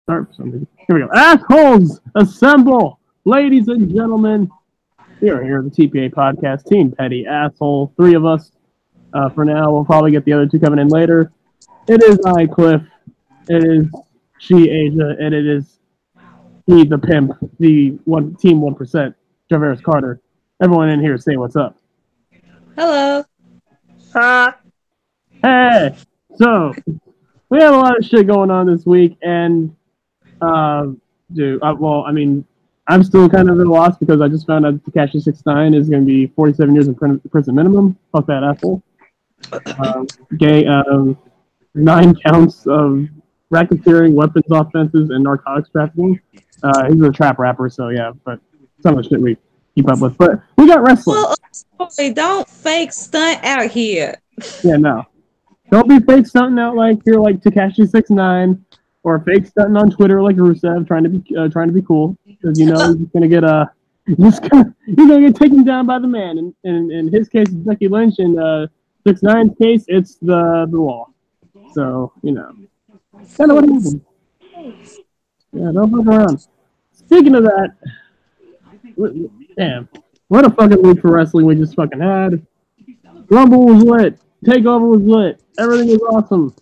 Start something. Here we go. Assholes, assemble! Ladies and gentlemen, we are here at the TPA podcast, Team Petty Asshole. 3 of us for now. We'll probably get the other 2 coming in later. It is I, Cliff. It is she, Asia. And it is he, the pimp, the Team 1%, Travis Carter. Everyone in here say what's up. Hello. Hey! So, we have a lot of shit going on this week, and I'm still kind of at a loss because I just found out Tekashi 6ix9ine is going to be 47 years in prison minimum. Fuck that asshole. 9 counts of racketeering, weapons offenses, and narcotics trafficking. He's a trap rapper, so yeah, but some of the shit we keep up with. But we got wrestling. Well, don't fake stunt out here. Yeah, no. Don't be fake stunting out like you're like Tekashi 6ix9ine or fake stunting on Twitter like Rusev, trying to be cool, because you know you're gonna get get taken down by the man. And in his case, it's Becky Lynch. In 6ix9ine's case, it's the law. So you know, kind of what happened. Yeah, don't fuck around. Speaking of that, damn, what a fucking week for wrestling we just fucking had. Rumble was lit. Takeover was lit. Everything was awesome.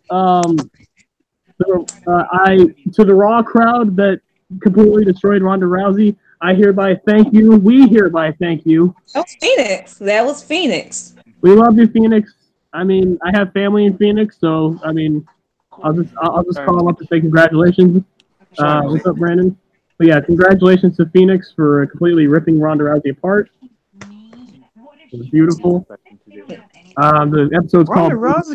To the Raw crowd that completely destroyed Ronda Rousey, I hereby thank you. We hereby thank you. Oh, Phoenix. That was Phoenix. We love you, Phoenix. I mean, I have family in Phoenix, so I mean, I'll just call them up to say congratulations. What's up, Brandon? But yeah, congratulations to Phoenix for completely ripping Ronda Rousey apart. It was beautiful. The episode's Ronda called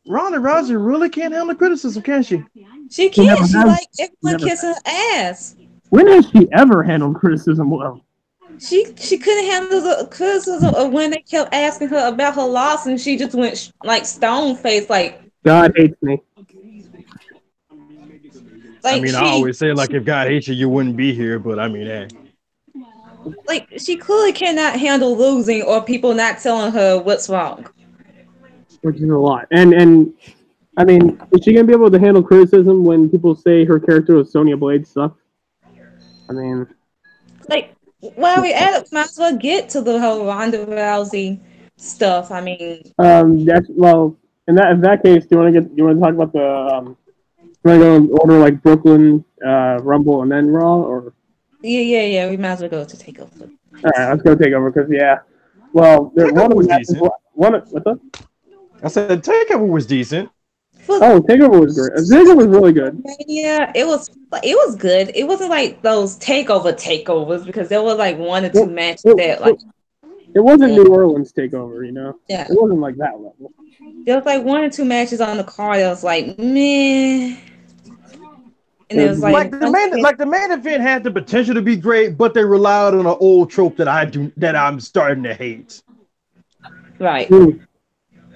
Rousey really can't handle criticism, can she? She can't. She like everyone kissing her ass. When has she ever handled criticism well? She couldn't handle the criticism of when they kept asking her about her loss, and she just went like stone faced, like God hates me. Like I always say, like, if God hates you, you wouldn't be here. But I mean, hey. Like, she clearly cannot handle losing or people not telling her what's wrong. Which is a lot. And I mean, is she going to be able to handle criticism when people say her character with Sonya Blade sucks? I mean... Like, while we're at it, we might as well get to the whole Ronda Rousey stuff. I mean... in that case, do you want to talk about the... you want to go in order like Brooklyn, Rumble, and then Raw, or... Yeah. We might as well go to Takeover. All right, let's go Takeover because well, Takeover was decent. What's up? I said Takeover was decent. Takeover was great. Takeover was really good. Yeah, it was good. It wasn't like those takeovers because there were like 1 or 2 matches that It wasn't New Orleans Takeover, you know. Yeah, it wasn't like that level. There was like 1 or 2 matches on the card that was like meh. And it was like the main event had the potential to be great, but they relied on an old trope that I'm starting to hate. Right.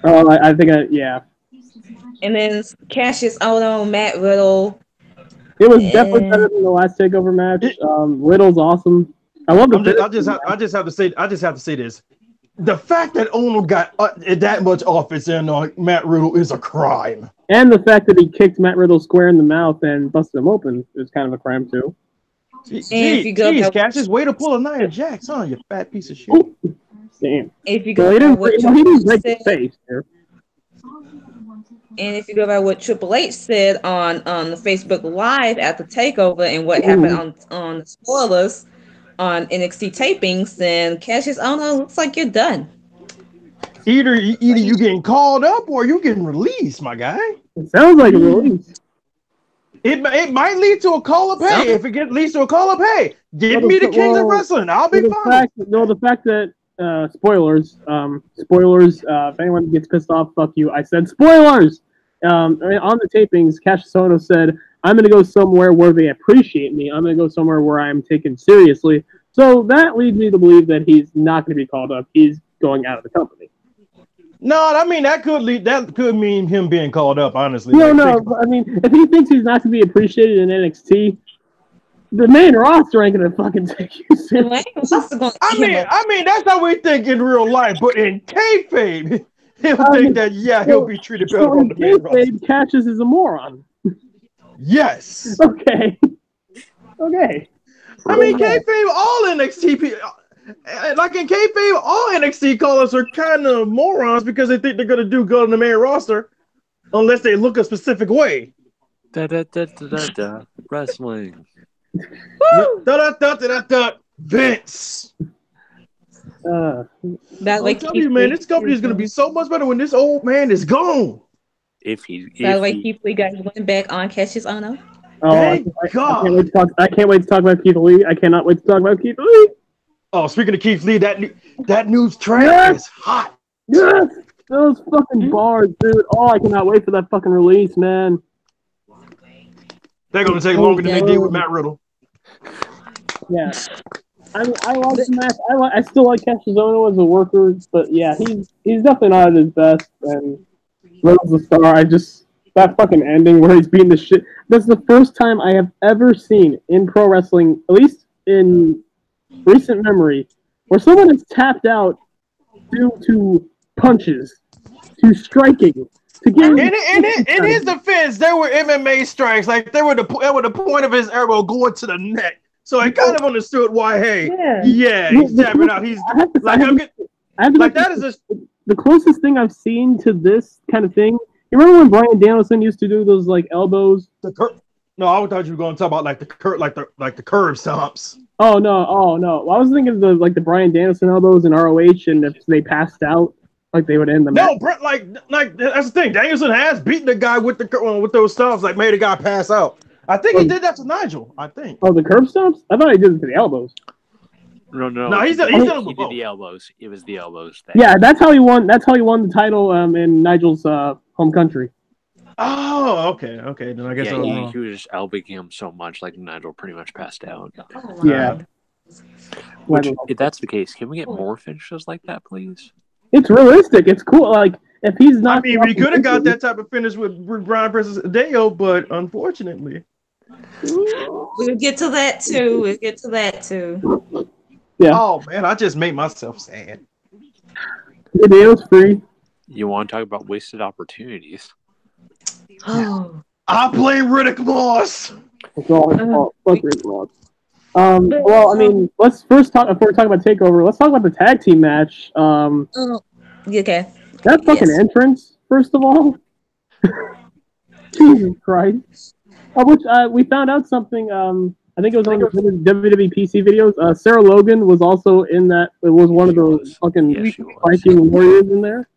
Oh, I think yeah. And then Cassius Ohno, Matt Riddle. It was definitely better than the last Takeover match. Riddle's awesome. I love the. I just have to say this. The fact that Ono got that much offense in on Matt Riddle is a crime. And the fact that he kicked Matt Riddle square in the mouth and busted him open is kind of a crime, too. Jeez, Cassius, way to pull a Nia Jax, huh, you fat piece of shit. Ooh. Damn. If you go by what Triple H said on the Facebook Live at the Takeover and what happened on the spoilers on NXT tapings, then Cassius Ohno looks like you're done. Either you getting called up or you getting released, my guy. It sounds like a release. It might lead to a call up. Hey, if it leads to a call up, hey, give me the King of Wrestling. I'll be fine. The fact that spoilers. If anyone gets pissed off, fuck you. I said spoilers. On the tapings, Cassius Ohno said, "I'm going to go somewhere where they appreciate me. I'm going to go somewhere where I'm taken seriously." So that leads me to believe that he's not going to be called up. He's going out of the company. No, I mean that could mean him being called up. Honestly, no. I mean, if he thinks he's not going to be appreciated in NXT, the main roster ain't going to fucking take you seriously. I mean that's how we think in real life, but in kayfabe, he'll think that he'll be treated better on the main roster. Cassius is a moron. Yes. Okay. Okay. I mean, kayfabe, all NXT like in kayfabe, all NXT callers are kind of morons because they think they're gonna do good on the main roster unless they look a specific way. Wrestling. Vince. That way, I'll tell you, man, this company is gonna be so much better when this old man is gone. By the way, Keith Lee got went back on Cassius Ohno. Oh, Thank God. I can't wait to talk about Keith Lee. I cannot wait to talk about Keith Lee. Oh, speaking of Keith Lee, that news track is hot. Yes, those fucking bars, dude. Oh, I cannot wait for that fucking release, man. They're gonna take longer than they did with Matt Riddle. Yeah, I like the match. I still like Cassius Ohno as a worker, but yeah, he's definitely not at his best. And Riddle's the star. That fucking ending where he's beating the shit. That's the first time I have ever seen in pro wrestling, at least in recent memory, where someone is tapped out due to punches, to striking, to getting. In his defense, there were MMA strikes, like they were the point of his elbow going to the neck. So I kind of understood why. Hey, he's tapping out. He's the closest thing I've seen to this kind of thing. You remember when Bryan Danielson used to do those like elbows? No, I thought you were going to talk about like the curb stomps. Oh no! Well, I was thinking of the Bryan Danielson elbows in ROH, and if they passed out, like they would end the match. No, Brett, like that's the thing. Danielson has beaten the guy with those stomps, like made a guy pass out. I think he did that to Nigel. I think. Oh, the curb stomps? I thought he did it to the elbows. No, he did the elbows. It was the elbows. Yeah, that's how he won. That's how he won the title in Nigel's home country. Oh, okay. Then I guess he was just elbowing him so much, like Nigel pretty much passed out. Yeah. Which, if that's the case, can we get more finishes like that, please? It's realistic. It's cool. Like if he's not. I mean, we could have got that type of finish with Brian versus Deo, but unfortunately, we'll get to that too. Yeah. Oh man, I just made myself sad. The Deo's free. You want to talk about wasted opportunities? Oh. I blame Riddick Moss. It's all his fault. Fuck Riddick Moss. Well, I mean, let's first talk before we talk about Takeover. Let's talk about the tag team match. Okay. That fucking entrance, first of all. Jesus Christ. Which we found out something. I think it was on the WWE PC videos. Sarah Logan was also in that. It was one of those fucking Viking warriors in there.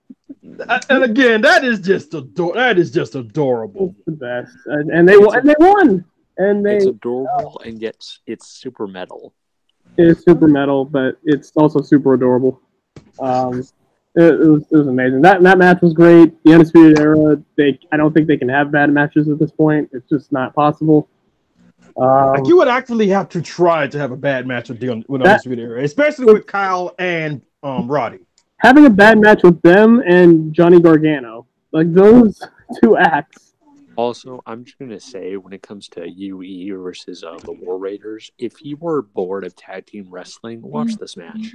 And again, that is just adorable. It's the best, and they won. It's adorable, and yet it's super metal. It's super metal, but it's also super adorable. It was amazing. That match was great. The Undisputed Era. I don't think they can have bad matches at this point. It's just not possible. Like you would actually have to try to have a bad match with Undisputed Era, especially with Kyle and Roddy. Having a bad match with them and Johnny Gargano, like those two acts. Also, I'm just going to say, when it comes to UE versus the War Raiders, if you were bored of tag team wrestling, watch this match.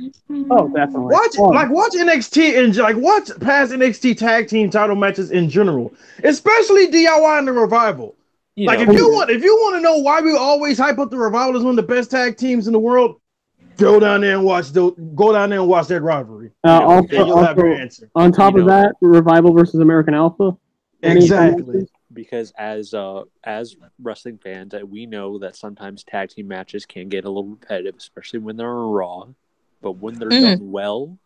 Oh, definitely. Watch NXT and watch past NXT tag team title matches in general, especially DIY and the Revival. If you want to know why we always hype up the Revival as one of the best tag teams in the world, go down there and watch that rivalry. You'll have your answer. On top of that, Revival versus American Alpha. Exactly. Because as wrestling fans, we know that sometimes tag team matches can get a little repetitive, especially when they're on Raw. But when they're done well,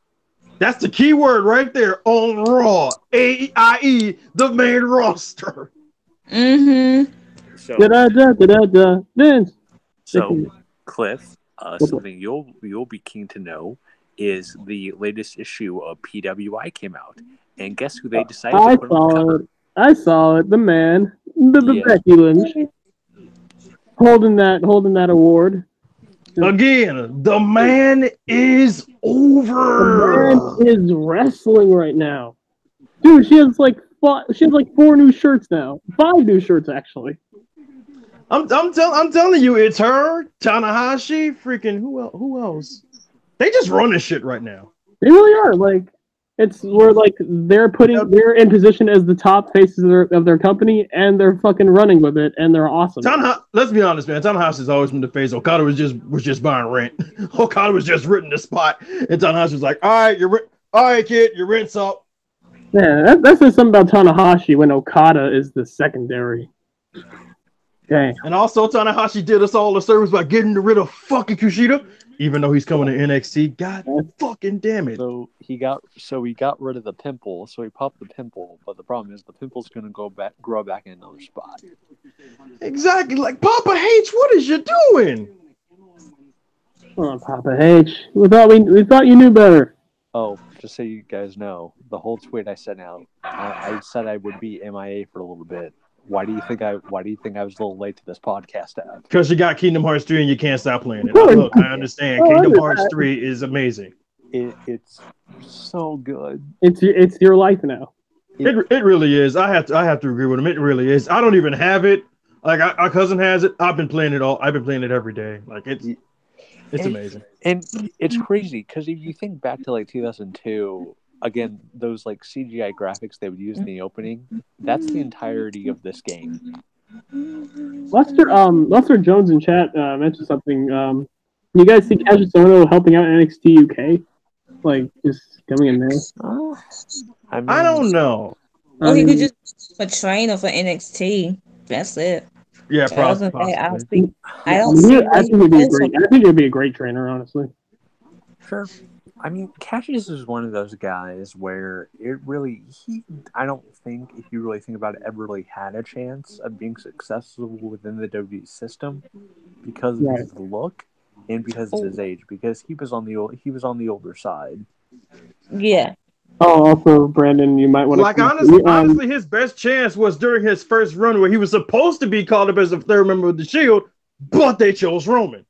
that's the key word right there, on Raw, AIE, the main roster. Mm-hmm. So Cliff, something you'll be keen to know is the latest issue of PWI came out, and guess who they decided to put on the cover? I saw it. The man, Becky Lynch, holding that award. Again, the man is over. The man is wrestling right now, dude. She has like 4 new shirts now. 5 new shirts actually. I'm telling you, it's her, Tanahashi, freaking who else? They just run this shit right now. They really are. Like It's where like they're in position as the top faces of their company, and they're fucking running with it, and they're awesome. Let's be honest, man. Tanahashi has always been the face. Okada was just buying rent. Okada was just renting the spot, and Tanahashi was like, "All right, kid, your rent's up." Yeah, that says something about Tanahashi when Okada is the secondary. Okay. And also, Tanahashi did us all a service by getting rid of fucking Kushida, even though he's coming to NXT. God fucking damn it! So he got rid of the pimple. So he popped the pimple, but the problem is the pimple's gonna grow back in another spot. Exactly, like Papa H. What is you doing? Oh, Papa H. We thought you knew better. Oh, just so you guys know, the whole tweet I sent out, I said I would be MIA for a little bit. Why do you think I was a little late to this podcast app? Because you got Kingdom Hearts 3 and you can't stop playing it. Look, I understand. Kingdom Hearts 3 is amazing. It's so good. It's your life now. It really is. I have to agree with him. It really is. I don't even have it. Like our cousin has it. I've been playing it every day. Like it's amazing. And it's crazy because if you think back to like 2002. Again, those like CGI graphics they would use in the opening, that's the entirety of this game. Lester Jones in chat mentioned something. You guys see Kazuchika Ono helping out NXT UK? Like, just coming in there? I don't know. Well, he could just be a trainer for NXT. That's it. Yeah, probably. I think he'd be a great trainer, honestly. Sure. I mean, Cassius is one of those guys where I don't think, if you really think about it, ever really had a chance of being successful within the WWE system because of his look and because of his age, because he was on the older side. Yeah. Oh, also, Brandon, you might want to... Like, honestly, his best chance was during his first run where he was supposed to be called up as the third member of the Shield, but they chose Roman.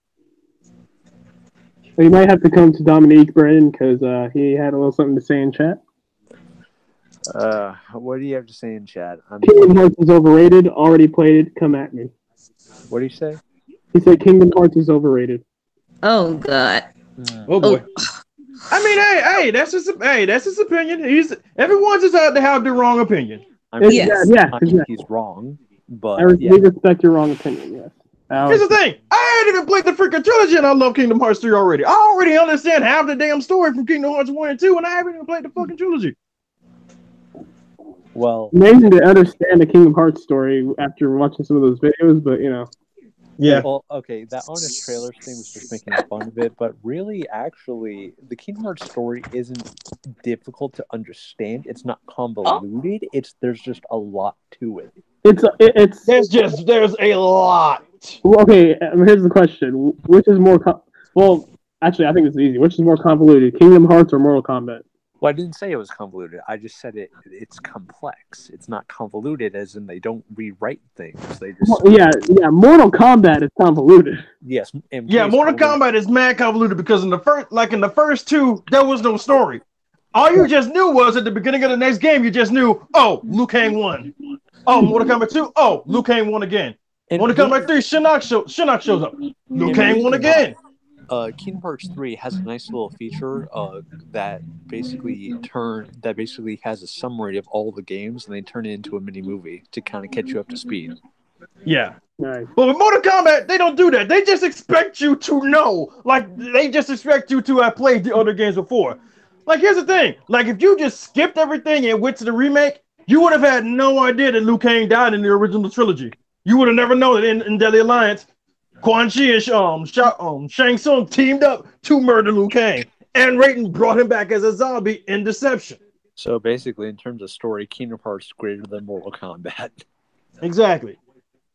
You might have to come to Dominique, Brandon, because he had a little something to say in chat. What do you have to say in chat? Kingdom Hearts is overrated. Already played it. Come at me. What do you say? He said Kingdom Hearts is overrated. Oh God. Oh boy. I mean, hey, that's his opinion. Everyone's just out to have the wrong opinion. I mean, he's wrong, but we respect your wrong opinion. Yes. Here's the thing. I ain't even played the freaking trilogy and I love Kingdom Hearts 3 already. I already understand half the damn story from Kingdom Hearts 1 and 2 and I haven't even played the fucking trilogy. Well, amazing to understand the Kingdom Hearts story after watching some of those videos, but you know. Yeah. Well, okay, that honest trailers thing was just making fun of it, but really, actually, the Kingdom Hearts story isn't difficult to understand. It's not convoluted. There's just a lot to it. There's a lot. Well, okay, here's the question: which is more? Actually, I think it's easy. Which is more convoluted, Kingdom Hearts or Mortal Kombat? Well, I didn't say it was convoluted. I just said it's complex. It's not convoluted, as in they don't rewrite things. They just Mortal Kombat is convoluted. Yes, Mortal Kombat is mad convoluted because in the first two there was no story. All you just knew was at the beginning of the next game you just knew, oh, Liu Kang won. Oh, Mortal Kombat 2, oh, Liu Kang won again. Mortal Kombat 3, Shinnok shows up. Liu Kang won again. Kingdom Hearts 3 has a nice little feature that basically has a summary of all the games and they turn it into a mini movie to kind of catch you up to speed. Yeah. Nice. But with Mortal Kombat, they don't do that. They just expect you to know. Like, they just expect you to have played the other games before. Like, here's the thing. Like, if you just skipped everything and went to the remake, you would have had no idea that Liu Kang died in the original trilogy. You would have never known that in Deadly Alliance, Quan Chi and Shang Tsung teamed up to murder Liu Kang. And Raiden brought him back as a zombie in Deception. So basically, in terms of story, Kingdom Hearts is greater than Mortal Kombat. Exactly.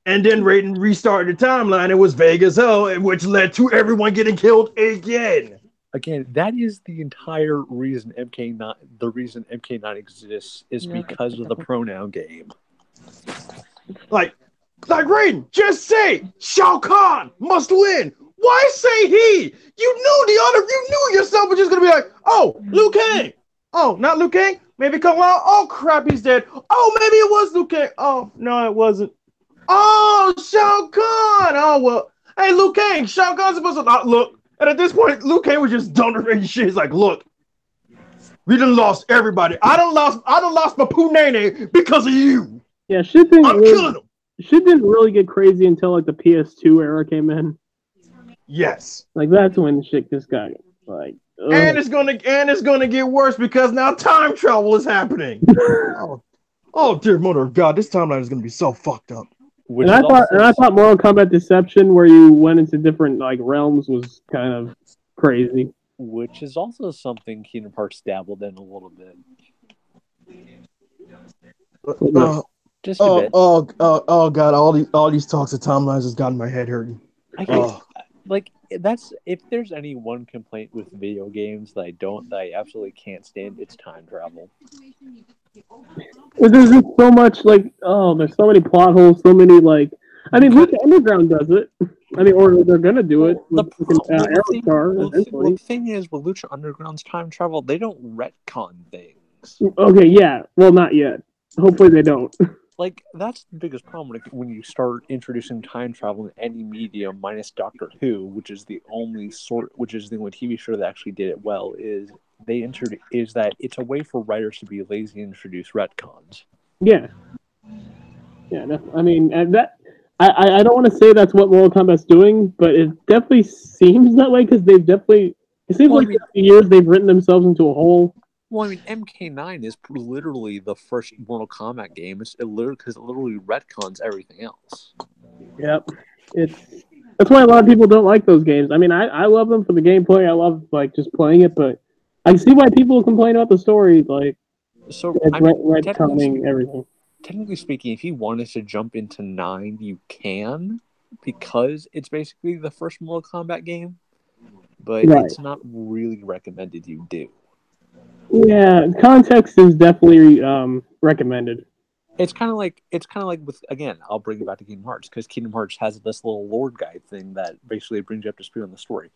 And then Raiden restarted the timeline. It was vague as hell, which led to everyone getting killed again. Again, that is the entire reason MK9 exists is because of the pronoun game. Like Raiden, just say Shao Kahn must win. Why say he? You knew yourself was just gonna be like, oh, Liu Kang. Oh, not Liu Kang? Maybe Kung Lao. Oh crap, he's dead. Oh, maybe it was Liu Kang. Oh, no, it wasn't. Oh, Shao Kahn. Oh well. Hey, Liu Kang, Shao Kahn's supposed to look. And at this point, Liu Kang was just done with shit. He's like, look, We done lost everybody. I done lost my Punene because of you. Yeah, killing him. Shit didn't really get crazy until like the PS2 era came in. Yes. Like that's when shit just got like. Ugh. And it's gonna get worse because now time travel is happening. Oh dear mother of God, this timeline is gonna be so fucked up. I thought Mortal Kombat Deception, where you went into different like realms, was kind of crazy. Which is also something Kingdom Hearts dabbled in a little bit. Just a bit. Oh God! All these talks of timelines has gotten my head hurting. That's if there's any one complaint with video games that I absolutely can't stand, it's time travel. There's just so much there's so many plot holes, so many Lucha Underground does it. Or they're gonna do it. The thing is, with Lucha Underground's time travel, they don't retcon things. Okay, yeah. Well, not yet. Hopefully they don't. That's the biggest problem when you start introducing time travel in any medium, minus Doctor Who, which is the only TV show that actually did it well. Is that it's a way for writers to be lazy and introduce retcons. Yeah. Yeah. I don't want to say that's what Mortal Kombat's doing, but it definitely seems that way because it seems like for years they've written themselves into a hole. Well, MK9 is literally the first Mortal Kombat game. Because it literally retcons everything else. Yep. That's why a lot of people don't like those games. I love them for the gameplay. I love just playing it, but I see why people complain about the story. Retconning everything. Technically speaking, if you wanted to jump into 9, you can, because it's basically the first Mortal Kombat game. But It's not really recommended you do. Yeah, context is definitely recommended. It's kind of like with, again, I'll bring it back to Kingdom Hearts, because Kingdom Hearts has this little lore guide thing that basically brings you up to speed on the story.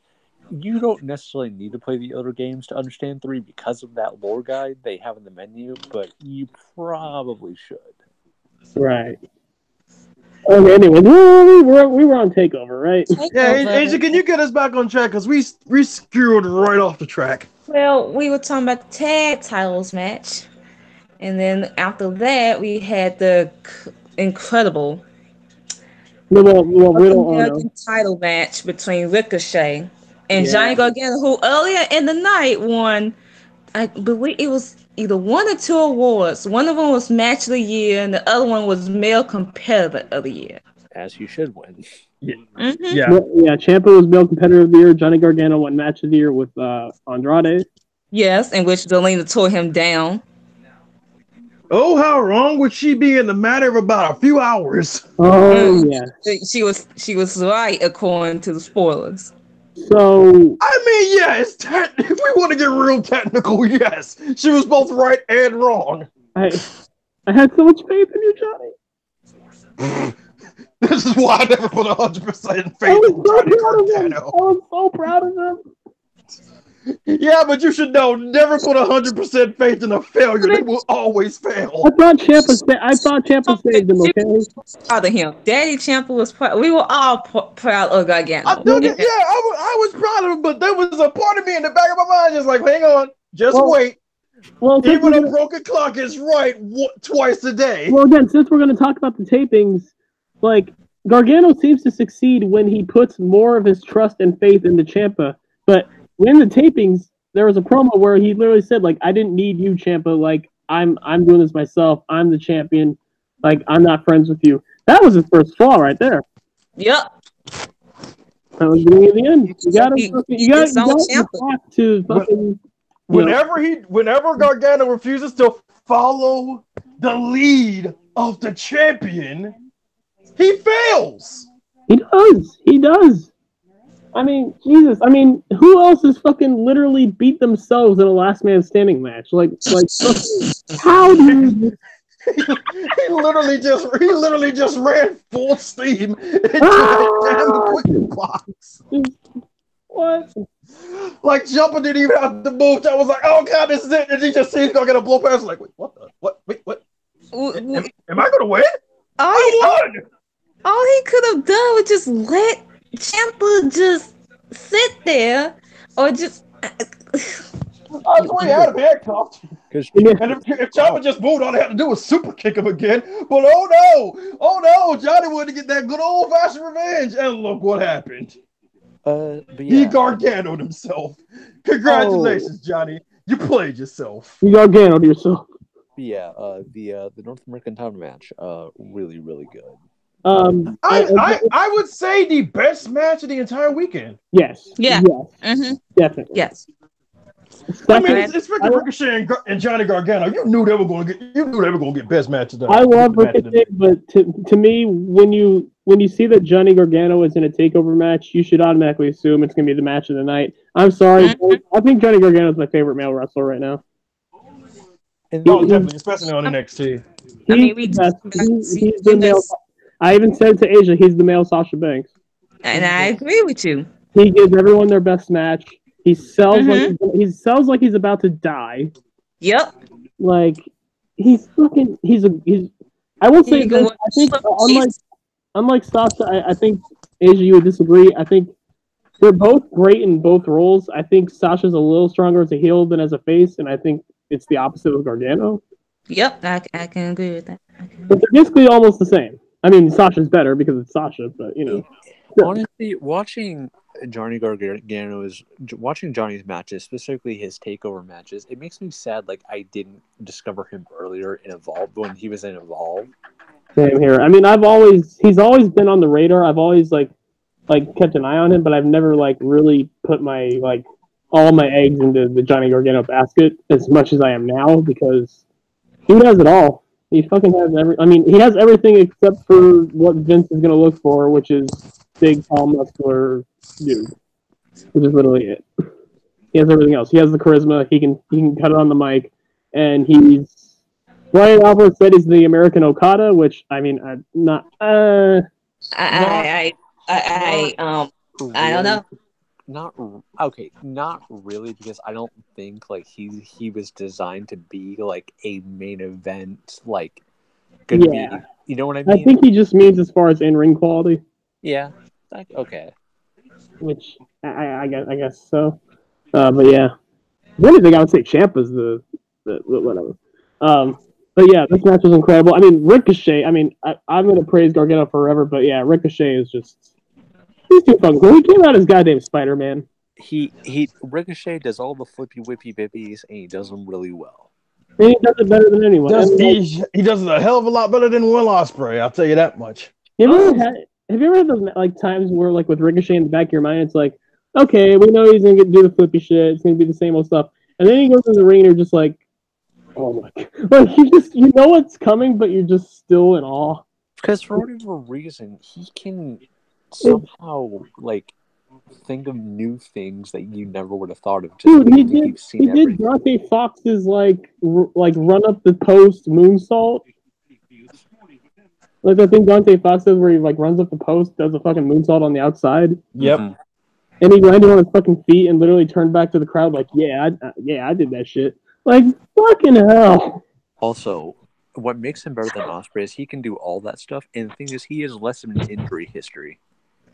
You don't necessarily need to play the other games to understand 3 because of that lore guide they have in the menu, but you probably should. Right. Okay, anyway, we were on TakeOver, right? Yeah, Asia, can you get us back on track? Because we screwed right off the track. Well, we were talking about the tag titles match. And then after that, we had the incredible title match between Ricochet and Johnny Gargano, who earlier in the night won, I believe it was either 1 or 2 awards. One of them was Match of the Year, and the other one was Male Competitor of the Year. As you should win. Yeah. Mm-hmm. Yeah. Ciampa was Male Competitor of the Year. Johnny Gargano won Match of the Year with Andrade. Yes, in which Delina tore him down. Oh, how wrong would she be in the matter of about a few hours? Oh, yeah. She was right according to the spoilers. So yes, if we want to get real technical, yes, she was both right and wrong. I had so much faith in you, Johnny. This is why I never put 100% faith in Johnny Gargano. I was so proud of him. Yeah, but you should know, never put 100% faith in a failure. They will always fail. I thought Ciampa saved him, okay? Proud of him. Daddy Ciampa was proud. We were all proud of Gargano. I was proud of him, but there was a part of me in the back of my mind just like, hang on, wait. Well, even a broken clock is right twice a day. Well, again, since we're going to talk about the tapings, Gargano seems to succeed when he puts more of his trust and faith into Ciampa, but in the tapings, there was a promo where he literally said, I didn't need you, Ciampa. I'm doing this myself. I'm the champion. I'm not friends with you. That was his first fall right there. Yep. That was the end. You got to fucking. Whenever Gargano refuses to follow the lead of the champion, he fails. He does. Jesus. Who else has fucking literally beat themselves in a last man standing match? How do you? He literally just ran full steam into that damn quick box. What? Jumper didn't even have to move. I was like, oh god, this is it. And he just sees gonna get a blow past. Wait, what? Wait. Am I gonna win? I won. All he could have done was just let Ciampa just sit there, or just I swear he had him handcuffed. Because And if Ciampa just moved, all they had to do was super kick him again. But oh no, Johnny wanted to get that good old fashioned revenge, and look what happened. but He yeah, Gargano'd himself. Congratulations, Johnny. You played yourself. You Gargano'd yourself. yeah, the North American title match, really, really good. I would say the best match of the entire weekend. Yes. Yeah. Yes. Mm-hmm. Definitely. Yes. I mean, it's freaking Ricochet and Johnny Gargano. You knew they were going to get best match of the. I love Ricochet, but to me, when you see that Johnny Gargano is in a takeover match, you should automatically assume it's going to be the match of the night. I'm sorry, I think Johnny Gargano is my favorite male wrestler right now. Definitely, especially on NXT. He's the male. I even said to Asia, he's the male Sasha Banks. And I agree with you. He gives everyone their best match. He sells like he's about to die. Yep. Like he's. I will say this. I think unlike Sasha, I think Asia, you would disagree. I think they're both great in both roles. I think Sasha's a little stronger as a heel than as a face, and I think it's the opposite with Gargano. Yep, I can agree with that. But they're basically almost the same. I mean, Sasha's better because it's Sasha, but you know. Honestly, watching Johnny's matches, specifically his takeover matches, it makes me sad. Like I didn't discover him earlier in Evolve when he was in Evolve. Same here. I mean, he's always been on the radar. I've always like kept an eye on him, but I've never really put my all my eggs into the Johnny Gargano basket as much as I am now because he has it all. He fucking has he has everything except for what Vince is gonna look for, which is big, tall, muscular dude, which is literally it. He has everything else. He has the charisma. He can cut it on the mic, and he's. Brian Alvarez said he's the American Okada, which I mean, I'm not. I don't know. Not really, because I don't think he was designed to be a main event be. You know what I mean? I think he just means as far as in-ring quality. Yeah. Okay. Which I guess so. But yeah, the only thing I would say Ciampa's the whatever. But yeah, this match was incredible. I mean, Ricochet. I mean, I'm gonna praise Gargano forever, but yeah, Ricochet is just. He's too fucking cool. He came out as goddamn Spider-Man. Ricochet does all the flippy whippy bippies, and he does them really well. And he does it better than anyone. He does it a hell of a lot better than Will Ospreay. I'll tell you that much. Have you ever had those times where with Ricochet in the back of your mind, it's like, okay, we know he's gonna do the flippy shit. It's gonna be the same old stuff, and then he goes in the ring and you're just like, oh my god, you know what's coming, but you're just still in awe. Because for whatever reason, he can somehow think of new things that you never would have thought of. Dude, he did Dante Fox's run up the post moonsault. I think Dante Fox does where he runs up the post, does a fucking moonsault on the outside. Yep. Mm-hmm. And he landed on his fucking feet and literally turned back to the crowd I did that shit. Fucking hell. Also, what makes him better than Ospreay is he can do all that stuff, and the thing is, he has less of an injury history.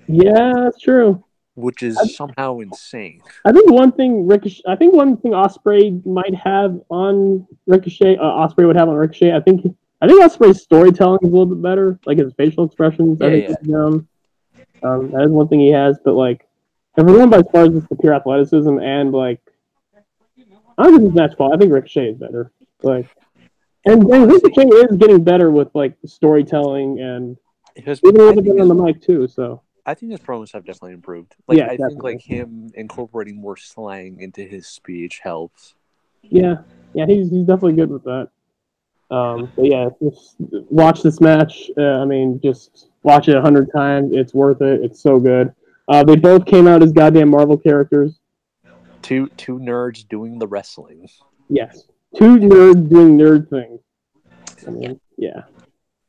Yeah, that's true. Which is somehow insane. I think one thing Ospreay might have on Ricochet, Ospreay would have on Ricochet. I think Ospreay's storytelling is a little bit better, his facial expressions. That is one thing he has. But if we're going by as far as just the pure athleticism and I don't think it's match quality. I think Ricochet is better. And Ricochet is getting better with storytelling and even a little bit on the mic too. So. I think his promos have definitely improved. I think him incorporating more slang into his speech helps. Yeah, he's definitely good with that. But yeah, just watch this match. Just watch it 100 times. It's worth it. It's so good. They both came out as goddamn Marvel characters. Two nerds doing the wrestling. Yes, two nerds doing nerd things. Yeah,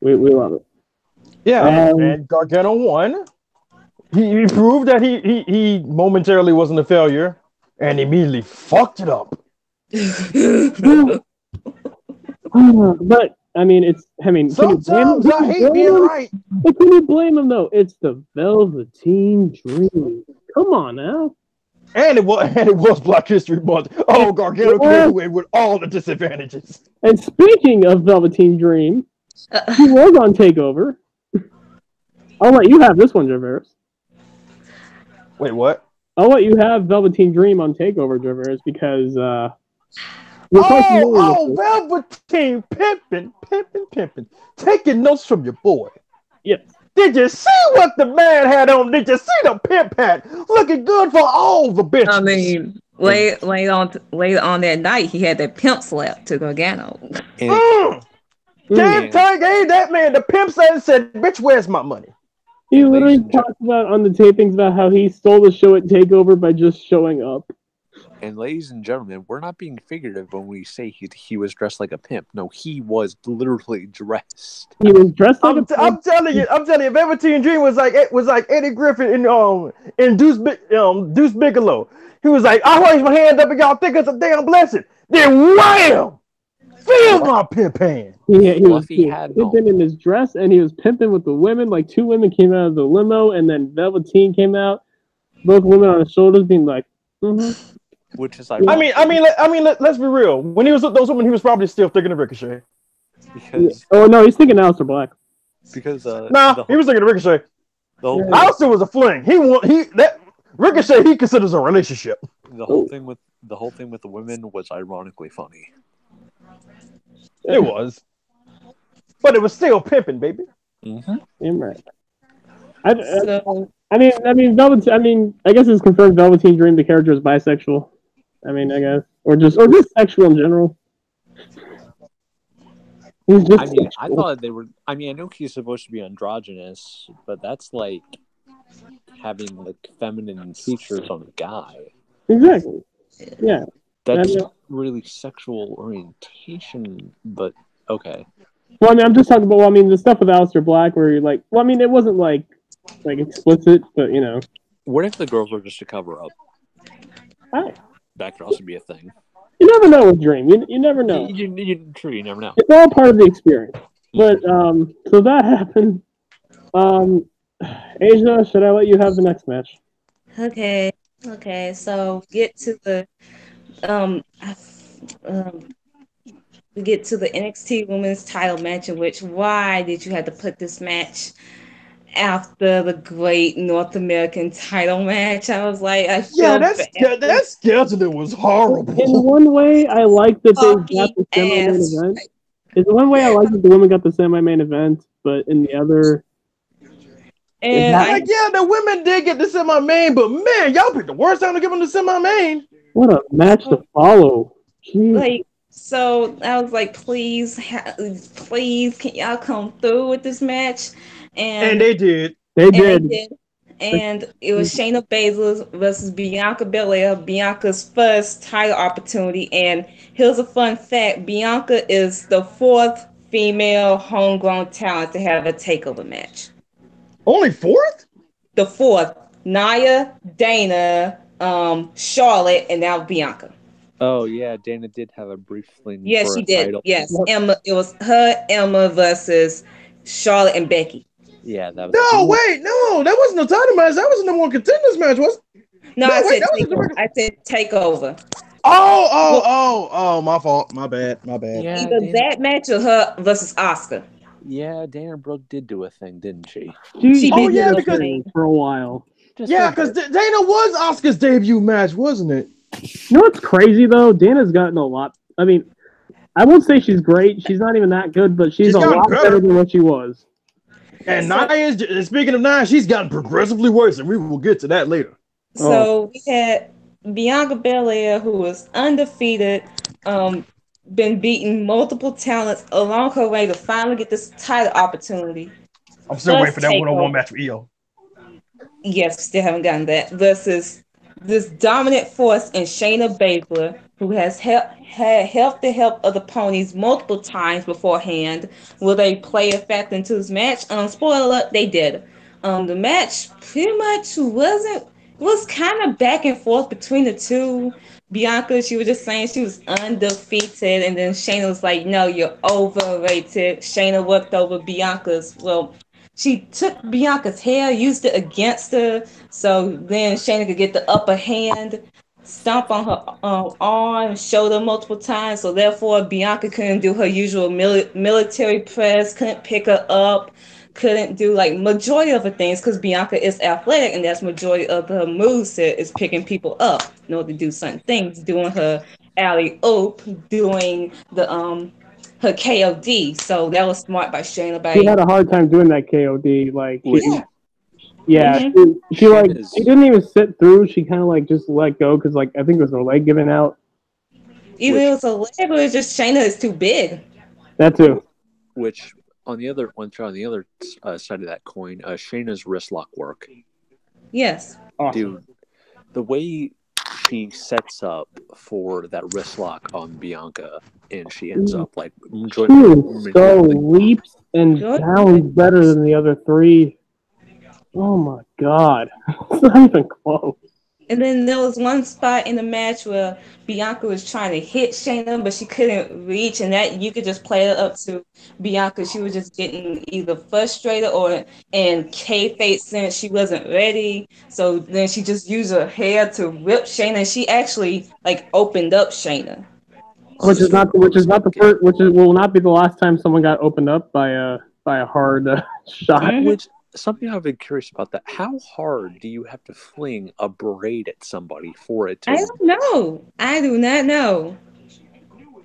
we love it. Yeah, and Gargano won. He proved that he momentarily wasn't a failure, and immediately fucked it up. But sometimes I hate being right. But can you blame him though? It's the Velveteen Dream. Come on now. And it was Black History Month. Oh, Gargano came away with all the disadvantages. And speaking of Velveteen Dream, he was on TakeOver. I'll let you have this one, Javers. Wait, what? I'll let you have Velveteen Dream on TakeOver, Javers, because Velveteen pimping, taking notes from your boy. Yes. Did you see what the man had on? Did you see the pimp hat? Looking good for all the bitches. I mean, later on that night, he had that pimp slap to Gargano. Damn, gave that man the pimp slap and said, "Bitch, where's my money?" He literally talked about on the tapings about how he stole the show at TakeOver by just showing up. And ladies and gentlemen, we're not being figurative when we say he was dressed like a pimp. No, he was literally dressed. He was dressed like a pimp. I'm telling you, Velveteen Dream was like Eddie Griffin in Deuce Bigelow. He was like, I raise my hand up and y'all think it's a damn blessing. Then wham! Feel my pimp hand. He was pimping in his dress, and he was pimping with the women. Like 2 women came out of the limo, and then Velveteen came out, both women on his shoulders, being like, mm-hmm. Which is ironic. I mean, let's be real. When he was with those women, he was probably still thinking of Ricochet. Because he's thinking Aleister Black. Because he was thinking of Ricochet. Aleister was a fling. Ricochet he considers a relationship. The whole thing with the women was ironically funny. It was, but it was still pimping, baby. Mm-hmm. Damn right. I guess it's confirmed Velveteen Dream, the character, is bisexual. I guess, or just sexual in general. I thought they were. I know he's supposed to be androgynous, but that's like having like feminine features on a guy. Exactly. Yeah. That's not really sexual orientation, but okay. Well, I'm just talking about. The stuff with Aleister Black, where you're like, it wasn't like explicit, but What if the girls were just a cover up? Hi. That could also be a thing. You never know with Dream. You never know. You never know. It's all part of the experience. But so that happened. Asia, should I let you have the next match? Okay. So we get to the NXT Women's Title match. In which, why did you have to put this match after the great North American title match? I was like, that scheduling was horrible. In one way, I like that they got the semi-main event. In one way, I like that the women got the semi-main event, but in the other, the women did get the semi-main, but man, y'all picked the worst time to give them the semi-main. What a match to follow! Jeez. So I was like, please, can y'all come through with this match? And they did. They did. And it was Shayna Baszler versus Bianca Belair, Bianca's first title opportunity. And here's a fun fact: Bianca is the 4th female homegrown talent to have a takeover match. Only 4th? The 4th: Nia, Dana, Charlotte, and now Bianca. Oh yeah, Dana did have a brief fling. Yes, she did. Title. Yes, Emma. It was her, Emma versus Charlotte and Becky. Yeah, that was. No, that wasn't a title match. That was the number 1 contenders match, was it? No, I said takeover. Oh, my fault. My bad. Yeah, either that match or her versus Asuka. Yeah, Dana Brooke did do a thing, didn't she? She did because for a while. Because Dana was Asuka's debut match, wasn't it? You know what's crazy though? Dana's gotten a lot. I won't say she's great. She's not even that good, but she's a lot better than what she was. And Nia, speaking of Nia, she's gotten progressively worse, and we will get to that later. So we had Bianca Belair, who was undefeated, been beating multiple talents along her way to finally get this title opportunity. I'm still waiting for that one-on-one match with Io. Yes, still haven't gotten that. Versus this dominant force in Shayna Baszler, who has helped the help of the ponies multiple times beforehand. Will they play a factor into this match? Spoiler alert, they did. The match pretty much was kind of back and forth between the two. Bianca, she was just saying she was undefeated, and then Shayna was like, no, you're overrated. Shayna worked over Bianca's, she took Bianca's hair, used it against her, so then Shayna could get the upper hand, stomp on her arm, showed her multiple times, so therefore Bianca couldn't do her usual military press, couldn't pick her up, couldn't do like majority of the things because Bianca is athletic and that's majority of her moveset is picking people up in order to do certain things, doing her alley oop, doing the her KOD. So that was smart by Shayna. She had a hard time doing that KOD. Like, Mm-hmm. she didn't even sit through. She kind of like just let go because like I think it was her leg giving out. Either it was a leg or it's just Shayna is too big. That too. Which on the other side of that coin, Shayna's wrist lock work. Yes. Awesome. Dude, the way she sets up for that wrist lock on Bianca, and she ends up like so leaps and bounds better than the other three. Oh my god, it's not even close. And then there was one spot in the match where Bianca was trying to hit Shayna, but she couldn't reach, and that you could just play it up to Bianca. She was just getting either frustrated or in kayfabe sense she wasn't ready. So then she just used her hair to rip Shayna, and she actually like opened up Shayna. Which will not be the last time someone got opened up by a hard shot. Which something I've been curious about that. How hard do you have to fling a braid at somebody for it to? I don't know. I do not know.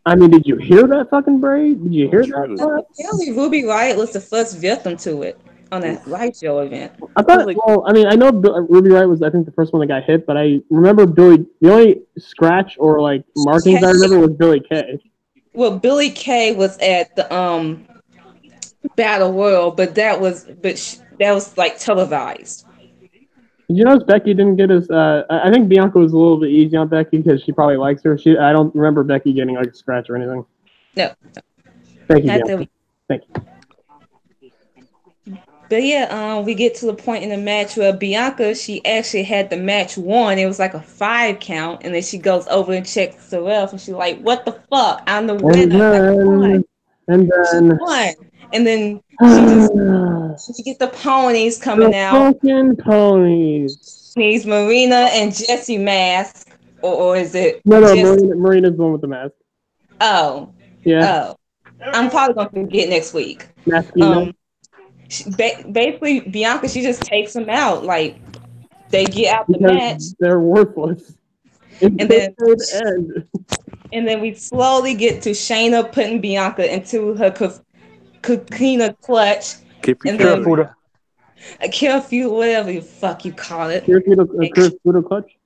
I mean, did you hear that fucking braid? Did you hear that? Apparently, Ruby Riott was the first victim to it on that live show event. I thought, I know Ruby Riott was, I think, the first one that got hit, but I remember the only scratch or like markings I remember was Billy Kay. Well, Billy Kay was at the Battle Royal, but that was like televised. Did you notice Becky didn't get his? I think Bianca was a little bit easy on Becky because she probably likes her. I don't remember Becky getting like a scratch or anything. No. Thank you, Bianca. Thank you. But yeah, we get to the point in the match where Bianca, she actually had the match won. It was like a 5 count, and then she goes over and checks the ref, and she's like, "What the fuck? I'm the winner." And then she gets the ponies coming out. Fucking ponies. Needs Marina and Jessie mask, or is it? No, Marina's the one with the mask. Oh. Yeah. Oh. I'm probably gonna forget next week. Basically, Bianca, she just takes them out. Like, they get out the match. They're worthless. And then we slowly get to Shayna putting Bianca into her Kukina clutch. And then a curfew, whatever the fuck you call it. Curfew clutch?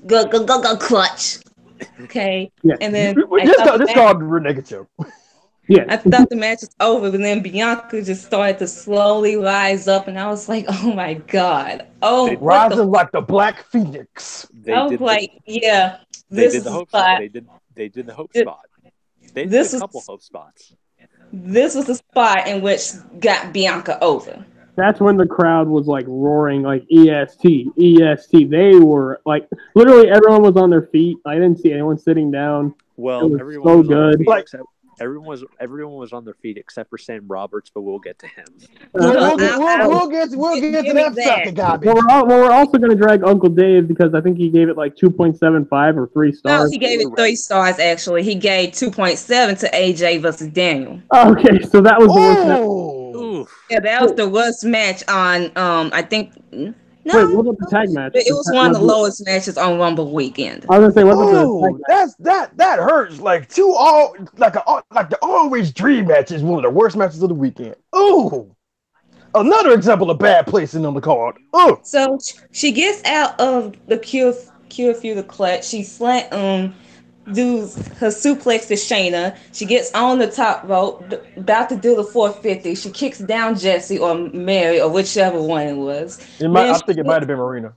Go clutch. Okay. Yeah. And then this called negative. Yeah. I thought the match was over, but then Bianca just started to slowly rise up, and I was like, "Oh my god! Oh, rising like the Black Phoenix." I was like, "Yeah, they did the hope spot. They did the hope spot. They did a couple hope spots. This was the spot in which got Bianca over. That's when the crowd was like roaring, like EST, EST. They were like literally everyone was on their feet. I didn't see anyone sitting down. Well, everyone was good. Everyone was on their feet except for Sam Roberts, but we'll get to him. We'll get to that sucker garbage. Well, we're also going to drag Uncle Dave because I think he gave it like 2.75 or 3 stars. No, he gave it 3 stars, actually. He gave 2.7 to AJ versus Daniel. Okay, so that was the worst match. Yeah, that was the worst match on, I think... No, wait, what about the tag match? It was one of the lowest matches on Rumble weekend. I was gonna say, what about the tag match? That hurts. Like the always dream match is one of the worst matches of the weekend. Oh, another example of bad placing on the card. Oh, so she gets out of the curfew, the clutch. She does her suplex to Shayna. She gets on the top rope, about to do the 450. She kicks down Jessie or Mary or whichever one it was. I think it might have been Marina.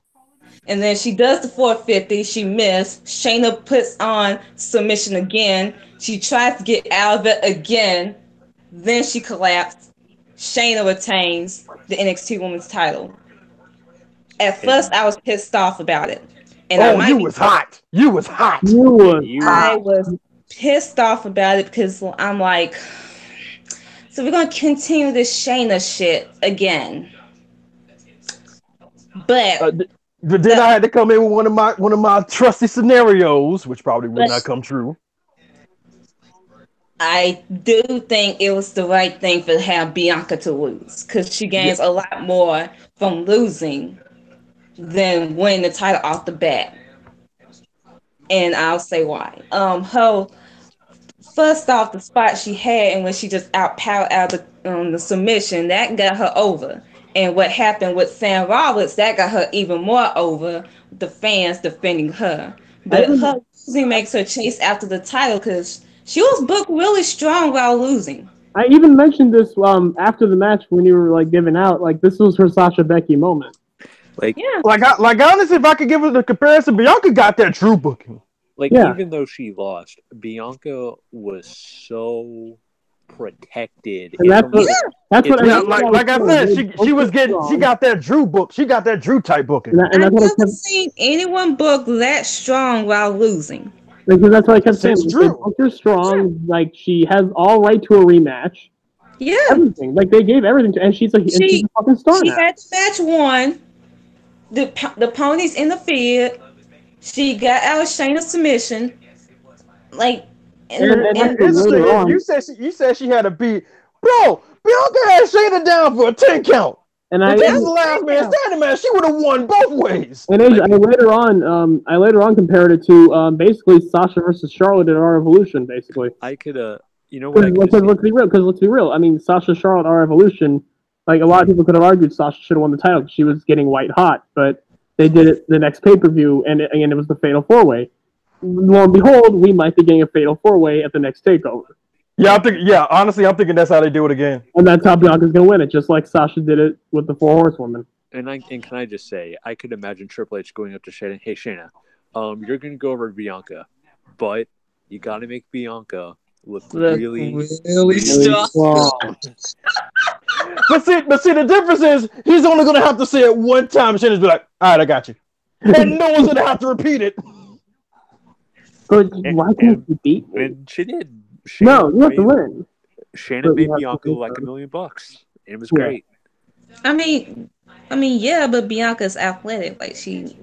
And then she does the 450. She missed. Shayna puts on submission again. She tries to get out of it again. Then she collapsed. Shayna retains the NXT Women's title. At first, I was pissed off about it. And you was hot. I was pissed off about it because I'm like, So we're gonna continue this Shayna shit again. But then I had to come in with one of my trusty scenarios, which probably would not come true. I do think it was the right thing for have Bianca to lose because she gains a lot more from losing than winning the title off the bat. And I'll say why. First off, the spot she had and when she just outpowered out the submission, that got her over. And what happened with Sam Roberts, that got her even more over, the fans defending her. But her losing makes her chase after the title because she was booked really strong while losing. I even mentioned this after the match when you were like giving out, like this was her Sasha Becky moment. Like honestly, if I could give her the comparison, Bianca got that true booking. Even though she lost, Bianca was so protected. And that's what like I said, she got that Drew book. She got that Drew type booking. I've never seen anyone book that strong while losing. Because that's what I kept saying. They're strong. Yeah. Like she has all right to a rematch. Yeah, everything. Like they gave everything to, and she's a fucking star. She had the match won. The ponies in the field. She got out of Shayna's submission. Like, you said she had a beat, bro. Bianca had Shayna down for a 10 count. And this is the last man standing match. She would have won both ways. And I later on compared it to basically Sasha versus Charlotte at our Evolution. Basically, I could let's be real. I mean, Sasha Charlotte our Evolution. Like a lot of people could have argued Sasha should have won the title because she was getting white hot, but they did it the next pay-per-view, and it was the Fatal 4-Way. Lo and behold, we might be getting a Fatal 4-Way at the next takeover. Honestly, I'm thinking that's how they do it again. And that's how Bianca's going to win it, just like Sasha did it with the 4 Horsewomen. And can I just say, I could imagine Triple H going up to Shayna, hey, Shayna, you're going to go over Bianca, but you got to make Bianca look really strong. But see, the difference is he's only going to have to say it one time. Shayna's be like, all right, I got you. And no one's going to have to repeat it. But why can't you beat me? And she did. You have to win. Shannon made Bianca like $1 million. It was great. I mean, yeah, but Bianca's athletic. Like she.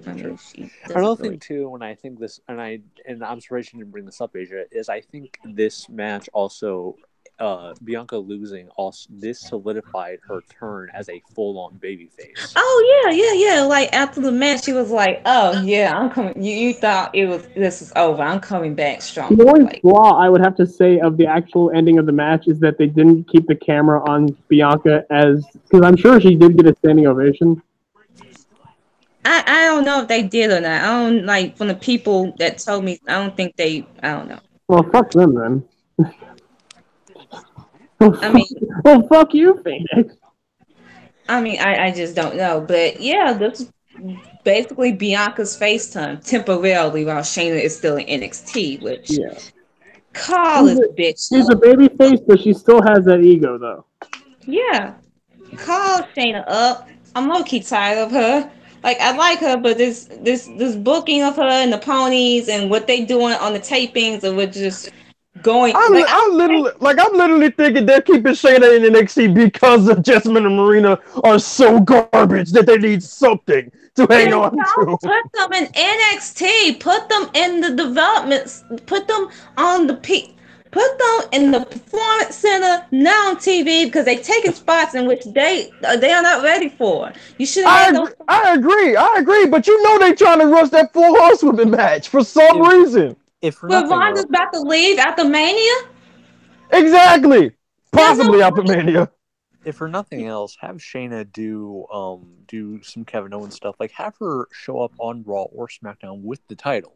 Another thing too, when I think this, and I'm surprised you didn't bring this up, Asia, is I think this match also, Bianca losing, this solidified her turn as a full-on babyface. Oh yeah. Like after the match, she was like, "Oh yeah, I'm coming." You thought this was over. I'm coming back strong. The only flaw I would have to say of the actual ending of the match is that they didn't keep the camera on Bianca because I'm sure she did get a standing ovation. I don't know if they did or not. I don't like from the people that told me. I don't think they. I don't know. Well, fuck them then. Fuck you, Phoenix. I mean, I just don't know. But yeah, this is basically Bianca's face time temporarily while Shayna is still in NXT, which call this bitch. She's a baby face, but she still has that ego though. Yeah. Call Shayna up. I'm low-key tired of her. Like I like her, but this booking of her and the ponies and what they doing on the tapings and we're just going. I'm literally thinking they're keeping Shayna in NXT because of Jessamine and Marina are so garbage that they need something to hang on to. Put them in NXT. Put them in the developments. Put them on the peak. Put them in the performance center, not on TV, because they taking spots in which they are not ready for. You should have. I agree, but you know they trying to rush that 4 Horsewomen match for some reason. But Ronda's about to leave after Mania. Exactly, possibly after Mania. If for nothing else, have Shayna do some Kevin Owens stuff. Like have her show up on Raw or SmackDown with the title.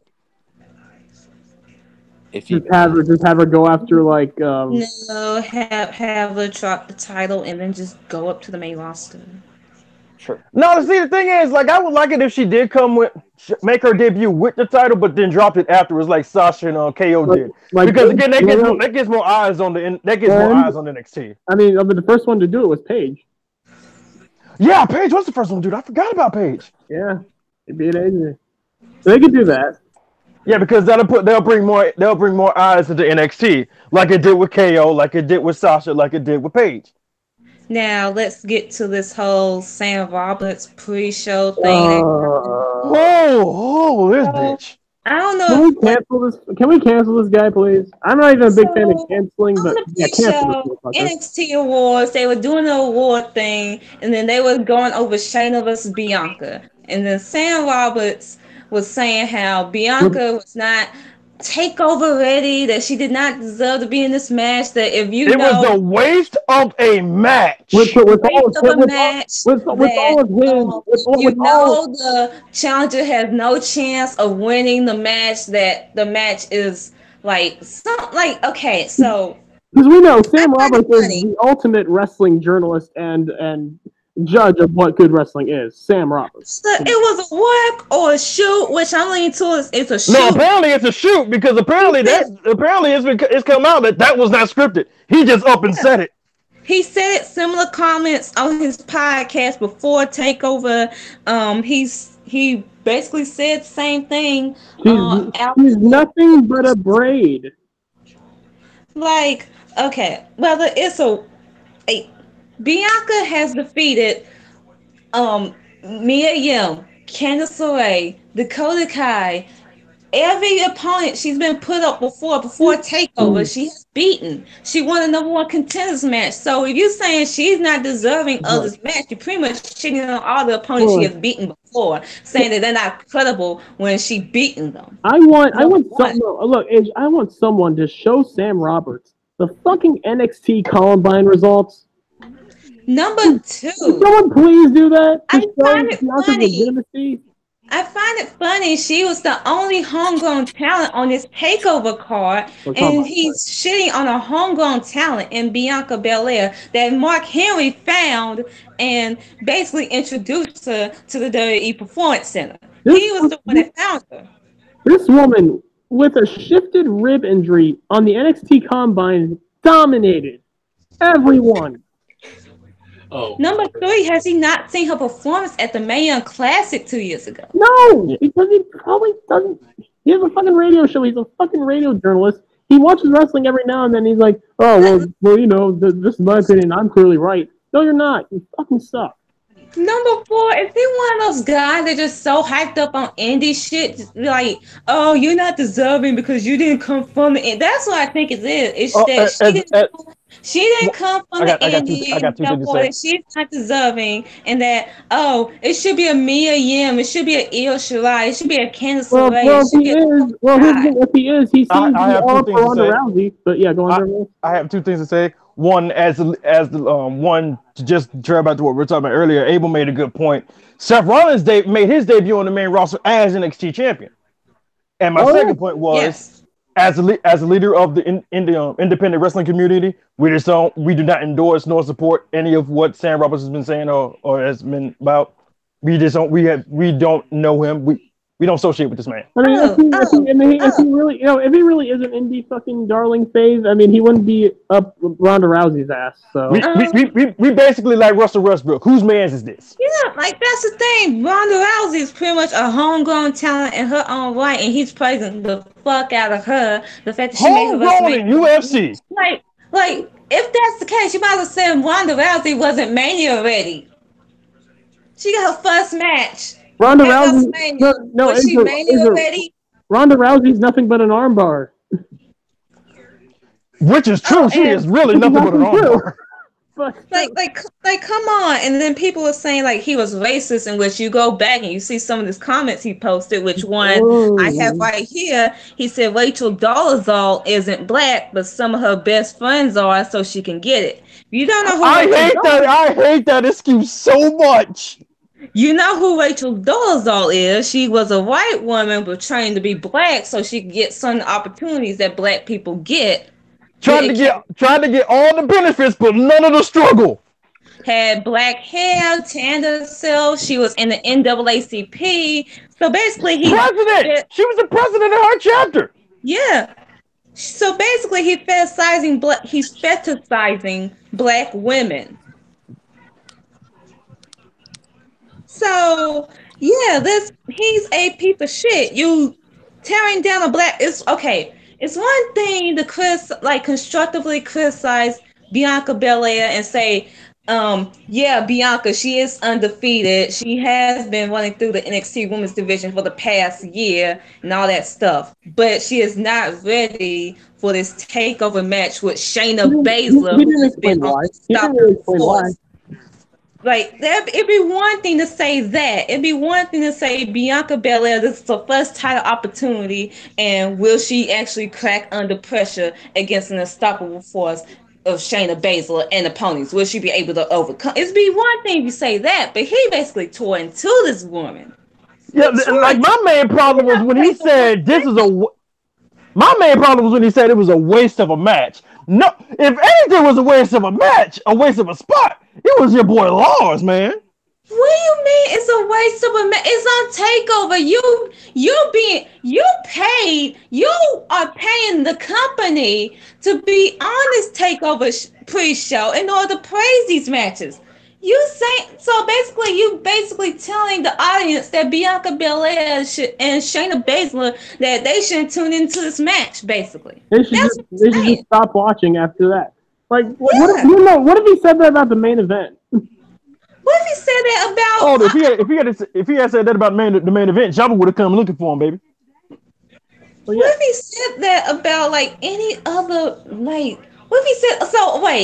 If you have her go after like no, have her drop the title and then just go up to the main roster. Sure. No, see the thing is, like I would like it if she did make her debut with the title, but then dropped it afterwards, like Sasha and KO did. Because again, that gets more eyes on NXT. I mean, the first one to do it was Paige. Yeah, Paige was the first one to do it. I forgot about Paige. Yeah, it'd be an AJ. They could do that. Yeah, because they'll bring more eyes into NXT, like it did with KO, like it did with Sasha, like it did with Paige. Now let's get to this whole Sam Roberts pre-show thing. This bitch. I don't know. Can we cancel this? Can we cancel this guy, please? I'm not even a big fan of canceling, but on the yeah, cancel pre-show this motherfucker. NXT Awards, they were doing the award thing, and then they were going over Shayna versus Bianca, and then Sam Roberts was saying how Bianca was not takeover ready, that she did not deserve to be in this match. That if you it was a waste of a match. With all of the challenger has no chance of winning the match. That the match is okay, so because we know Sam Roberts is the ultimate wrestling journalist and judge of what good wrestling is. Sam Roberts. So it was a work or a shoot, which I'm leaning towards. It's a shoot. No, apparently it's a shoot because apparently it's come out that was not scripted. He just up and said it. He said similar comments on his podcast before Takeover. He basically said the same thing. She's nothing but a braid. Okay, whether it's Bianca has defeated Mia Yim, Candice LeRae, Dakota Kai, every opponent she's been put up before Takeover, she has beaten. She won a #1 contenders match. So if you're saying she's not deserving of this match, you're pretty much shitting on all the opponents she has beaten before, saying that they're not credible when she beaten them. I want someone to show Sam Roberts the fucking NXT Columbine results. Number 2. Can someone please do that? I find it funny. She was the only homegrown talent on this takeover card, and he's shitting on a homegrown talent in Bianca Belair that Mark Henry found and basically introduced her to the WWE Performance Center. He was the one that found her. This woman with a shifted rib injury on the NXT Combine dominated everyone. Number 3, has he not seen her performance at the Mae Young Classic 2 years ago? No, because he probably doesn't. He has a fucking radio show. He's a fucking radio journalist. He watches wrestling every now and then. He's like, oh, well, you know, this is my opinion. I'm clearly right. No, you're not. You fucking suck. Number 4, is he one of those guys that just so hyped up on indie shit? Just like, oh, you're not deserving because you didn't come from the end. That's what I think it is. It's that she didn't come from the indie. She's not deserving. And that, it should be a Mia Yim. It should be an Io Shirai. It should be a Candice LeRae. If he is, he seems to be all up for Ronda Rousey. But yeah, go on. I have 2 things to say. One, as the one to just try back to what we were talking about earlier, Abel made a good point. Seth Rollins made his debut on the main roster as NXT champion, and my second point was as a leader of the independent wrestling community, we do not endorse nor support any of what Sam Roberts has been saying or has been about. We don't know him. We don't associate with this man. I mean, if he really, if he really is an indie fucking darling phase, I mean, he wouldn't be up Ronda Rousey's ass. So we basically like Russell Westbrook. Whose man is this? Yeah, that's the thing. Ronda Rousey is pretty much a homegrown talent in her own right, and he's praising the fuck out of her. The fact that she made her homegrown in UFC. Like if that's the case, you might have said Ronda Rousey wasn't Mania ready. She got her first match. Ronda Rousey, Ronda Rousey's nothing but an armbar. Which is true. She is really nothing but an armbar. Come on. And then people are saying like he was racist, in which you go back and you see some of his comments he posted, which one I have right here. He said Rachel Dolezal isn't black, but some of her best friends are, so she can get it. You don't know who I hate that excuse so much. You know who Rachel Dolezal is. She was a white woman but trained to be black so she could get some opportunities that black people get. Tried to get all the benefits but none of the struggle. Had black hair, tanned herself. She was in the NAACP. So basically she was the president of her chapter. Yeah. So basically he's fetishizing black women. So yeah, he's a piece of shit. You tearing down a black. It's okay. It's one thing to constructively criticize Bianca Belair and say, yeah, Bianca, she is undefeated. She has been running through the NXT Women's Division for the past year and all that stuff. But she is not ready for this takeover match with Shayna Baszler. He didn't explain why. He didn't really explain why. Like, it'd be one thing to say that. It'd be one thing to say Bianca Belair, this is her first title opportunity, and will she actually crack under pressure against an unstoppable force of Shayna Baszler and the ponies? Will she be able to overcome? It'd be one thing if you say that, but he basically tore into this woman. Yeah, like my main problem was when he said my main problem was when he said it was a waste of a match. No, if anything was a waste of a match, a waste of a spot, it was your boy Lars, man. What do you mean it's a waste of a match? It's on TakeOver. You are paying the company to be on this TakeOver pre-show in order to praise these matches. You basically telling the audience that Bianca Belair and Shayna Baszler that they shouldn't tune into this match. Basically, they should just stop watching after that. Like, what if he said that about the main event? What if he said that about? Oh, if he had said that about the main event, Jabba would have come looking for him, baby. What if he said that about like any other like? What if he said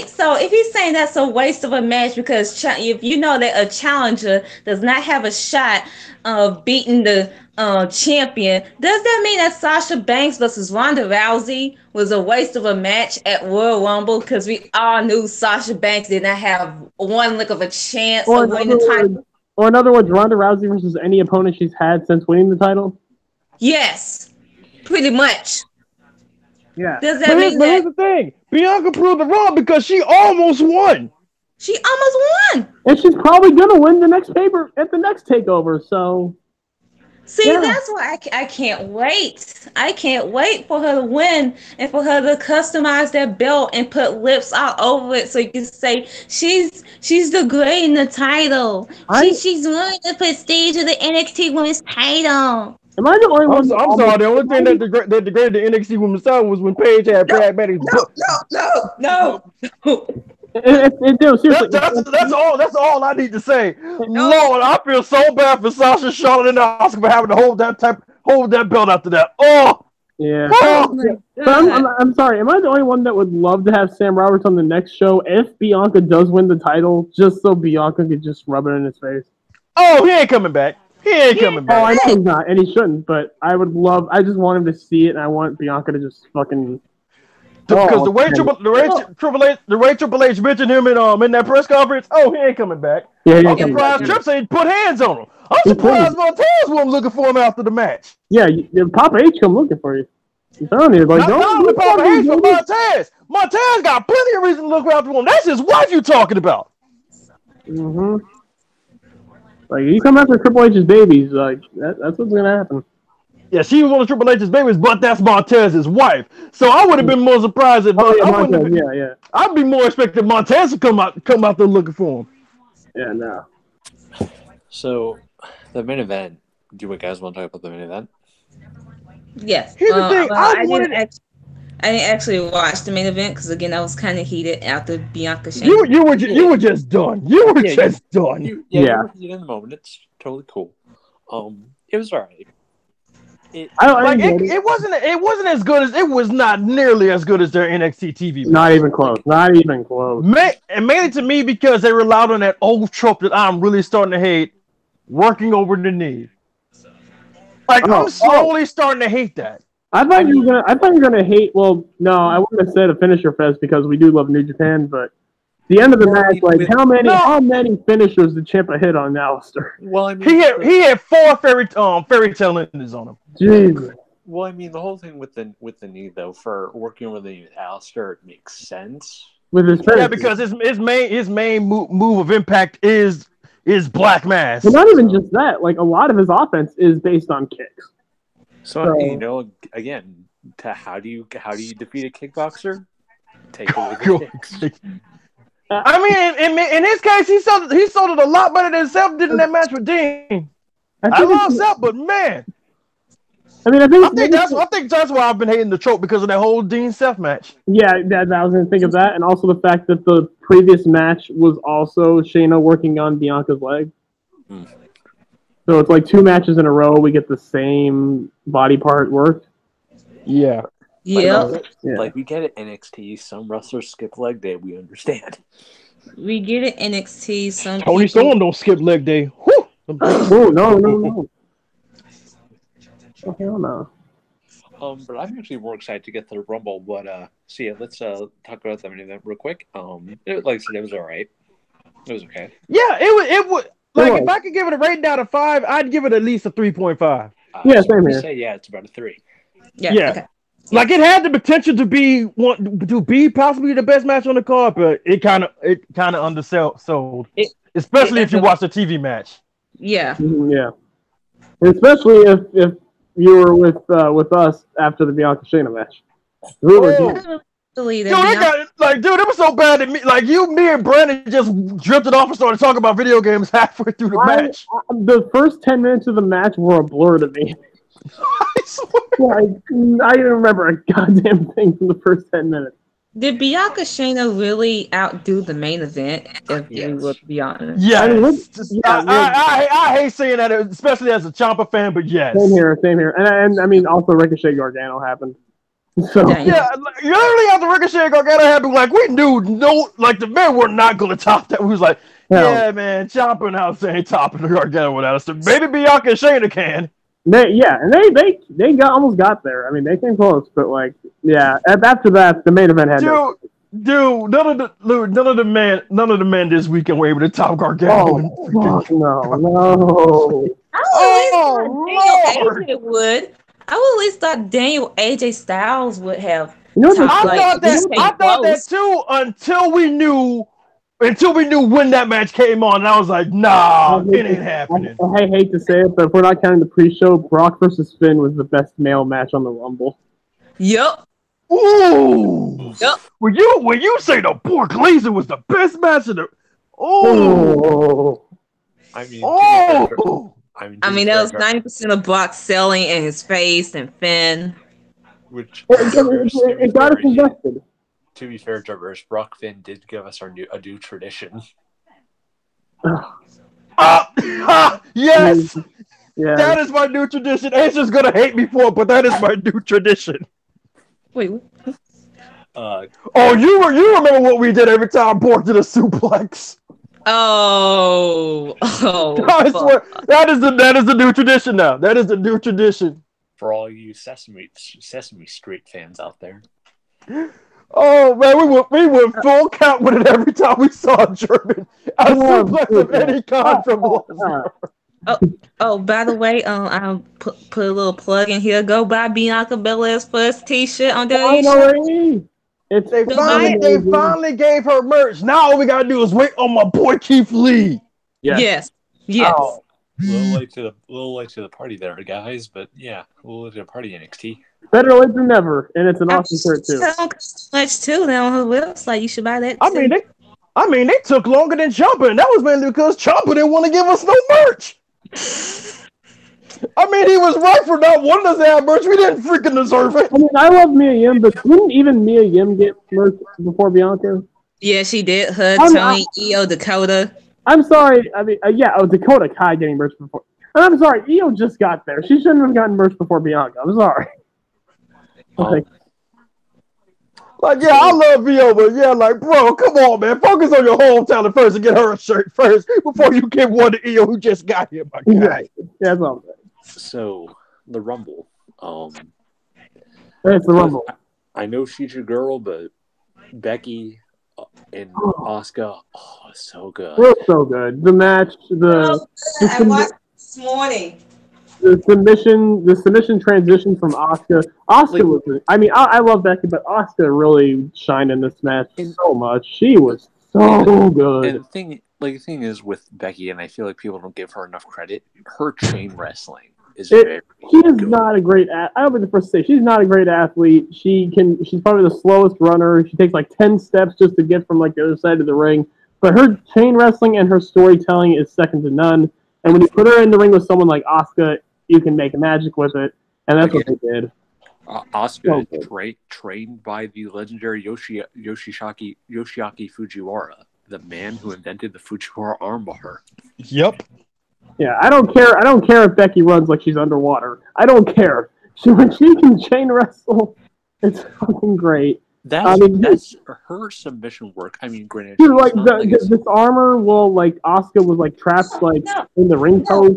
so if he's saying that's a waste of a match because if you know that a challenger does not have a shot of beating the champion, does that mean that Sasha Banks versus Ronda Rousey was a waste of a match at Royal Rumble because we all knew Sasha Banks did not have one lick of a chance of winning the title? Or in other words, Ronda Rousey versus any opponent she's had since winning the title? Yes, pretty much. Yeah. Does that mean here's the thing. Bianca proved it wrong because she almost won. She almost won. And she's probably going to win the next paper at the next takeover, so... See, that's why I can't wait. I can't wait for her to win and for her to customize that belt and put lips all over it so you can say she's the great in the title. She's running the prestige of the NXT Women's title. Am I the only one? I'm sorry. The only thing that degraded the NXT Women's title was when Paige had pragmatic. No. Seriously. That's all I need to say. No. Lord, I feel so bad for Sasha, Charlotte, and Asuka for having to hold that belt after that. Oh, yeah. I'm sorry. Am I the only one that would love to have Sam Roberts on the next show if Bianca does win the title, just so Bianca could just rub it in his face? Oh, he ain't coming back. He ain't coming back. Oh, I know he's not, and he shouldn't. But I just want him to see it, and I want Bianca to just fucking. Because the way Triple H mentioned him in that press conference, he ain't coming back. Yeah, I'm surprised Triple H put hands on him. I'm surprised Montez wasn't looking for him after the match. Yeah, Papa H come looking for you. I'm telling you, like, not Papa H, but Montez. Montez got plenty of reason to look after him. That's his wife you talking about. Mm-hmm. Like, you come after Triple H's babies, like, that's what's gonna happen. Yeah, she was one of Triple H's babies, but that's Montez's wife. So I would have been more surprised if I'd be more expecting Montez to come out there looking for him. Yeah, no. So the main event. Do you guys want to talk about the main event? Yes. Here's the thing. I didn't actually watch the main event because again I was kind of heated after Bianca. You were just done. You were just done. You were heated in the moment. It's totally cool. It was alright. It wasn't as good as it was not nearly as good as their NXT TV. Not even close. And mainly to me because they relied on that old trope that I'm really starting to hate, working over the knee. Like I'm slowly starting to hate that. I thought you were gonna hate. Well, no, I wouldn't have said a finisher fest because we do love New Japan, but the end of the match, like how many finishers did Ciampa hit on Alistair? Well, I mean, he had 4 fairy tale endings on him. Jesus. Well, I mean, the whole thing with the knee though, for working with the Alistair, it makes sense. With his because his main move of impact is Black Mass. But not even just that. Like a lot of his offense is based on kicks. So again, how do you defeat a kickboxer? Take away the kicks. I mean, in his case, he sold it a lot better than Seth did in that match with Dean. I love Seth, but man, I mean, I think that's why I've been hating the trope because of that whole Dean Seth match. Yeah, I was going to think of that, and also the fact that the previous match was also Shayna working on Bianca's leg. So it's like 2 matches in a row. We get the same body part worked. Yeah. Yep. Like we get it NXT. Some wrestlers skip leg day. We understand. We get it NXT. Some Tony Storm don't skip leg day. Whew. Oh no. Oh, hell no. But I'm actually more excited to get to the Rumble. But so yeah, let's talk about that event real quick. Like I said, it was all right. It was okay. Yeah, it would. Like if I could give it a rating out of 5, I'd give it at least a 3.5. Yeah, same here. Yeah, it's about a 3. Yeah. Okay. Like it had the potential to be possibly the best match on the card, but it kind of undersold. Especially if you watch the TV match. Yeah. Yeah. Especially if you were with us after the Bianca Shayna match. We were Dude, it was so bad that me, and Brandon just drifted off and started talking about video games halfway through the match. The first 10 minutes of the match were a blur to me. I swear. I didn't remember a goddamn thing from the first 10 minutes. Did Bianca Shayna really outdo the main event? If we would be honest. Yeah, I hate saying that, especially as a Ciampa fan. But yes, same here, and I mean also Ricochet Gargano happened. So literally after Ricochet Gargano happened, like we knew the men were not going to top that. We was like, yeah, man, Ciampa and House ain't topping the Gargano without us. So maybe Bianca and Shayna can. They almost got there. I mean, they came close, but after that, the main event had none of the men this weekend were able to top Gargano. Oh, no. Lord. It would. I would at least thought Daniel AJ Styles would have. I thought that too until we knew when that match came on, and I was like, nah, it ain't happening. I hate to say it, but if we're not counting the pre-show, Brock versus Finn was the best male match on the Rumble. Yep. Ooh. Yep. When you say the Bork Laser was the best match of the I mean, that was 90% of Brock selling in his face and Finn. Which it got us invested. To be fair, Jarvis, Brock Finn did give us a new tradition. Yes! Yeah. That is my new tradition. Ace's gonna hate me for it, but that is my new tradition. Wait, what? You remember what we did every time Bork did a suplex? Oh, I swear, that is the new tradition now. That is the new tradition. For all you Sesame Street fans out there. Oh man, we went full count with it every time we saw a German suplex of any kind from Lesnar. By the way, I'll put a little plug in here. Go buy Bianca Belair's first T-shirt on WWE. They finally gave her merch. Now all we gotta do is wait on my boy Keith Lee. Yes. Oh. A little late to the party there, guys. But yeah, a little late to the party, NXT. Better late than never, and it's an awesome shirt too. Much too. Now on her website, you should buy that. I mean, they took longer than Ciampa, and that was mainly because Ciampa didn't want to give us no merch. I mean, he was right for not wanting us to have merch. We didn't freaking deserve it. I mean, I love Mia Yim, but didn't even Mia Yim get merch before Bianca? Yeah, she did. Her, Tony, Io, Dakota. I'm sorry. I mean, Dakota Kai getting merch before. And I'm sorry, Io just got there. She shouldn't have gotten merch before Bianca. I'm sorry. I love Io, but bro, come on, man. Focus on your home talent first and get her a shirt first before you give one to Io who just got here, my guy. Right. That's all. So, the Rumble. It's the Rumble. I know she's your girl, but Becky and Asuka, so good. So good. The match, I watched this morning. The submission transition from Asuka. Asuka was. I mean, I love Becky, but Asuka really shined in this match so much. She was so good. And the thing is with Becky, and I feel like people don't give her enough credit. Her chain wrestling is very. She is not a great. I'll be the first to say she's not a great athlete. She's probably the slowest runner. She takes like 10 steps just to get from like the other side of the ring. But her chain wrestling and her storytelling is second to none. And when you put her in the ring with someone like Asuka, you can make magic with it. and that's what they did. Asuka trained by the legendary Yoshiaki Fujiwara, the man who invented the Fujiwara armbar. Yep. Yeah, I don't care if Becky runs like she's underwater. I don't care. When she can chain wrestle, it's fucking great. That's her submission work. I mean, granted, dude, like this armor will like Asuka was like trapped like in the ring post.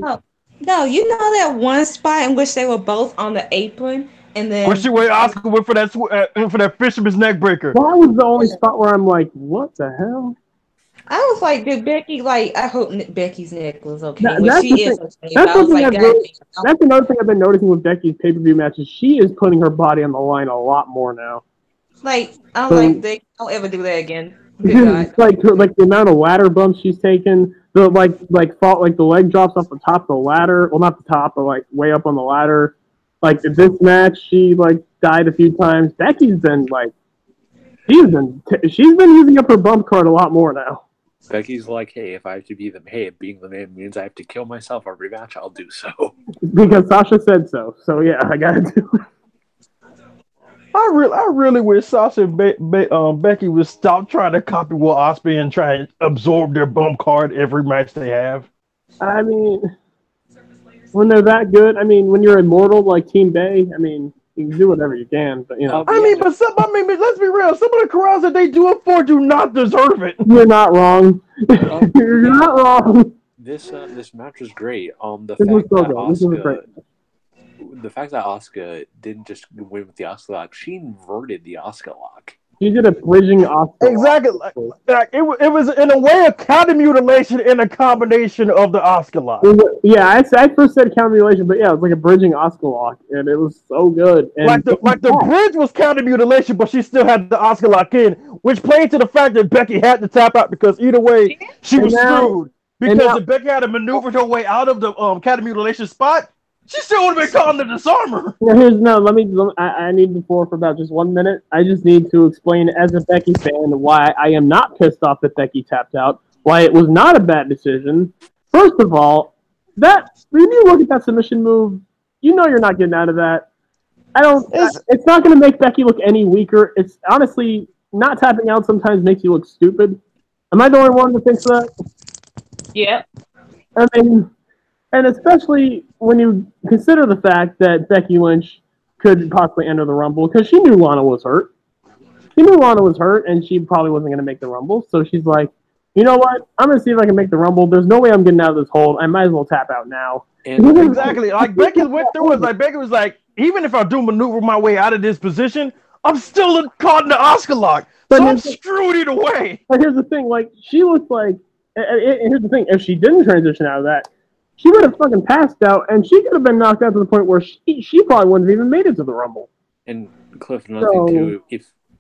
No, you know that one spot in which they were both on the apron, and then Asuka went for that fisherman's neck breaker. That was the only spot where I'm like, what the hell? I was like, did Becky I hope Becky's neck was okay. That's another thing I've been noticing with Becky's pay-per-view matches. She is putting her body on the line a lot more now. Like, they don't ever do that again. Good like the amount of ladder bumps she's taken, the like the leg drops off the top of the ladder. Well, not the top, but like way up on the ladder. Like this match, she like died a few times. Becky's been like, she's been using up her bump card a lot more now. Becky's like, hey, if I have to be being the man means I have to kill myself every match, I'll do so. Because Sasha said so. So yeah, I gotta do it. I really wish Sasha and Becky would stop trying to copy Will Ospreay and try and absorb their bump card every match they have. I mean, when they're that good, I mean, when you're immortal like Team Bay, I mean, you can do whatever you can, but you know. Let's be real. Some of the crowds that they do it for do not deserve it. You're not wrong. You're not wrong. This match was great. The fact that Asuka didn't just win with the Asuka lock, she inverted the Asuka lock. She did a bridging Asuka exactly lock. Like it was in a way a counter mutilation in a combination of the Asuka lock. Yeah, I first said counter mutilation, but yeah, it was like a bridging Asuka lock, and it was so good. And like the bridge was counter mutilation, but she still had the Asuka lock in, which played to the fact that Becky had to tap out because either way she was screwed. Because if Becky had to maneuver her way out of the counter mutilation spot, she still would have been caught in the disarmer. I need the floor for about just 1 minute. I just need to explain as a Becky fan why I am not pissed off that Becky tapped out, why it was not a bad decision. First of all, when you look at that submission move, you know you're not getting out of that. It's not going to make Becky look any weaker. It's honestly, not tapping out sometimes makes you look stupid. Am I the only one that thinks that? Yeah. I mean, and especially when you consider the fact that Becky Lynch could possibly enter the Rumble, because she knew Lana was hurt. She knew Lana was hurt, and she probably wasn't going to make the Rumble. So she's like, you know what? I'm going to see if I can make the Rumble. There's no way I'm getting out of this hole. I might as well tap out now. And exactly. Like Becky went through it. Like Becky was like, even if I do maneuver my way out of this position, I'm still caught in the Asuka lock. So I'm screwed either way. But here's the thing. Like, she looks like, and here's the thing. If she didn't transition out of that, she would have fucking passed out, and she could have been knocked out to the point where she probably wouldn't have even made it to the Rumble. And Cliff, another thing too,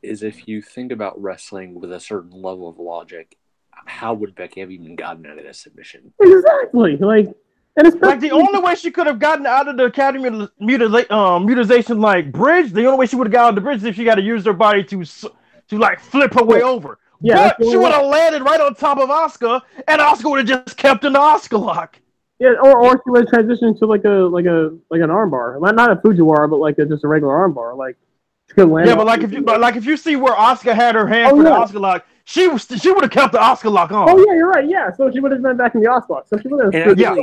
if you think about wrestling with a certain level of logic, how would Becky have even gotten out of this submission? Exactly, and especially the only way she could have gotten out of the Academy mutilation like bridge, the only way she would have got out of the bridge is if she got to use her body to like flip her way over. Yeah, but she would have landed right on top of Asuka, and Asuka would have just kept in the Asuka lock. Yeah, or she would have transitioned to like an armbar, not a Fujiwara, but just a regular armbar. Like she could land. Yeah, but if you see where Asuka had her hand for the Asuka lock, she would have kept the Asuka lock on. Oh yeah, you're right. Yeah, so she would have been back in the Asuka lock. So she would have.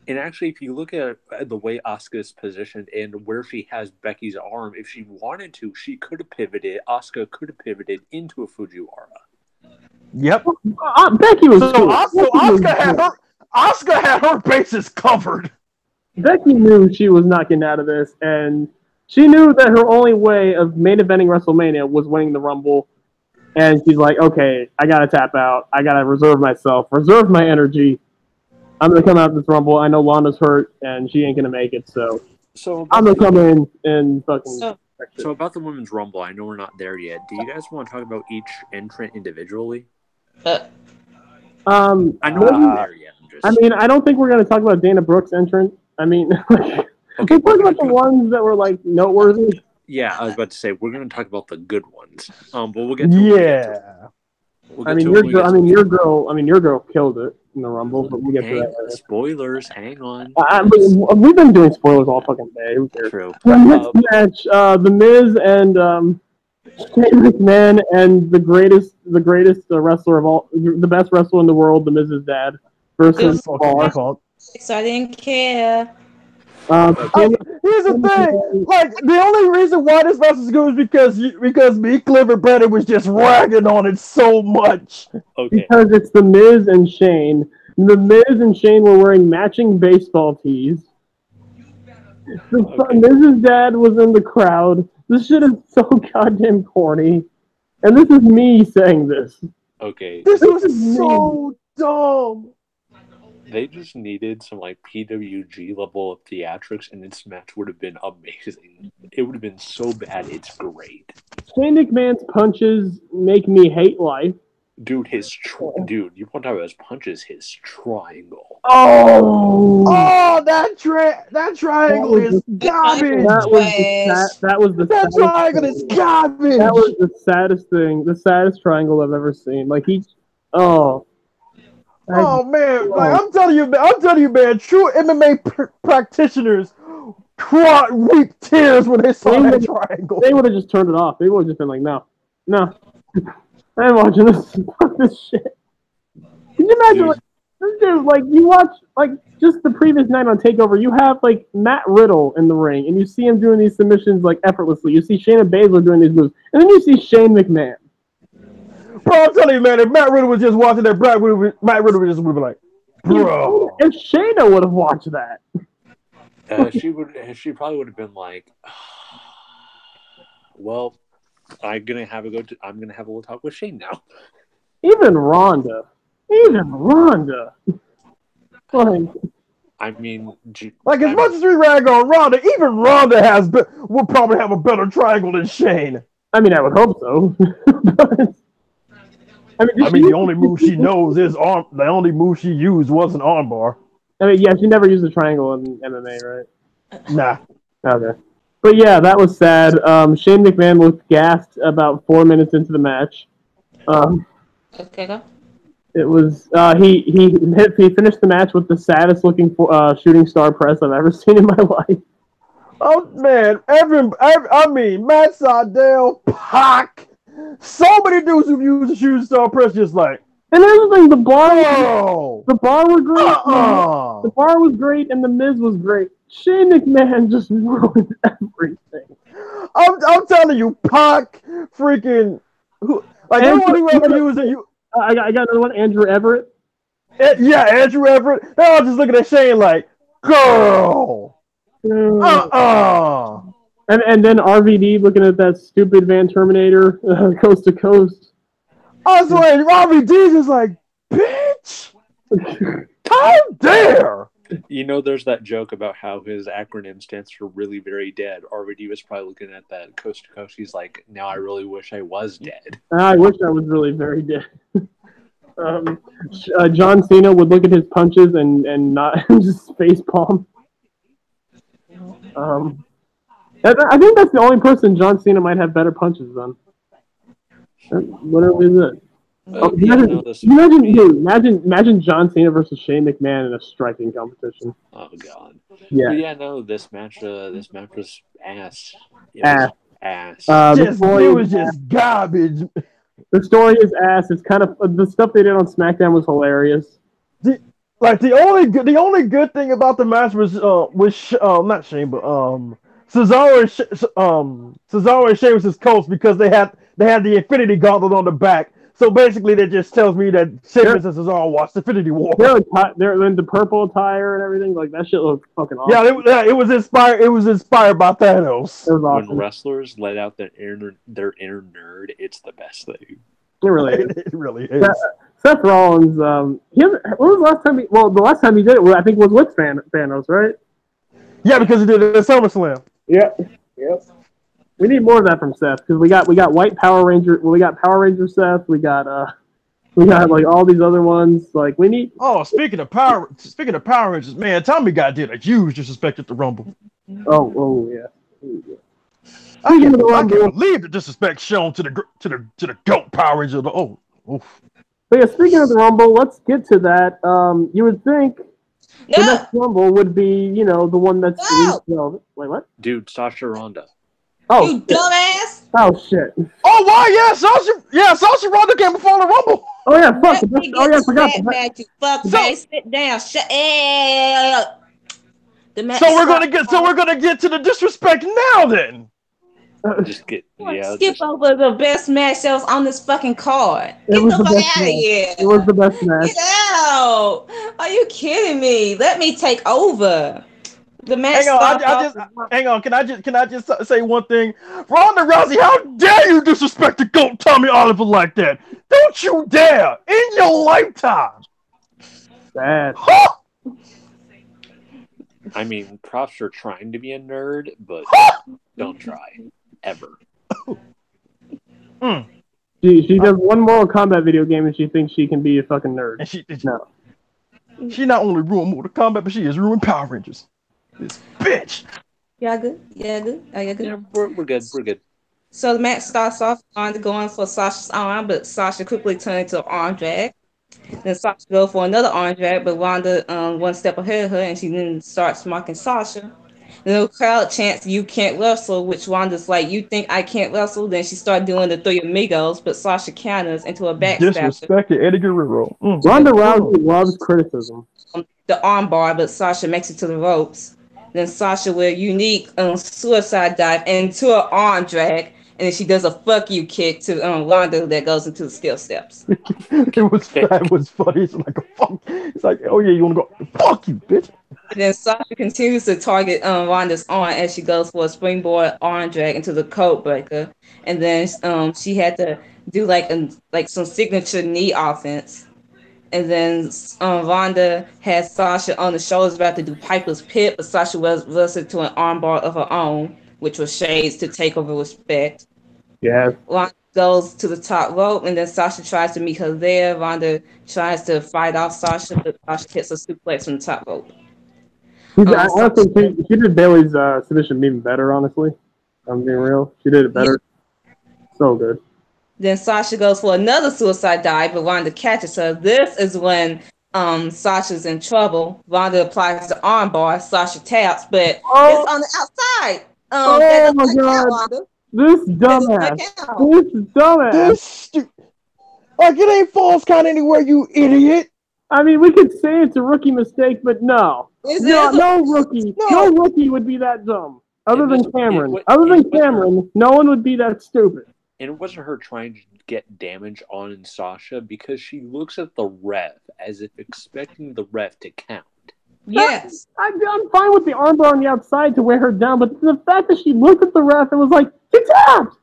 And actually, if you look at the way Asuka's positioned and where she has Becky's arm, if she wanted to, she could have pivoted. Asuka could have pivoted into a Fujiwara. Yep. Becky was Asuka had her bases covered. Becky knew she was not getting out of this, and she knew that her only way of main eventing WrestleMania was winning the Rumble. And she's like, okay, I gotta tap out. I gotta reserve my energy. I'm gonna come out of this Rumble. I know Lana's hurt, and she ain't gonna make it, so I'm gonna come in and fucking. So about the Women's Rumble, I know we're not there yet. Do you guys want to talk about each entrant individually? I know we're not there yet. I don't think we're gonna talk about Dana Brooke's entrant. Okay, we'll talk about the ones that were noteworthy. Yeah, I was about to say we're gonna talk about the good ones. But we'll get to Your girl killed it in the Rumble, but we'll get to that later. Spoilers, hang on. We've been doing spoilers all fucking day. Who cares? True. The next match, The Miz and Shane McMahon and the greatest wrestler of all, the best wrestler in the world, The Miz's dad, versus Bar. I didn't care. Here's the thing, like the only reason why this match is good is because me, Cliff, and Brandon was just ragging on it so much. Okay. Because it's The Miz and Shane. The Miz and Shane were wearing matching baseball tees. Miz's dad was in the crowd. This shit is so goddamn corny. And this is me saying this. Okay. This was so dumb. They just needed some like PWG level of theatrics, and this match would have been amazing. It would have been so bad, it's great. Shane McMahon's punches make me hate life. Dude, you want to talk about his punches, his triangle. Oh, that triangle is garbage. That triangle is garbage. That was the saddest thing, the saddest triangle I've ever seen. Like man, like I'm telling you, man, true MMA practitioners weep tears when they saw that triangle. They would have just turned it off. They would have just been like, no, I ain't watching this. Fuck this shit. Can you imagine, you watch, just the previous night on TakeOver, you have, Matt Riddle in the ring, and you see him doing these submissions, effortlessly. You see Shayna Baszler doing these moves, and then you see Shane McMahon. Bro, I'm telling you, man, if Matt Riddle was just watching that, Matt Riddle would just be like, bro. If Shayna would have watched that. She probably would have been like, well, I'm gonna have a little talk with Shane now. Even Ronda. I mean, as much as we rag on Ronda, even Ronda will probably have a better triangle than Shane. I mean, I would hope so. the only move she knows is arm. The only move she used was an armbar. I mean, yeah, she never used a triangle in MMA, right? Nah. Okay. But yeah, that was sad. Shane McMahon looked gassed about 4 minutes into the match. Okay, go. It was he finished the match with the saddest looking shooting star press I've ever seen in my life. Oh man, Matt Sydal, Pac, so many dudes who've used the shooting star press just like. And everything, the bar was great. The bar was great, and the Miz was great. Shane McMahon just ruined everything. I'm telling you, Pac, freaking anyone who ever used it. I got another one, Andrew Everett. Yeah, Andrew Everett. They're all just looking at Shane like, girl. And then RVD looking at that stupid Van Terminator coast to coast. I was like, RVD's just like, bitch. How dare! There's that joke about how his acronym stands for really very dead. RVD was probably looking at that coast to coast. He's like, now I really wish I was dead. I wish I was really very dead. John Cena would look at his punches and not just face palm. I think that's the only person John Cena might have better punches than. Whatever is it? Imagine John Cena versus Shane McMahon in a striking competition. Oh god. Yeah. But yeah, no, this match was ass. Ass. It was just garbage. The story is ass. It's kind of the stuff they did on SmackDown was hilarious. The only good thing about the match was not Shane, but Cesaro and Sheamus' coach, because they had the Infinity Gauntlet on the back. So basically, that just tells me that Sheamus and Cesaro watched Infinity War. They're in the purple attire and everything. Like that shit looked fucking awesome. Yeah, it was inspired. It was inspired by Thanos. It was awesome. When wrestlers let out their inner nerd, it's the best thing. It really is. It really is. Seth Rollins. When was the last time? The last time he did it, I think, was with Thanos, right? Yeah, because he did it at SummerSlam. Yep. We need more of that from Seth, because we got White Power Ranger. Well, we got Power Ranger Seth. We got all these other ones. Like we need. Oh, speaking of Power Rangers, man, Tommy Guy did a huge disrespect at the Rumble. Oh yeah. I can't believe the disrespect shown to the GOAT Power Ranger. Oh, Oof. But yeah, speaking of the Rumble, let's get to that. You would think the next Rumble would be, the one that's wait, what? Dude, Sasha Ronda. Oh, you dumbass! Oh shit! Oh wow, Sasha Ronda came before the Rumble. Oh yeah, fuck. I forgot. Fuck face, sit down. Shut up. So we're gonna get to the disrespect now then. Skip over the best match that was on this fucking card. Get the fuck out of here. It was the best match. Get out. Are you kidding me? Let me take over. The match. Hang on. Can I just say one thing? Ronda Rousey, how dare you disrespect the GOAT Tommy Oliver like that? Don't you dare in your lifetime. Bad. Huh? I mean, props for trying to be a nerd, but don't try. Ever. She does one Mortal Kombat video game and she thinks she can be a fucking nerd. And she not only ruined Mortal Kombat, but she has ruined Power Rangers. This bitch. Y'all good? Yeah, good. Are you good? Yeah, we're good. We're good. So the match starts off on going for Sasha's arm, but Sasha quickly turned into an arm drag. Then Sasha goes for another arm drag, but Ronda one step ahead of her, and she then starts mocking Sasha. Then the crowd chants, "You can't wrestle," which Ronda's like, "You think I can't wrestle?" Then she started doing the Three Amigos, but Sasha counters into a backstab. Disrespected Eddie Guerrero. Ronda Rousey loves criticism. The arm bar, but Sasha makes it to the ropes. Then Sasha with a unique suicide dive into an arm drag, and then she does a fuck you kick to Ronda that goes into the skill steps. It was funny. It's like a fuck. It's like, oh yeah, you want to go? Fuck you, bitch. And then Sasha continues to target Ronda's arm as she goes for a springboard arm drag into the code breaker, and then she had to do like some signature knee offense. And then Ronda had Sasha on the shoulders about to do Piper's Pit, but Sasha was it to an armbar of her own, which was shades to take over respect. Yeah. Ronda goes to the top rope, and then Sasha tries to meet her there. Ronda tries to fight off Sasha, but Sasha hits a suplex from the top rope. I honestly think she did Bailey's submission even better, honestly. I'm being real. She did it better. So good. Then Sasha goes for another suicide dive, but Ronda catches her. This is when Sasha's in trouble. Ronda applies the arm bar. Sasha taps, but it's on the outside. Oh my god! This dumbass! Like, it ain't false count anywhere, you idiot! I mean, we could say it's a rookie mistake, but no rookie would be that dumb. Other than Cameron, no one would be that stupid. And it wasn't her trying to get damage on Sasha because she looks at the ref as if expecting the ref to count. Yes. I'm fine with the armbar on the outside to wear her down, but the fact that she looked at the ref and was like, she tapped!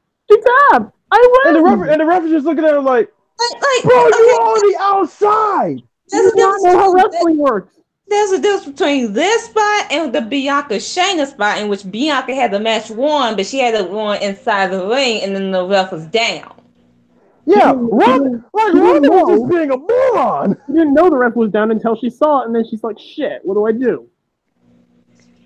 I win! And the ref is just looking at her like bro, you on the outside! You don't know how wrestling works. There's a difference between this spot and the Bianca Shayna spot, in which Bianca had the match won, but she had it won inside the ring, and then the ref was down. Yeah, Ronda was just being a moron. She didn't know the ref was down until she saw it, and then she's like, "Shit, what do I do?"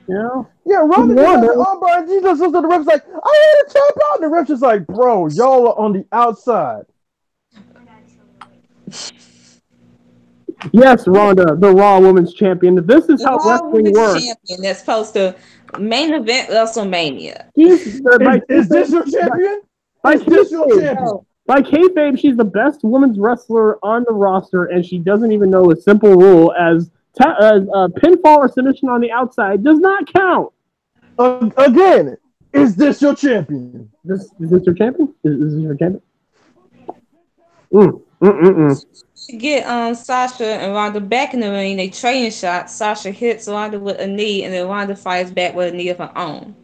You know? Yeah, Ronda did the armbar, and she just looks at the ref's like, "I had to tap out." And the ref's just like, "Bro, y'all are on the outside." Yes, Ronda, the Raw Women's Champion. This is how wrestling works. Champion that's supposed to main event WrestleMania. Is this your champion? By kayfabe, she's the best women's wrestler on the roster, and she doesn't even know a simple rule as pinfall or submission on the outside does not count. Again, is this your champion? Is this your champion? Is this your champion? To get Sasha and Ronda back in the ring, they trading shots. Sasha hits Ronda with a knee, and then Ronda fires back with a knee of her own.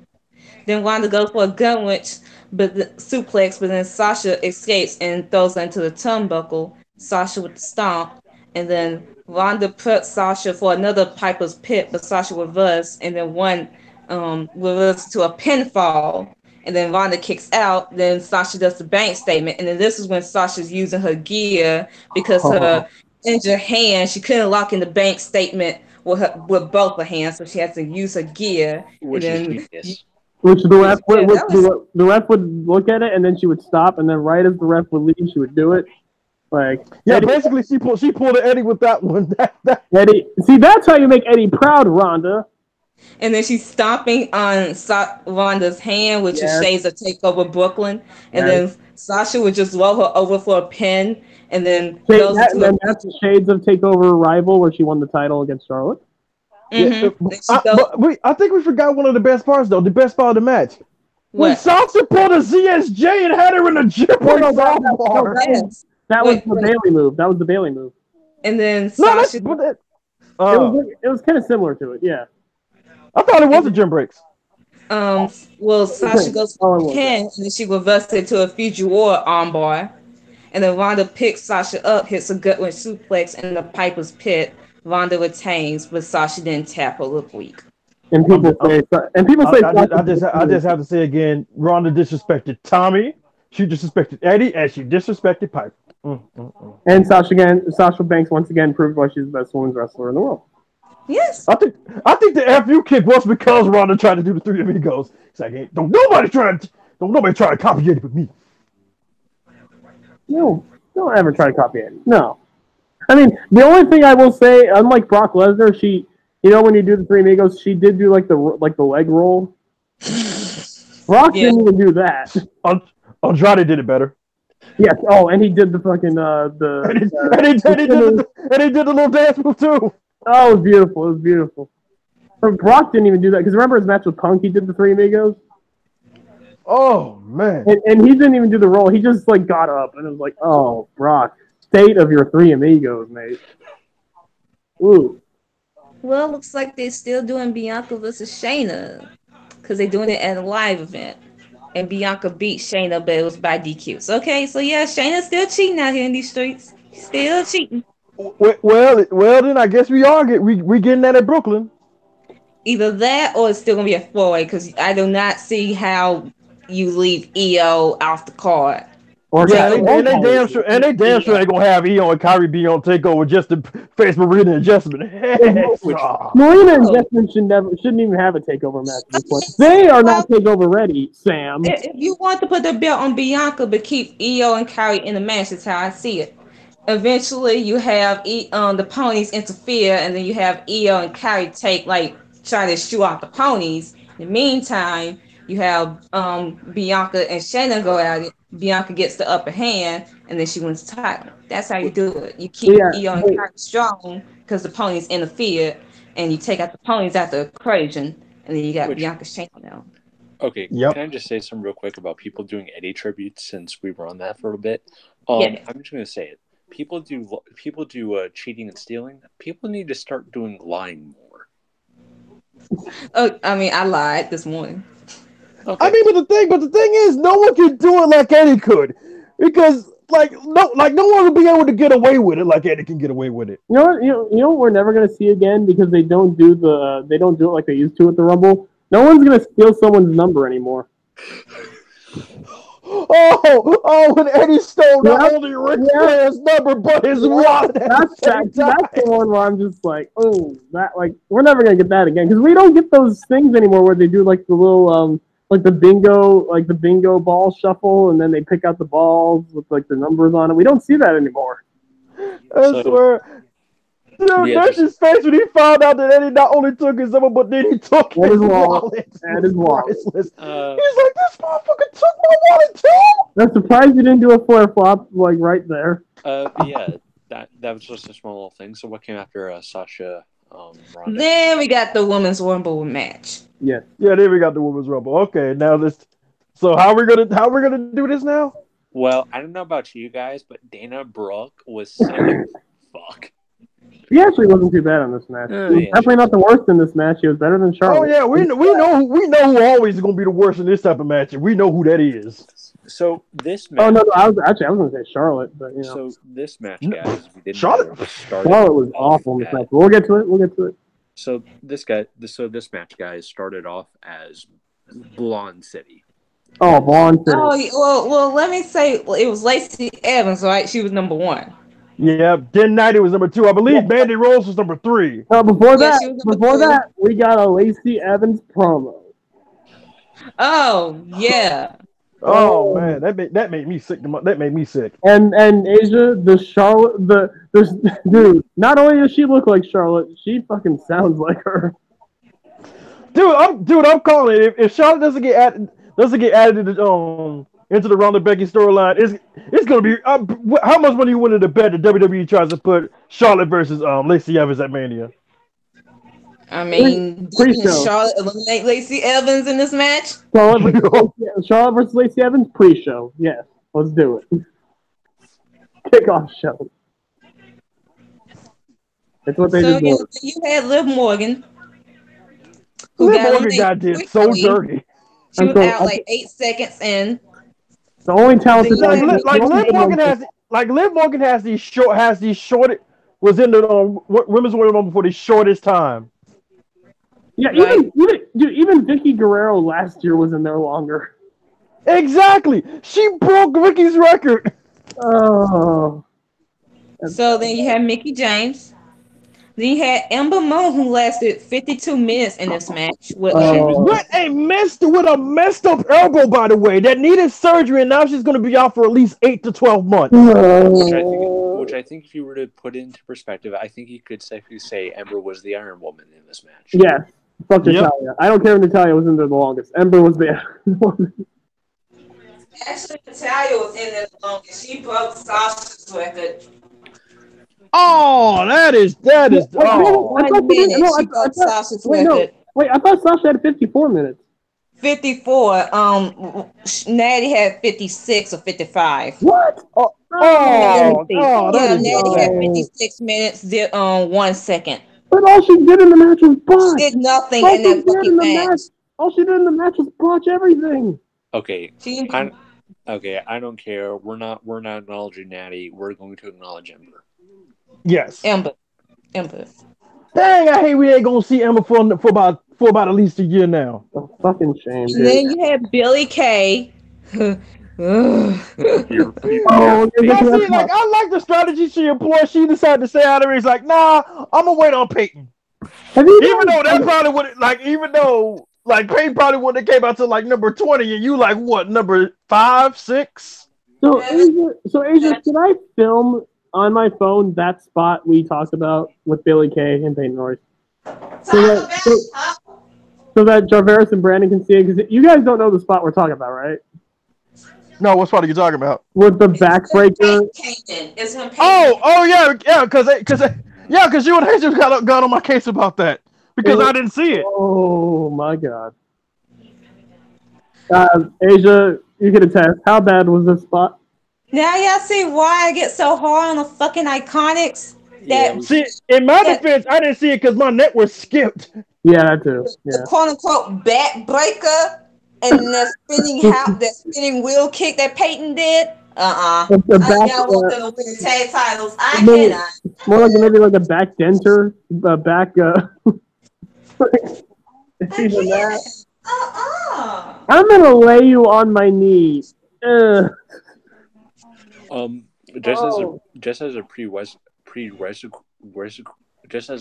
Then Ronda goes for a gun wrench, suplex, but then Sasha escapes and throws her into the turnbuckle. Sasha with the stomp, and then Ronda preps Sasha for another Piper's Pit, but Sasha reversed, and then one reversed to a pinfall. And then Ronda kicks out. Then Sasha does the bank statement. And then this is when Sasha's using her gear because her injured hand, she couldn't lock in the bank statement with both her hands, so she has to use her gear. Which the ref would look at it, and then she would stop, and then right as the ref would leave, she would do it. Like, yeah, Eddie, basically she pulled an Eddie with that one. Eddie, see, that's how you make Eddie proud, Rhonda. And then she's stomping on Ronda's hand, which is Yes. shades of Takeover Brooklyn. And Yes. then Sasha would just roll her over for a pin, and then That's shades of Takeover Rival, where she won the title against Charlotte. I think we forgot one of the best parts, though. The best part of the match. When Sasha pulled a ZSJ and had her in a gym bar. That was the Bailey move. That was the Bailey move. And then Sasha... it was kind of similar to it, yeah. I thought it was a gym breaks. Sasha goes for a pin, and then she reverses it to a Fuji War armbar. And then Ronda picks Sasha up, hits a gut with suplex in the Piper's Pit. Ronda retains, but Sasha didn't tap her lip weak. And people say, I just have to say again, Ronda disrespected Tommy, she disrespected Eddie, and she disrespected Piper. And Sasha Banks once again proved why she's the best women's wrestler in the world. Yes. I think the FU kick was because Ronda tried to do the Three Amigos. It's like, don't nobody try to copy it with me. No, don't ever try to copy it. No. I mean, the only thing I will say, unlike Brock Lesnar, she, when you do the Three Amigos, she did do like the leg roll. Brock didn't even do that. Andrade did it better. Yes. Oh, and he did the fucking and he did the little dance move too. Oh, it was beautiful. It was beautiful. But Brock didn't even do that because remember his match with Punk? He did the Three Amigos. Oh man! And he didn't even do the roll. He just like got up and it was like, "Oh, Brock, state of your Three Amigos, mate." Ooh. Well, looks like they're still doing Bianca versus Shayna because they're doing it at a live event, and Bianca beat Shayna, but it was by DQ. So, okay, so yeah, Shayna's still cheating out here in these streets. Still cheating. Well, then I guess we getting that at Brooklyn. Either that or it's still gonna be a 4-way because I do not see how you leave EO off the card. And they damn sure ain't gonna have EO and Kyrie be on Takeover just to face Marina and Jessamine. Marina and Jessamine shouldn't even have a Takeover match at this point. They are not Takeover ready, Sam. If you want to put the belt on Bianca but keep EO and Kyrie in the match, that's how I see it. Eventually, you have the ponies interfere, and then you have EO and Kyrie try to shoo out the ponies. In the meantime, you have Bianca and Shayna go at it. Bianca gets the upper hand, and then she wins the title. That's how you do it. You keep EO and Kyrie strong because the ponies interfere, and you take out the ponies out the equation, and then you got Bianca Shayna now. Okay, Can I just say something real quick about people doing Eddie tributes since we were on that for a bit? I'm just going to say it. People do cheating and stealing. People need to start doing lying more. Oh, I mean, I lied this morning. Okay. I mean, but the thing is, no one can do it like Eddie could, because no one will be able to get away with it like Eddie can get away with it. You know what we're never gonna see again because they don't do it like they used to at the Rumble. No one's gonna steal someone's number anymore. When Eddie stole not only Ric Flair's number but his wallet. That's the one where I'm just like, oh, that we're never gonna get that again because we don't get those things anymore where they do like the little the bingo ball shuffle and then they pick out the balls with like the numbers on it. We don't see that anymore. I swear. That's his face when he found out that Eddie not only took his number, but then he took his wallet. And his wallet. He's like, this motherfucker took my wallet too? I'm surprised you didn't do a flare flop right there. That was just a small little thing. So what came after Sasha Ronda? Then we got the Women's Rumble match. Yeah, then we got the Women's Rumble. Okay, now this. So how we gonna do this now? Well, I don't know about you guys, but Dana Brooke was sick as fuck. He actually wasn't too bad on this match. Definitely not the worst in this match. He was better than Charlotte. Oh yeah, we know who always is gonna be the worst in this type of match, and we know who that is. So this match. Oh no, I was gonna say Charlotte, but So this match, guys, we didn't. Charlotte was awful in this match. We'll get to it. So this match, guys, started off as Blonde City. Oh, Blonde City. Oh well, let me say it was Lacey Evans, right? She was number 1. Yeah, Den Knight was number 2. I believe Mandy Rose was number 3. Before that, we got a Lacey Evans promo. Oh yeah. Oh man, that made me sick. That made me sick. And Asia, dude. Not only does she look like Charlotte, she fucking sounds like her. I'm calling it. If Charlotte doesn't get added into the Ronda Becky storyline, it's gonna be how much money you willing to bet that WWE tries to put Charlotte versus Lacey Evans at Mania? I mean, didn't Charlotte eliminate Lacey Evans in this match? Charlotte versus Lacey Evans pre-show. Yes, let's do it. Kickoff show. That's what they did. So you had Liv Morgan. Liv Morgan got did so dirty. She was out like 8 seconds in. The only talented Liv Morgan has these short was in the women's Royal Rumble for the shortest time. Yeah, even Vicky Guerrero last year was in there longer. Exactly. She broke Vicky's record. Oh. So then you had Mickie James. Then you had Ember Moon, who lasted 52 minutes in this match. With a messed up elbow, by the way, that needed surgery, and now she's going to be out for at least 8 to 12 months. Which I think if you were to put it into perspective, I think you could safely say Ember was the Iron Woman in this match. Yeah. Fuck Natalya. I don't care if Natalya was in there the longest. Ember was the Iron Woman. Actually, Natalya was in there the longest. She broke Sasha's record. Oh, that is. Oh. 1 minute. She broke Sasha's record. Wait, I thought Sasha had 54 minutes. 54. Natty had 56 or 55. What? Natty had 56 minutes, 1 second. But all she did in the match was botch. She did nothing in that fucking match. All she did in the match was botch everything. Okay. I don't care. We're not acknowledging Natty. We're going to acknowledge Ember. Yes. Ember. Dang, I hate we ain't gonna see Ember for about at least a year now. A fucking shame. And then you had Billie Kay. I like the strategy she employed. She decided to stay out of it. He's like, nah, I'm gonna wait on Peyton. Even though Peyton probably wouldn't have came out to like number 20, and you like what, number 5, 6? So Asia, can I film on my phone that spot we talked about with Billie Kay and Peyton Royce? So that Jarvis and Brandon can see it, because you guys don't know the spot we're talking about, right? No, what spot are you talking about? With the backbreaker. Because you and Hazel got on my case about that because I didn't see it. Oh my god. Asia, you can attest. How bad was this spot? Now y'all see why I get so hard on the fucking Iconics. See, in my defense, I didn't see it because my net was skipped. Yeah, that too. Yeah. The quote unquote backbreaker and that spinning wheel kick that Peyton did. I want them to win the tag titles. I cannot. More like maybe like a back denter, back. Even that. I'm gonna lay you on my knees. Just as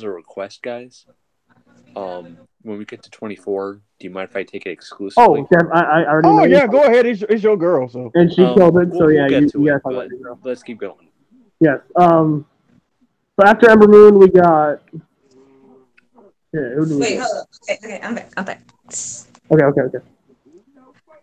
a request, guys. When we get to 24, do you mind if I take it exclusively? Oh, yeah, I already. Oh yeah, go ahead. It's your girl, so. And she killed it, so yeah, let's keep going. Yes. So after Ember Moon, we got. Yeah, wait, hold up. Okay, I'm back. Okay.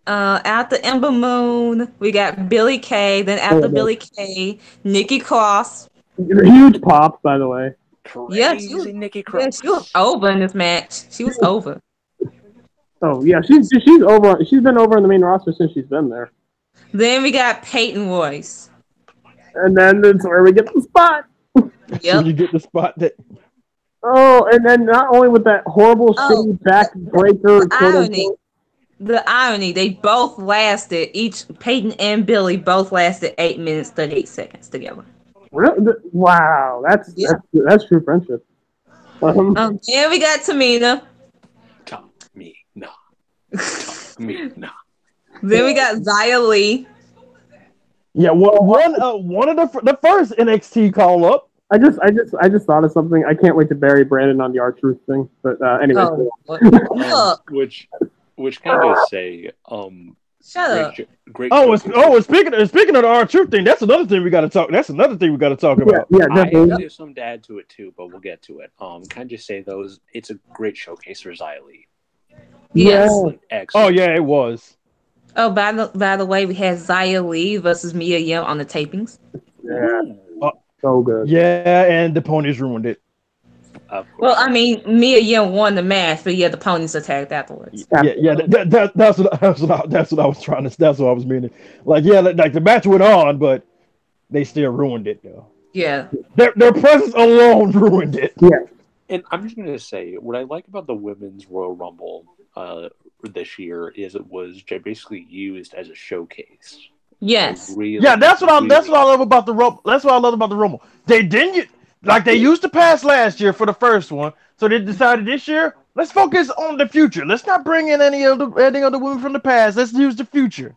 After Ember Moon, we got Billie Kay. Then after Billie Kay, Nikki Cross. Huge pop, by the way. Crazy Nikki Cross. Yeah, she was over in this match. She was over. Oh yeah, she's over. She's been over on the main roster since she's been there. Then we got Peyton Royce. And then that's where we get the spot. Yep. You get the spot that. Oh, and then not only with that horrible shitty backbreaker. The irony, they both lasted, Peyton and Billie both lasted 8 minutes, 38 seconds together. Really? Wow, that's true friendship. Then we got Tamina. Tamina. Then we got Xia Li. Yeah, one of the first NXT call up. I just thought of something. I can't wait to bury Brandon on the R-Truth thing. But anyway. Which can I just say, Shut up. Great. Speaking of the R-Truth thing, that's another thing we got to talk. That's another thing we got to talk about. Yeah, I definitely. have something to add to it too, but we'll get to it. Can I just say those? It's a great showcase for Xia Li. Yes. Excellent. Oh yeah, it was. Oh, by the way, we had Xia Li versus Mia Yim on the tapings. Yeah. So good. Yeah, and the ponies ruined it. Well, I mean, Mia Yim won the match, but yeah, the ponies attacked afterwards. Yeah. That's what I was trying to. That's what I was meaning. Like, yeah, like the match went on, but they still ruined it though. Yeah. Their presence alone ruined it. Yeah. And I'm just going to say, what I like about the Women's Royal Rumble this year is it was basically used as a showcase. Yes. That's what I love about the Rumble. That's what I love about the Rumble. They didn't like they used to pass last year for the first one, so they decided this year let's focus on the future. Let's not bring in any other women from the past. Let's use the future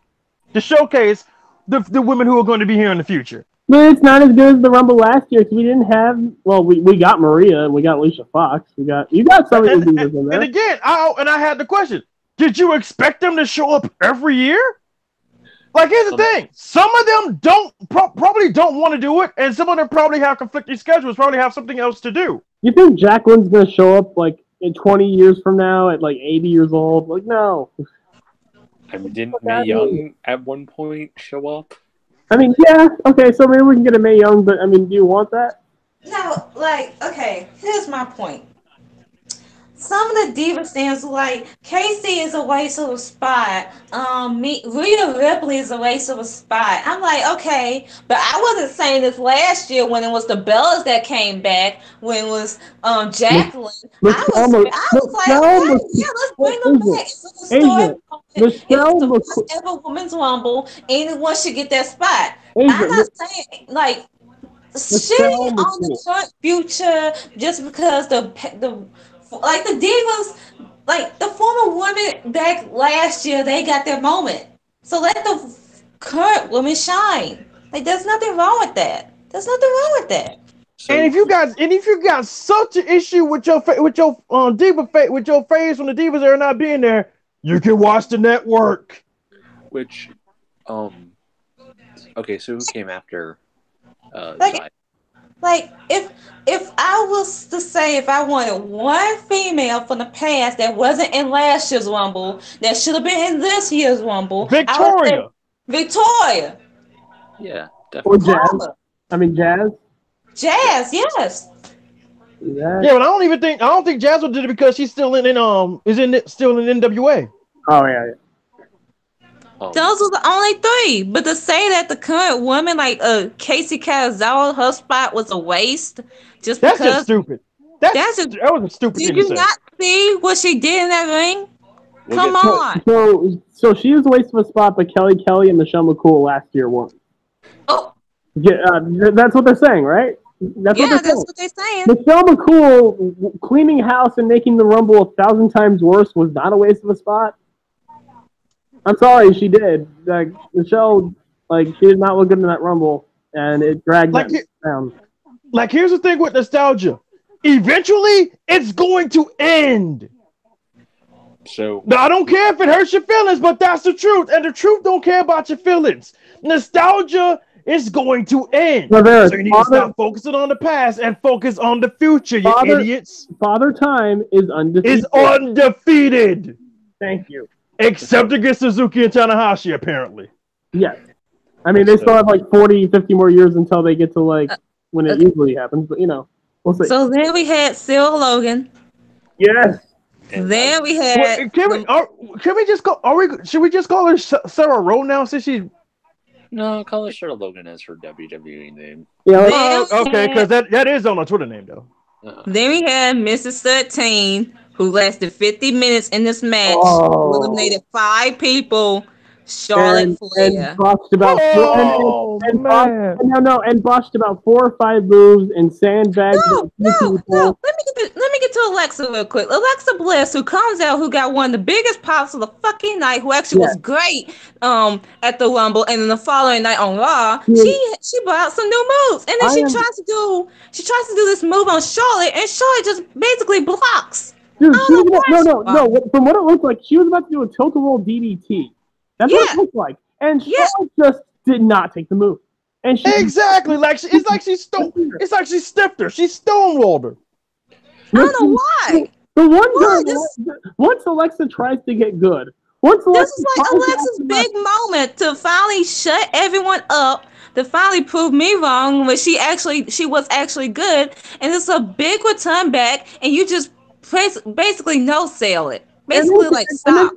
to showcase the women who are going to be here in the future. But it's not as good as the Rumble last year because we didn't have. Well, we got Maria and we got Alicia Fox. You got some of the divas in there. And again, I had the question: did you expect them to show up every year? Like, here's the thing: some of them probably don't want to do it, and some of them probably have conflicting schedules, probably have something else to do. You think Jacqueline's gonna show up like in 20 years from now at like 80 years old? Like, no. I mean, didn't Mae Young at one point show up? I mean, yeah, okay, so maybe we can get a Mae Young, but I mean, do you want that? No, like, okay, here's my point. Some of the diva stands like Casey is a waste of a spot. Rhea Ripley is a waste of a spot. I'm like, okay, but I wasn't saying this last year when it was the Bellas that came back. When it was Jacqueline, I was like, okay, yeah, let's bring them back. It's a story. It's ever women's rumble. Anyone should get that spot. I'm not saying like shitting on the current future just because the like the divas, like the former women back last year, they got their moment. So let the current women shine. Like there's nothing wrong with that. There's nothing wrong with that. So, and if you got such an issue with your diva with your phase when the divas are not being there, you can watch the network. Which, okay, so who came after? Like if I was to say if I wanted one female from the past that wasn't in last year's Rumble that should have been in this year's Rumble, Victoria. Yeah, definitely. Or Jazz. I mean Jazz. Jazz, yes. Yeah, but I don't think Jazz did it because she's still still in NWA. Oh yeah. Those are the only three. But to say that the current woman, like Casey Carazaro, her spot was a waste, just that's because just stupid. That was a stupid thing to say. Did you not see what she did in that ring? Come on. So she is a waste of a spot, but Kelly and Michelle McCool last year won. Oh. Yeah, that's what they're saying, right? That's what they're saying. Michelle McCool cleaning house and making the Rumble 1,000 times worse was not a waste of a spot. I'm sorry, she did. Like Michelle, she did not look good in that Rumble, and it dragged down. Like, here's the thing with nostalgia: eventually, it's going to end. So now, I don't care if it hurts your feelings, but that's the truth, and the truth don't care about your feelings. Nostalgia is going to end, so you need to stop focusing on the past and focus on the future. You idiots! Father Time is undefeated. Thank you. Except against Suzuki and Tanahashi, apparently. Yes. I mean, they still have 40, 50 more years until they get to when it usually happens, but we'll see. So then we had Sarah Logan. Yes. Then we had. Can we just call? Should we just call her Sarah Rowe now since she? No, call her Sarah Logan as her WWE name. Yeah. Okay, because that is on her Twitter name though. Then we had Mrs. 13, who lasted 50 minutes in this match, who eliminated 5 people. Charlotte Flair. And botched about botched about 4 or 5 moves and sandbagged. No. Let me get to Alexa real quick. Alexa Bliss, who comes out, who got one of the biggest pops of the fucking night, who actually was great at the Rumble, and then the following night on Raw, she brought out some new moves, and then she tries to do this move on Charlotte, and Charlotte just basically blocks. Dude, no. From what it looked like, she was about to do a tilt-a-roll DDT. That's what it looked like. And Charlotte just did not take the move. And she exactly it's like she stiffed her. She stonewalled her. I don't know why. The one girl, once Alexa tries to get good, this is like Alexa's big moment to finally shut everyone up, to finally prove me wrong when she was actually good, and it's a big return back, and you just basically no sell it. Basically, stop.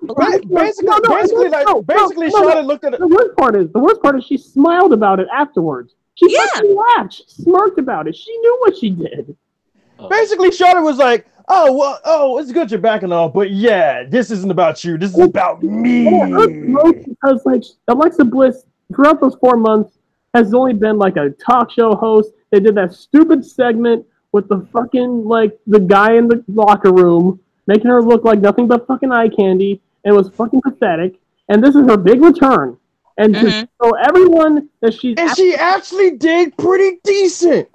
Basically, Charlotte looked at it. The worst part is she smiled about it afterwards. She fucking laughed. She smirked about it. She knew what she did. Basically, Charlotte was like, it's good you're back and all, but yeah, this isn't about you. This is about me. Because Alexa Bliss, throughout those 4 months, has only been like a talk show host. They did that stupid segment with the fucking the guy in the locker room, making her look like nothing but fucking eye candy, and it was fucking pathetic. And this is her big return. And to show everyone that she actually did pretty decent.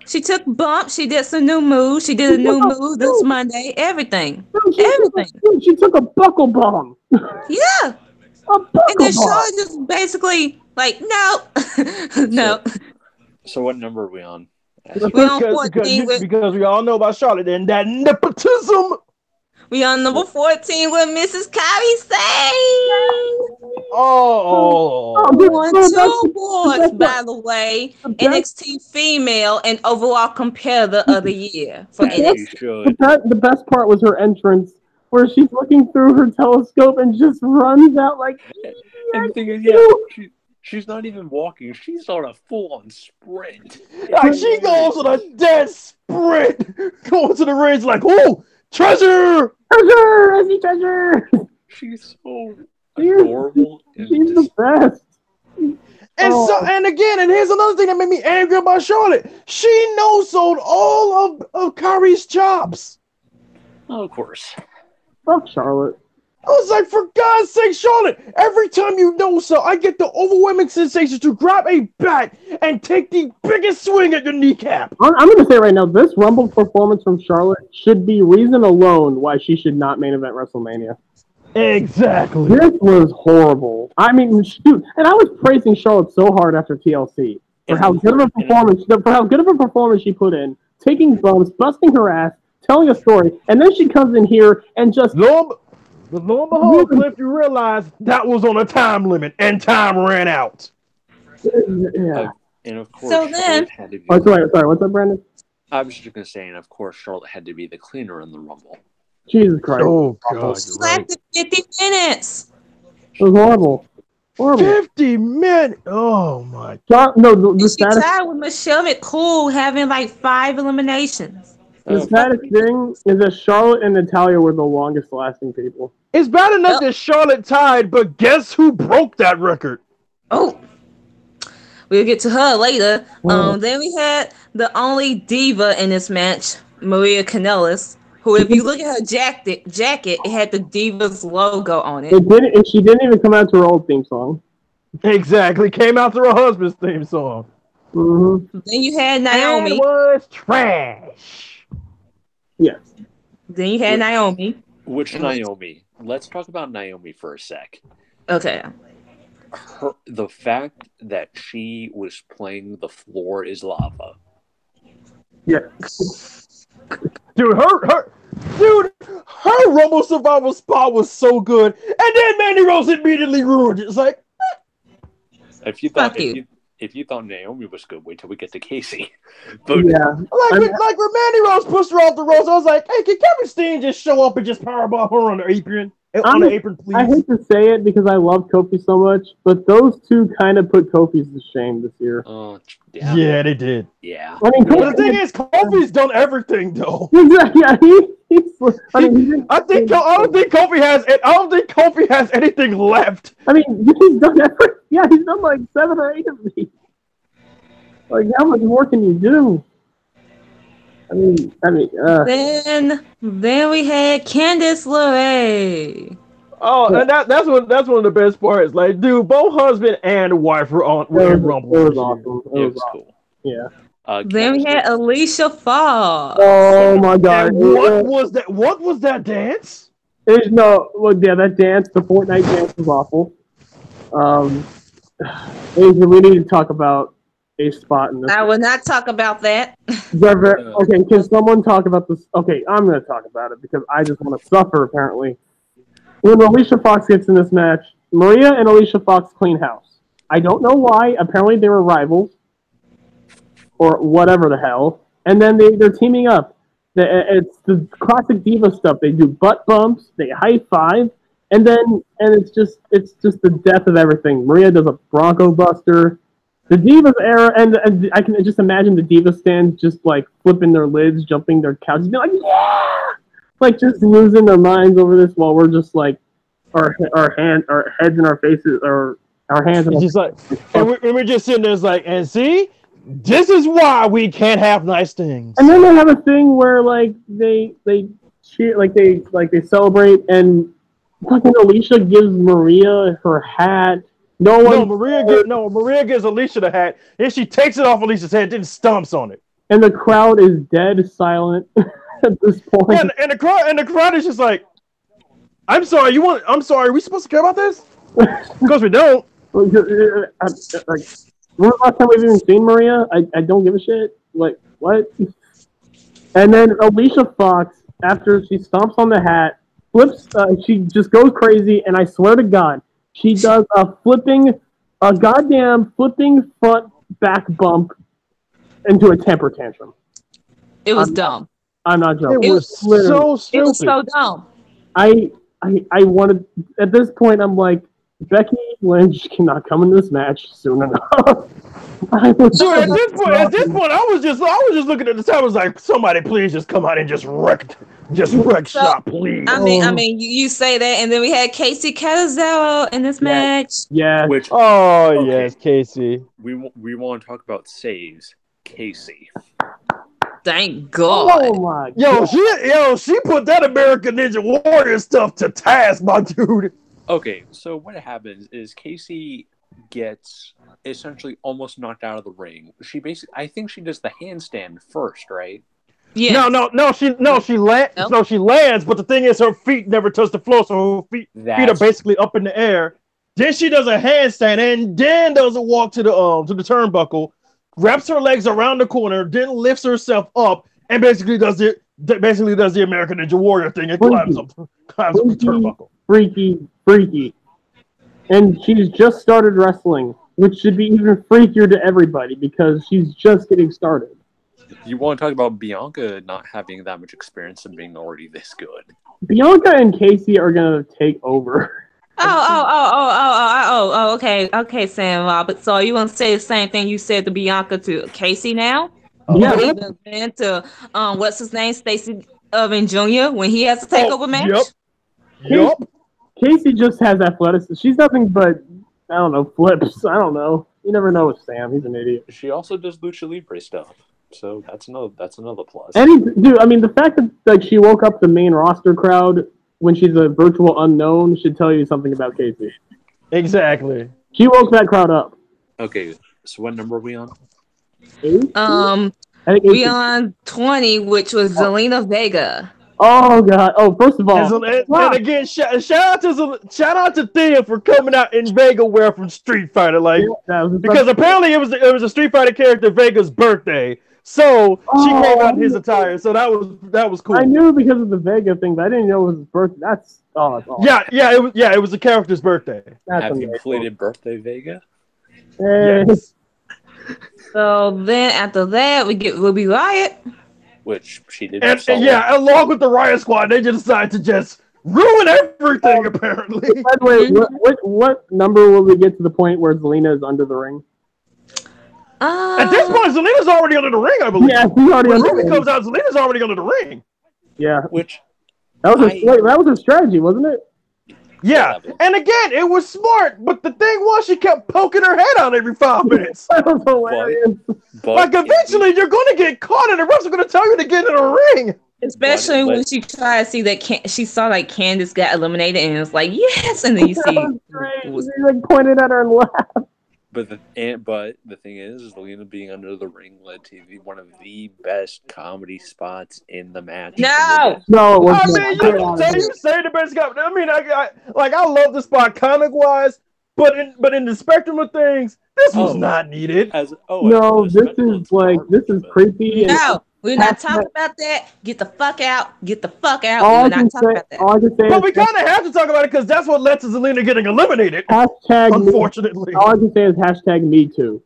She took bumps. She did some new moves. She did a new move this Monday. Everything. She took a buckle bomb. Yeah. And then Charlotte just basically no. So what number are we on? We're on 14 because we all know about Charlotte and that nepotism. We on number 14 with Mrs. Kyrie Sane. Won 2 awards, by the way. NXT female and overall competitor of the year for NXT. The best part was her entrance, where she's looking through her telescope and just runs out like. And the thing is, she's not even walking. She's on a full-on sprint. She goes on a dead sprint, going to the ring like, treasure! Treasure! I see treasure! She's so adorable. She's the best. And here's another thing that made me angry about Charlotte. She no-sold all of Kyrie's chops. Oh, of course. Fuck Charlotte. I was like, for God's sake, Charlotte, every time you no-sell, I get the overwhelming sensation to grab a bat and take the biggest swing at your kneecap. I'm going to say right now, this Rumble performance from Charlotte should be reason alone why she should not main event WrestleMania. Exactly. This was horrible. I mean, shoot. And I was praising Charlotte so hard after TLC for how good of a performance she put in, taking bumps, busting her ass, telling a story, and then she comes in here and just... But lo and behold, Cliff, you realize that was on a time limit, and time ran out. Yeah. And of course, so then... had to be sorry, what's up, Brandon? I was just going to say, and of course, Charlotte had to be the cleaner in the Rumble. Jesus Christ. Oh, God. Right. 50 minutes. It was horrible. 50 minutes. Oh, my God. No, she tied with Michelle McCool having 5 eliminations. The saddest thing is that Charlotte and Natalya were the longest lasting people. It's bad enough that Charlotte tied, but guess who broke that record? Oh, we'll get to her later. Then we had the only diva in this match, Maria Kanellis, who, if you look at her jacket, it had the Divas logo on it. And she didn't even come out to her old theme song. Exactly, came out to her husband's theme song. Mm-hmm. Then you had Naomi. That was trash. Yes. Then you had Naomi. Which Naomi? Let's talk about Naomi for a sec. Okay. The fact that she was playing The Floor is Lava. Yeah. Dude, her Rumble Survival spot was so good, and then Mandy Rose immediately ruined it. It's like, if you thought Naomi was good, wait till we get to Casey. But yeah, when Mandy Rose pushed her off the ropes, I was like, hey, can Kevin Steen just show up and just powerbomb her on the apron? On the apron, please. I hate to say it because I love Kofi so much, but those two kind of put Kofi to shame this year. Yeah, they did. Yeah. I mean, but the thing is, Kofi's done everything though. Exactly. Yeah, I don't think Kofi has anything left. I mean, he's done everything. Yeah, he's done 7 or 8 of these. How much more can you do? Then we had Candice LeRae. Oh, and that's one of the best parts. Dude, both husband and wife were in Rumble. It was awesome. It was cool. Yeah. Then we had Alicia Fox. Oh my God! And what was that dance? There's no, well, yeah, that dance, the Fortnite dance was awful. We need to talk about a spot in this. I will not talk about that. Okay, can someone talk about this? Okay, I'm going to talk about it because I just want to suffer, apparently. When Alicia Fox gets in this match, Maria and Alicia Fox clean house. I don't know why. Apparently they were rivals. Or whatever the hell. And then they're teaming up. It's the classic diva stuff. They do butt bumps, they high five, and it's just the death of everything. Maria does a Bronco Buster. The Divas era, and I can just imagine the Diva stands just like flipping their lids, jumping their couches, being like, yeah! Like just losing their minds over this while we're just like our heads in our faces, or our hands in our just like, and we're just sitting there like, and see? This is why we can't have nice things. And then they have a thing where like they cheer, like they celebrate, and fucking Alicia gives Maria her hat. Maria gives Alicia the hat, and she takes it off Alicia's head, then stomps on it. And the crowd is dead silent at this point. Yeah, and the crowd is just like, I'm sorry, are we supposed to care about this? Because we don't. Like, when was the last time we've even seen Maria? I don't give a shit. Like, what? And then Alicia Fox, after she stomps on the hat, flips, she just goes crazy, and I swear to God, she does a goddamn flipping front back bump into a temper tantrum. It was dumb. I'm not joking. It was so stupid. It was so dumb. I wanted, at this point, I'm like, Becky Lynch cannot come in this match soon enough. At this point, I was just looking at the time. I was like, somebody please just come out and just wreck shop, please. I mean, you say that, and then we had Casey Catanzaro in this match. Yeah. Yes, Casey. We want to talk about saves, Casey. Thank God. Oh my God. She put that American Ninja Warrior stuff to task, my dude. Okay, so what happens is Casey gets essentially almost knocked out of the ring. I think she does the handstand first, right? Yeah. She lands, but the thing is her feet never touch the floor, so her feet are basically up in the air. Then she does a handstand and then does a walk to the turnbuckle, wraps her legs around the corner, then lifts herself up and basically does the American Ninja Warrior thing and climbs up the turnbuckle. Freaky. And she's just started wrestling, which should be even freakier to everybody because she's just getting started. You want to talk about Bianca not having that much experience and being already this good? Bianca and Casey are going to take over. Okay, Sam Robert. So you want to say the same thing you said to Bianca to Casey now? Yeah. Even to what's his name, Stacey Irvin Jr. when he has to take over match. Yep. Casey just has athleticism. She's nothing but, I don't know, flips. I don't know. You never know with Sam. He's an idiot. She also does lucha libre stuff, so that's another plus. The fact that she woke up the main roster crowd when she's a virtual unknown should tell you something about Casey. Exactly. She woke that crowd up. Okay, so what number are we on? 8? We on 20, which was Zelina Vega. Oh God! Oh, first of all, and again, shout out to Thea for coming out in Vega wear from Street Fighter, because apparently it was a Street Fighter character Vega's birthday, so she came out in his attire, so that was cool. I knew because of the Vega thing, but I didn't know it was his birthday. That's awesome. It was the character's birthday. Have you completed birthday Vega? Yes. So then after that, we get Ruby Riott. Which she did. And along with the Riot Squad, they just decided to just ruin everything, apparently. By the way, what number will we get to the point where Zelina is under the ring? At this point, Zelina's already under the ring, I believe. Yeah, she's already under the ring. Ruby comes out, Zelina's already under the ring. Yeah. That was her strategy, wasn't it? Yeah, and again, it was smart, but the thing was she kept poking her head out every 5 minutes. That was hilarious. But eventually you're going to get caught and the refs are going to tell you to get in a ring. Especially when she tried to see that she saw like Candice got eliminated and it was like, yes, and then you see. She like pointed at her and laughed. But the thing is Zelina being under the ring led to one of the best comedy spots in the match. No, it was I mean, you say the best guy. I mean, I love the spot comic wise, but in the spectrum of things, this was not needed. This is creepy. No, we're not talking about that. Get the fuck out. Get the fuck out. All We're I not can talking say, about that. all I can say But is we kind of have to talk about it because that's what led to Zelina getting eliminated. hashtag Unfortunately. all I can say is hashtag me too.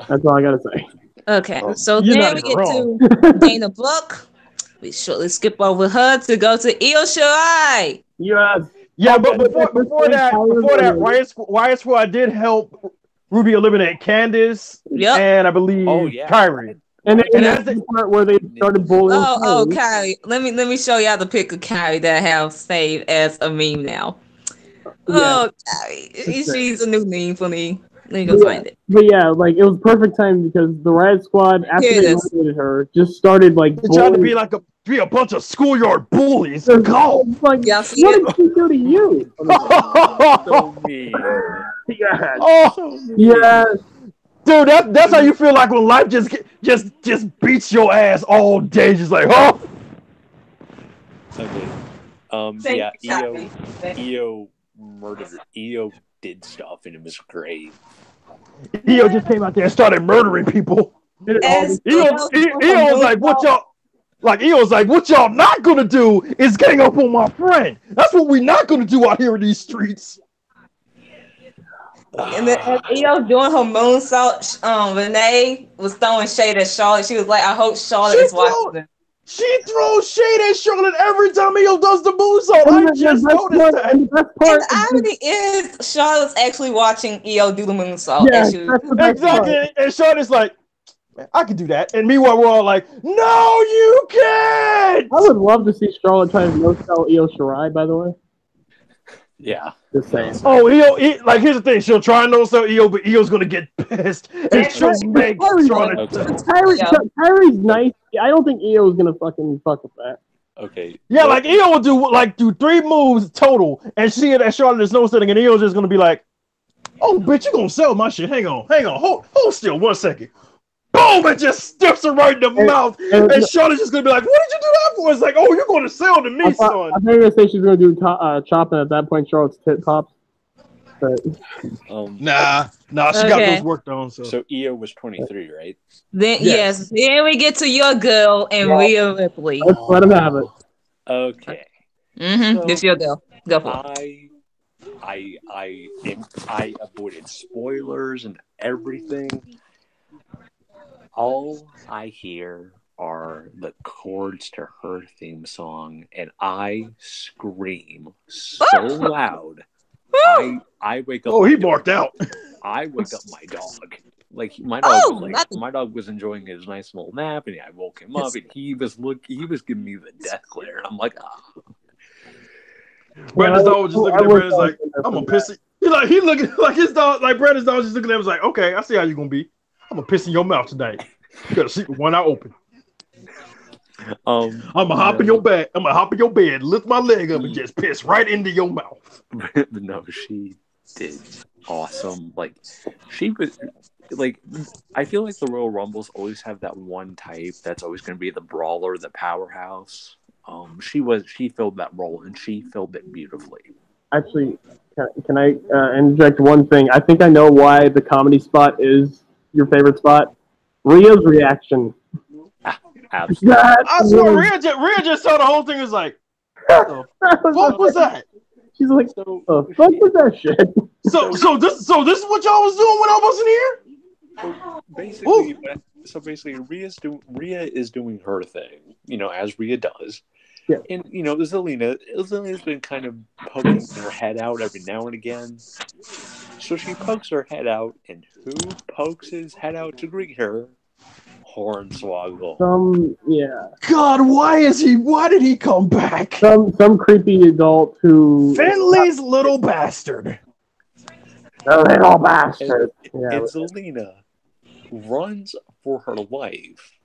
That's all I gotta say. Okay, so You're then not we even get wrong. to Dana Brooke. We shortly skip over her to go to Io Shirai. Yes. Yeah, but before that, Riot Squad did help Ruby eliminate Candice and I believe Kyrie. And that's the part where they started bullying. Kyrie. Let me show y'all the pic of Kyrie that I have saved as a meme now. Oh, Kyrie. She's a new meme for me. Let me go find it. But yeah, like it was perfect time because the Riot Squad, after they eliminated her, just started like they tried to be a bunch of schoolyard bullies. Go! Like, what did she do to you? So mean. Yes. Dude, that's how you feel like when life just beats your ass all day, just like, oh. Okay. Io did stuff and it was great. Io just came out there and started murdering people. Io was like, what y'all not gonna do is gang up on my friend. That's what we not gonna do out here in these streets. And then as Io doing her moonsault, Renee was throwing shade at Charlotte. She was like, I hope Charlotte is watching this. She throws shade at Charlotte every time Io does the moonsault. I just noticed that. And the irony is, Charlotte's actually watching Io do the moonsault. Yeah, exactly. And Charlotte's like, I can do that. And meanwhile, we're all like, no, you can't! I would love to see Charlotte try to no-sell Io Shirai, by the way. Yeah. Just saying. Oh, here's the thing. She'll try and no-sell Io, but Io's going to get pissed. And she'll make Charlotte. Kyrie's nice. I don't think Io's going to fucking fuck with that. Okay. Yeah, like Io will do 3 moves total, and she and Charlotte is no-selling, and Io's just going to be like, oh, bitch, you going to sell my shit. Hang on. Hold still 1 second. Boom! And just stiffs her right in the mouth. And Charlotte's just going to be like, what did you do that for? It's like, oh, you're going to sell to me, son. I thought you were going to say she's going to do chopping at that point, Charlotte's tit pops. But... Nah, she got those worked on. So Io was 23, right? Then yes. Then we get to your girl and Rhea Ripley. Let's let him have it. Okay. So this your girl. Go for it. I avoided spoilers and everything. All I hear are the chords to her theme song, and I scream so loud. I wake up. Oh, he barked out. I wake up my dog. Like my dog was enjoying his nice little nap, and I woke him up, and he was giving me the death glare, and I'm like, Brandon's dog was just looking at Brandon's like, I'm gonna piss it. He looking like his dog, like Brandon's dog just looking at him was like, okay, I see how you're gonna be. I'm gonna piss in your mouth tonight. You gotta sleep with one eye open. I'm gonna hop in your bed. I'm gonna hop in your bed, lift my leg up, and just piss right into your mouth. No, she did awesome. Like she was like, I feel like the Royal Rumbles always have that one type that's always going to be the brawler, the powerhouse. She filled that role, and she filled it beautifully. Actually, can I interject one thing? I think I know why the comedy spot is your favorite spot. Rhea's reaction. Absolutely. I swear, Rhea just saw the whole thing. Was like, what was that? She's like, fuck was that shit? So this is what y'all was doing when I wasn't here. Basically, Rhea is doing her thing, as Rhea does. Yeah. And Zelina's been kind of poking her head out every now and again. So she pokes her head out, and who pokes his head out to greet her? Hornswoggle. God, why did he come back? Some creepy adult who Finley's little bastard. The little bastard. And Zelina runs for her life.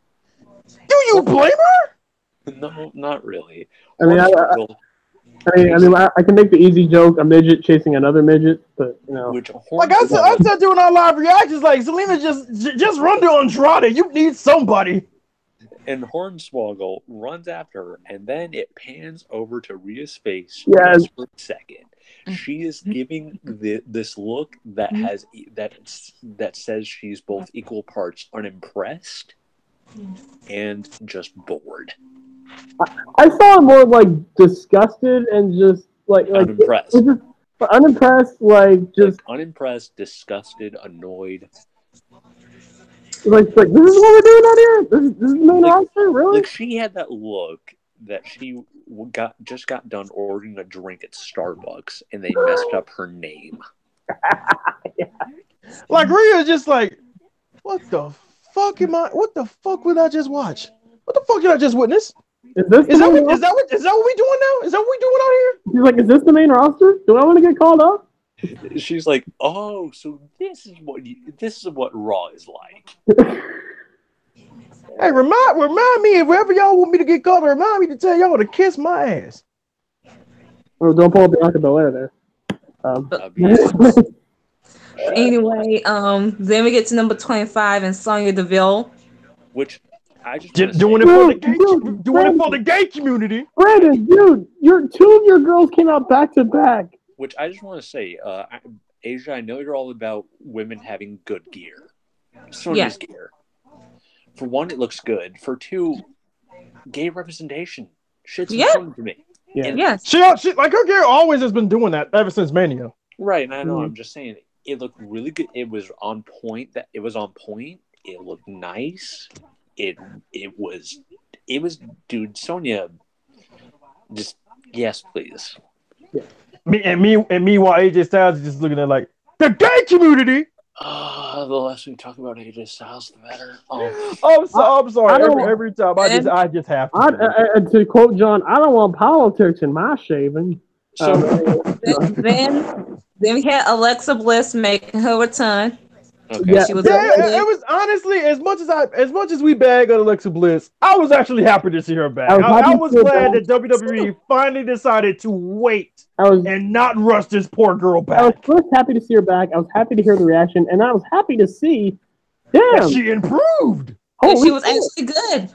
Do you blame her? No, not really. I mean, I can make the easy joke, a midget chasing another midget, but you know. Like I said doing our live reactions, like Selena just run to Andrade. You need somebody. And Hornswoggle runs after her, and then it pans over to Rhea's face Yes. just for a second. She is giving this look that says she's both equal parts unimpressed and just bored. I saw it more like disgusted and just like unimpressed. Just unimpressed, unimpressed, disgusted, annoyed. Like this is what we're doing out here. This is the main roster, really. Like she had that look that she just got done ordering a drink at Starbucks and they messed up her name. Yeah. Like Rhea's just like, what the fuck would I just watch? What the fuck did I just witness? Is that what we doing now? Is that what we doing out here? He's like, is this the main roster? Do I want to get called up? She's like, oh, so this is what Raw is like. Hey, remind me if wherever y'all want me to get called, remind me to tell y'all to kiss my ass. Oh, don't pull up Bianca Belair there. Anyway, then we get to number 25 and Sonya Deville, which I just doing it for the gay community. Brandon, dude, two of your girls came out back to back. Which I just want to say, Asia, I know you're all about women having good gear. Sonya's gear. For one, it looks good. For two, gay representation. Shit's important to me. Yeah. She like her gear always has been doing that ever since Mania. Right, and I know. I'm just saying it looked really good. It was on point. It looked nice. It was, dude. Sonya, just yes, please. Yeah. Meanwhile, AJ Styles is just looking at like the gay community. The less we talk about AJ Styles, the better. I'm sorry. Every time I just have to. To quote John, I don't want politics in my shaving. So then we had Alexa Bliss making her return. Okay. Yeah, it was honestly as much as we bag on Alexa Bliss, I was actually happy to see her back. I was glad that WWE finally decided to wait and not rush this poor girl back. I was first happy to see her back. I was happy to hear the reaction, and I was happy to see that she improved. She was actually good.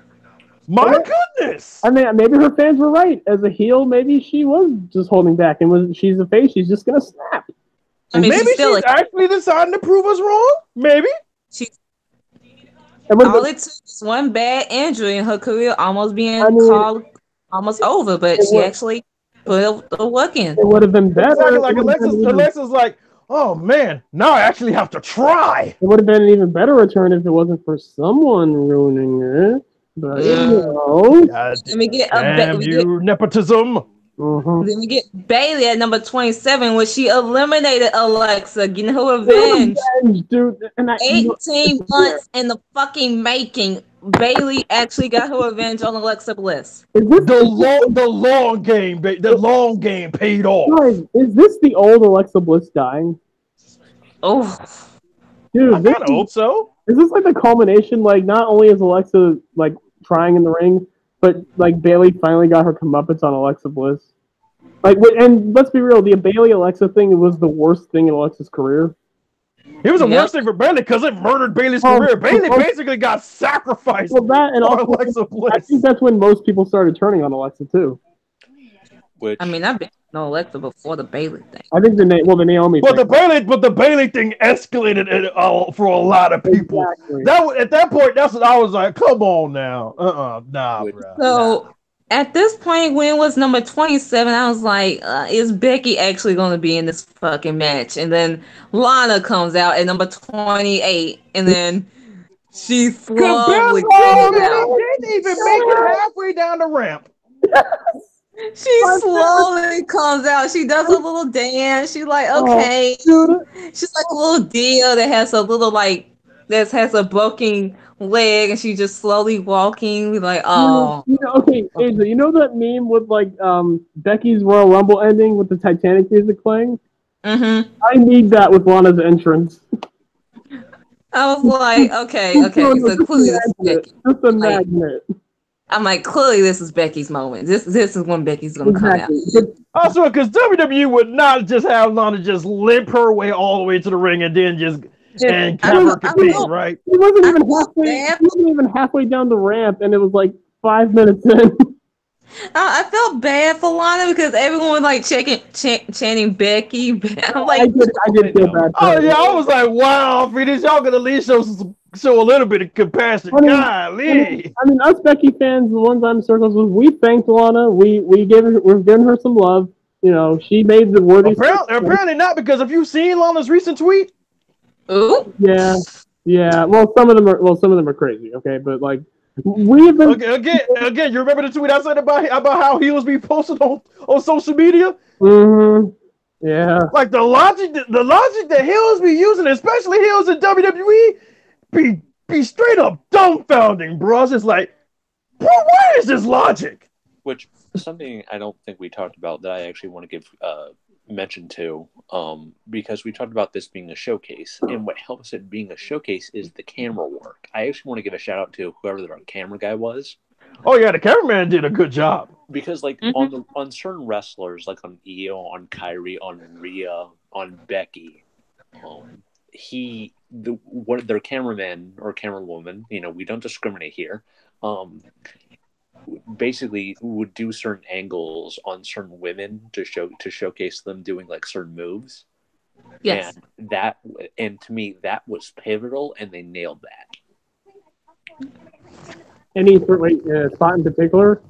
My goodness! I mean, maybe her fans were right. As a heel, maybe she was just holding back, and she's a face. She's just gonna snap. I mean, maybe she's actually deciding to prove us wrong. Maybe. All it took was one bad injury in her career almost being called almost over, but she actually put the work in. It would have been better. Exactly, like Alexa's like, oh man, now I actually have to try. It would have been an even better return if it wasn't for someone ruining it. But let me get nepotism. Then we get Bailey at number 27, where she eliminated Alexa, getting her revenge. Dude. 18 months in the fucking making. Bailey actually got her revenge on Alexa Bliss. The long game, the long game paid off. Guys, is this the old Alexa Bliss dying? Oh, dude, I kind of hope so. Is this like the culmination? Like, not only is Alexa like trying in the ring, but like Bailey finally got her comeuppance on Alexa Bliss. Like, and let's be real, the Bailey Alexa thing was the worst thing in Alexa's career. It was the worst thing for Bailey because it murdered Bailey's career. Bailey basically got sacrificed. Well, that and also, Alexa Bliss. I think that's when most people started turning on Alexa too. I mean, I've been on Alexa before the Bailey thing. I think the Naomi. But the Bailey thing escalated for a lot of people. Exactly. At that point, that's what I was like. Come on now, nah, bro. So at this point, when it was number 27, I was like, is Becky actually going to be in this fucking match? And then Lana comes out at number 28, and then she slowly comes out. Didn't even make it halfway down the ramp. She slowly comes out. She does a little dance. She's like, okay. She's like a little deer that has a little that has a broken leg, and she's just slowly walking. Like, oh. Okay, Asia, you know that meme with Becky's Royal Rumble ending with the Titanic music playing? Mm-hmm. I need that with Lana's entrance. I was like, okay, so clearly just a magnet. I'm like, clearly this is Becky's moment. This is when Becky's gonna come out. Also, because WWE would not just have Lana just limp her way all the way to the ring and then just have her compete, right? He wasn't even halfway. He wasn't even halfway down the ramp, and it was like 5 minutes in. I felt bad for Lana because everyone was like chanting Becky. I'm like, I did feel bad. Oh yeah, I was like, wow, Phoenix, y'all could at least show a little bit of compassion. Golly. I mean, us Becky fans, the ones I'm circles with, we thanked Lana. We've given her some love. You know, she made the worthy. Apparently not, because have you seen Lana's recent tweet? ooh, Yeah. Well, some of them are crazy. Okay, but like. We've been again. You remember the tweet I said about how heels be posted on social media? Mm-hmm. Yeah. Like the logic that heels be using, especially heels in WWE, be straight up dumbfounding, bro. It's just like, bro, where is this logic? Which something I don't think we talked about that I actually want to give mention to, because we talked about this being a showcase, and what helps it being a showcase is the camera work. I actually want to give a shout out to whoever the camera guy was. Oh yeah, the cameraman did a good job. Because like on certain wrestlers, like on Io, on Kyrie, on Rhea, on Becky, their cameraman or camerawoman, we don't discriminate here, basically would do certain angles on certain women to showcase them doing like certain moves. yes. And to me that was pivotal, and they nailed that. Any spot in particular?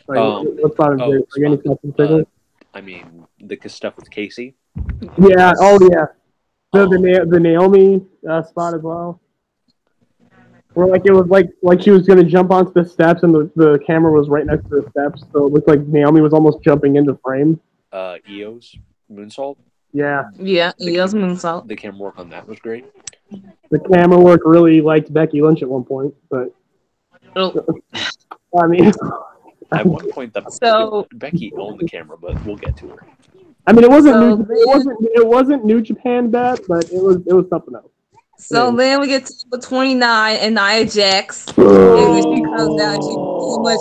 What spot in particular? Any spot in particular? I mean, the stuff with Casey. Yeah. Oh yeah. The Naomi spot as well. Where like it was like she was gonna jump onto the steps, and the camera was right next to the steps, so it looked like Naomi was almost jumping into frame. Io's moonsault. Yeah. Yeah, Io's moonsault. The camera work on that was great. The camera work really liked Becky Lynch at one point, but I mean, at one point Becky owned the camera, but we'll get to her. I mean, it wasn't New Japan bad, but it was something else. So then we get to number 29 and Nia Jax. And when she comes down, she pretty much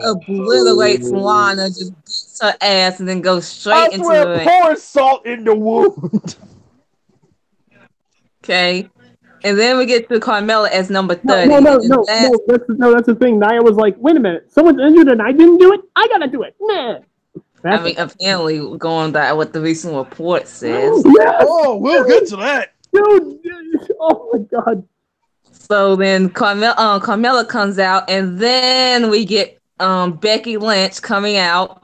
obliterates Lana, just beats her ass, and then goes straight into the ring. Pour salt in the wound. Okay. And then we get to Carmella as number 30. No, that's the thing. Nia was like, wait a minute, someone's injured and I didn't do it? I gotta do it. Nah. I mean, apparently, going by what the recent report says. Yes! Oh, we'll get to that. Dude, oh my god. So then Carmella comes out, and then we get Becky Lynch coming out,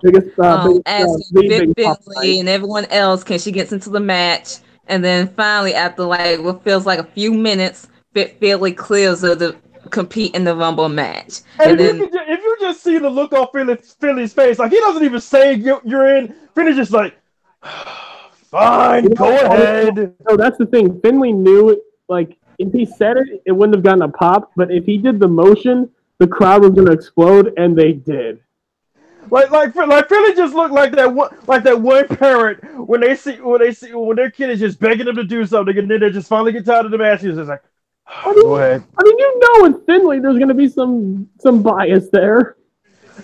asking Vic Finley and everyone else, can she get into the match? And then finally, after like what feels like a few minutes, Vic Finley clears her to compete in the Rumble match. And then if you just see the look on Finley's face, like he doesn't even say you're in. Finley's just like, fine, go ahead. No, that's the thing. Finley knew, like, if he said it, it wouldn't have gotten a pop. But if he did the motion, the crowd was going to explode, and they did. Like Finley just looked like that one parent when their kid is just begging them to do something, and then they just finally get tired of the match. He's just like, go ahead. I mean, with Finley, there's going to be some bias there.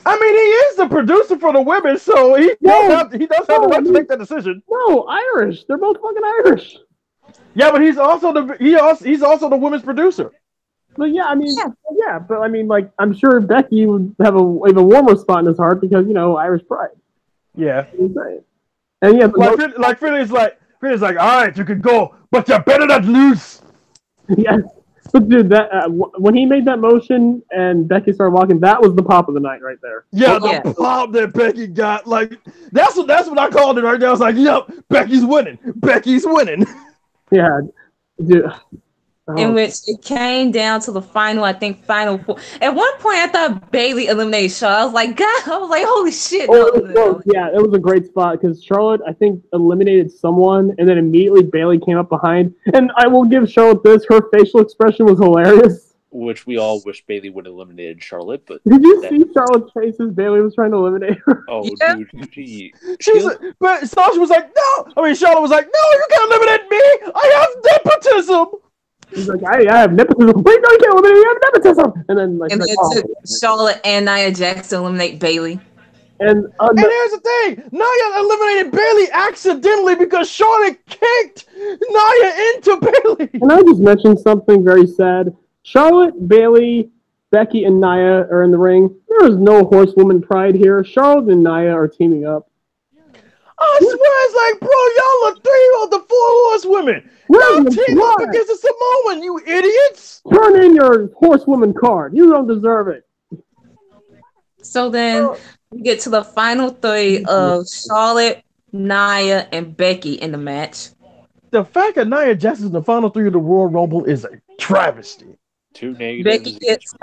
I mean, he is the producer for the women, so he does have the right to make that decision. No, Irish. They're both fucking Irish. Yeah, but he's also the women's producer. But yeah, I mean, but I mean, like, I'm sure Becky would have a even warmer spot in his heart because Irish pride. Yeah. And yeah, Finley's like, all right, you can go, but you better not lose. Yes. But dude, that when he made that motion and Becky started walking, that was the pop of the night right there. Yeah, the pop that Becky got, like that's what I called it right there. I was like, yep, Becky's winning. Becky's winning. Yeah, dude. In which it came down to the final four. At one point, I thought Bayley eliminated Charlotte. I was like, God, holy shit. Yeah, it was a great spot because Charlotte, I think, eliminated someone, and then immediately Bayley came up behind. And I will give Charlotte this: her facial expression was hilarious. Which we all wish Bayley would have eliminated Charlotte, but did you see Charlotte's face as Bayley was trying to eliminate her? Oh, yeah. Dude, but Sasha was like, no. I mean, Charlotte was like, no, you can't eliminate me. I have nepotism. He's like, I have nepotism. Wait, no, you can't eliminate me. I have nepotism. And then And like, it took Charlotte and Nia Jax to eliminate Bailey. And here's the thing: Nia eliminated Bailey accidentally because Charlotte kicked Nia into Bailey. Can I just mention something very sad? Charlotte, Bailey, Becky, and Nia are in the ring. There is no horsewoman pride here. Charlotte and Nia are teaming up. I swear, it's like, bro, y'all are 3 of the 4 horsewomen. Y'all team up against the Samoan, you idiots. Turn in your horsewoman card. You don't deserve it. So then we get to the final 3 of Charlotte, Nia, and Becky in the match. The fact that Nia Jax is in the final 3 of the Royal Rumble is a travesty. 2 negatives. Becky gets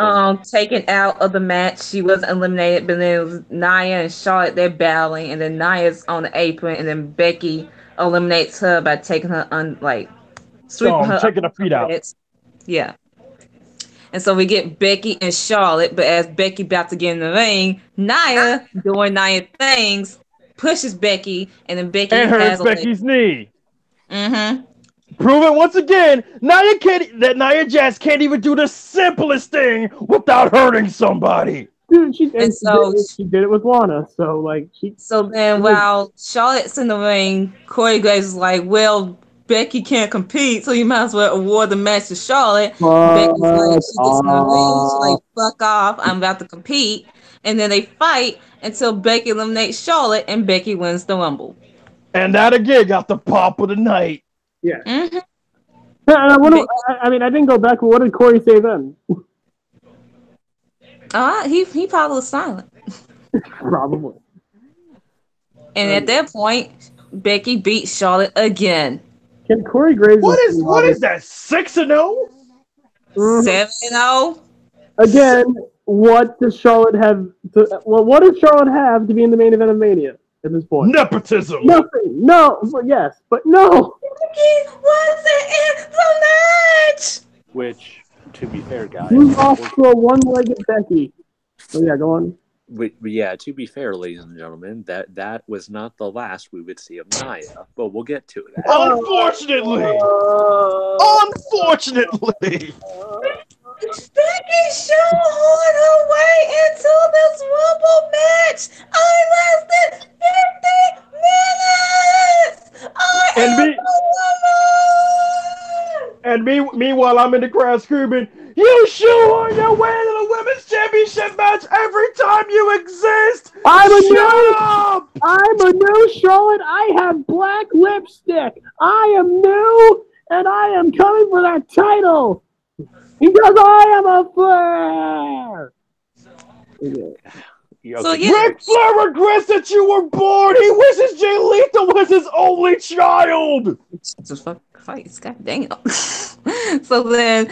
taken out of the match. She wasn't eliminated, but then it was Nia and Charlotte. They're battling, and then Nia's on the apron, and then Becky eliminates her by taking her sweeping her, taking her feet out. Yeah. And so we get Becky and Charlotte, but as Becky about to get in the ring, Nia doing Nia things pushes Becky, and then Becky hurts Becky's knee. Mm-hmm. Proving once again, Nia Jax can't even do the simplest thing without hurting somebody. Dude, she did it with Lana, so like So then, while Charlotte's in the ring, Corey Graves is like, "Well, Becky can't compete, so you might as well award the match to Charlotte." Becky's like, she gets in the ring, she's like, "Fuck off! I'm about to compete." And then they fight until Becky eliminates Charlotte, and Becky wins the Rumble. And that again got the pop of the night. Yeah. Mm-hmm. I didn't go back. What did Corey say then? He probably was silent. Probably. And at that point, Becky beat Charlotte again. Can Corey Graves? What is that? 6-0? 7-0. Again, what does Charlotte have? What does Charlotte have to be in the main event of Mania at this point? Nepotism. Nothing. No. Yes, but no. Becky wasn't in the match. Which, to be fair, guys, You lost to a one-legged Becky. Oh yeah, go on. Yeah, to be fair, ladies and gentlemen, that was not the last we would see of Nia, but we'll get to that. Unfortunately. Becky Show on her way into this Rumble match. I lasted 50 minutes. Meanwhile, I'm in the crowd screaming, "You show on your way to the women's championship match every time you exist." I'm a new Charlotte. I have black lipstick. I am new, and I am coming for that title because I am a Flair. Ric Flair regrets that you were born. He wishes Jay Lethal was his only child. Just fucking fights, god damn. So then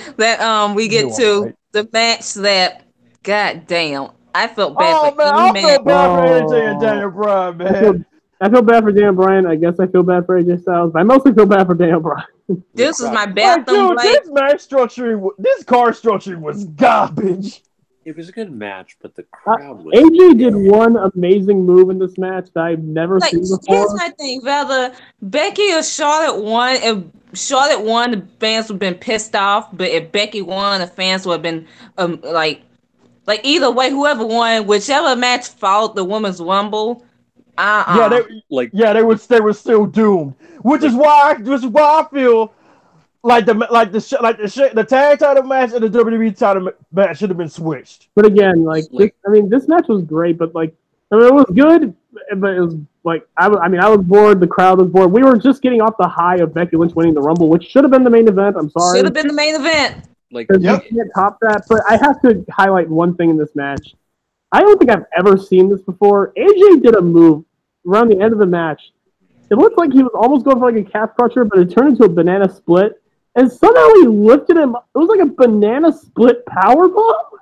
we get to the match that, god damn, I felt bad for I felt bad for AJ and Daniel Bryan, man. I feel bad for Daniel Bryan. I guess I feel bad for AJ Styles, but I mostly feel bad for Daniel Bryan. This was my bathroom break. This match structuring, this card structuring was garbage. It was a good match, but the crowd was... AJ did one amazing move in this match that I've never seen before. Here's my thing. Whether Becky or Charlotte won, if Charlotte won, the fans would have been pissed off. But if Becky won, the fans would have been like either way, whoever won, whichever match followed the Women's Rumble. They were still doomed. Which is why I feel like the tag title match and the WWE title match should have been switched. But again, this match was great, but it was good, but it was I was bored. The crowd was bored. We were just getting off the high of Becky Lynch winning the Rumble, which should have been the main event. I'm sorry. Should have been the main event. You can't top that. But I have to highlight one thing in this match. I don't think I've ever seen this before. AJ did a move around the end of the match. It looked like he was almost going for a calf crusher, but it turned into a banana split. And somehow he lifted him. It was like a banana split powerbomb.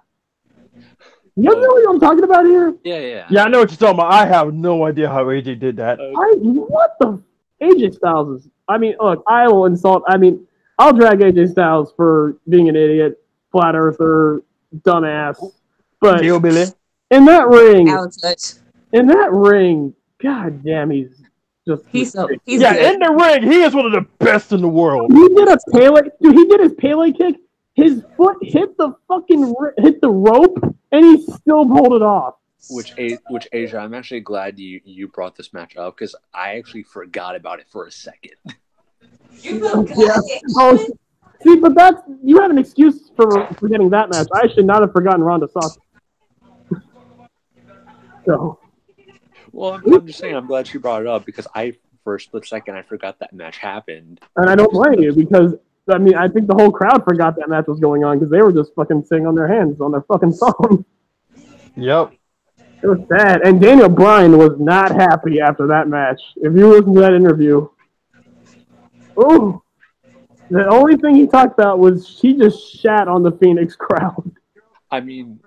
You guys know what I'm talking about here? Yeah. Yeah, I know what you're talking about. I have no idea how AJ did that. What the? AJ Styles is... look, I will insult... I'll drag AJ Styles for being an idiot, flat earther, dumbass. But Hillbilly. in that ring, god damn, he's He's in good. the ring, he is one of the best in the world. He did a Pele, dude. He did his Pele kick. His foot hit the rope, and he still pulled it off. Which Asia, I'm actually glad you brought this match up because I actually forgot about it for a second. Yeah. Oh, see, but you have an excuse for forgetting that match. I should not have forgotten Ronda Sasha. So. Well, I'm just saying, I'm glad she brought it up because for a split second, I forgot that match happened. And I don't blame you because, I mean, I think the whole crowd forgot that match was going on because they were just fucking sitting on their hands on their fucking phone. Yep. It was sad. And Daniel Bryan was not happy after that match. If you listen to that interview, the only thing he talked about was he just shat on the Phoenix crowd. I mean,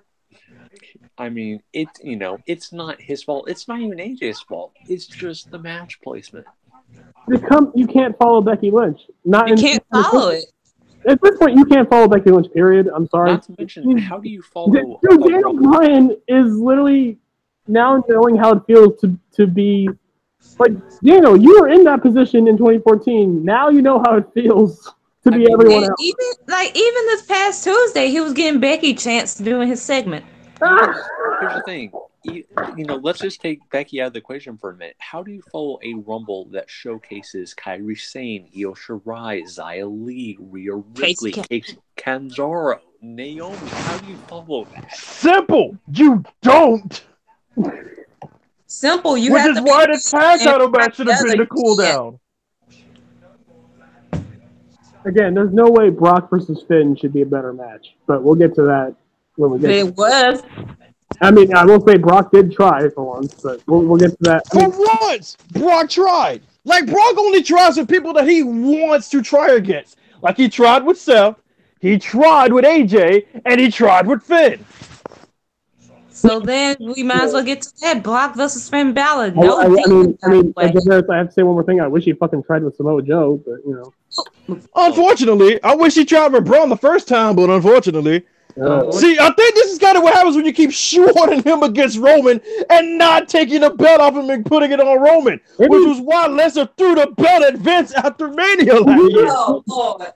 it's not his fault. It's not even AJ's fault. It's just the match placement. You can't follow Becky Lynch. You can't follow it. At this point, you can't follow Becky Lynch, period. I'm sorry. Not to mention, how do you follow... Dude, Daniel Bryan is literally now knowing how it feels to be... Like, Daniel, you were in that position in 2014. Now you know how it feels to be everyone else. Even this past Tuesday, he was getting Becky chance doing his segment. Here's the thing. Let's just take Becky out of the equation for a minute. How do you follow a Rumble that showcases Kairi Sane, Io Shirai, Xia Li, Rhea Ripley, Kanzaro, Naomi? How do you follow that? Simple. You don't. Simple. Which is why the tag title match should have been the cool down. Again, there's no way Brock versus Finn should be a better match, but we'll get to that when we get to it. It was. I mean, I will say Brock did try for once, but we'll get to that. For once, Brock tried. Like, Brock only tries with people that he wants to try against. Like, he tried with Seth, he tried with AJ, and he tried with Finn. So then we might as well get to that. Brock versus Finn Balor. I have to say one more thing. I wish he fucking tried with Samoa Joe, but, Unfortunately, I wish he tried with Braun the first time, but unfortunately... See, I think this is kind of what happens when you keep shoehorning him against Roman and not taking the belt off him and putting it on Roman, which was why Lesnar threw the belt at Vince after Mania last year. Oh, Lord.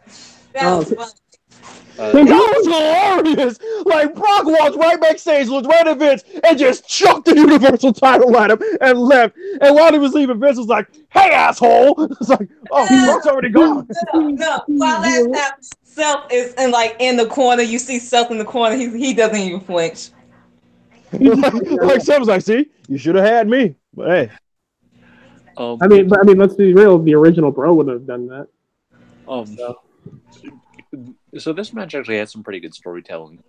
That was funny. That was hilarious. Like, Brock walked right backstage, looked right at Vince, and just chucked the Universal title at him and left. And while he was leaving, Vince was like, "Hey, asshole!" It's like, "Oh, Brock's already gone." No. While that's happening, Self is in the corner. You see Self in the corner. He doesn't even flinch. Like Self was like, "See, you should have had me." But hey, I mean, let's be real. The original Bro would have done that. So this match actually had some pretty good storytelling.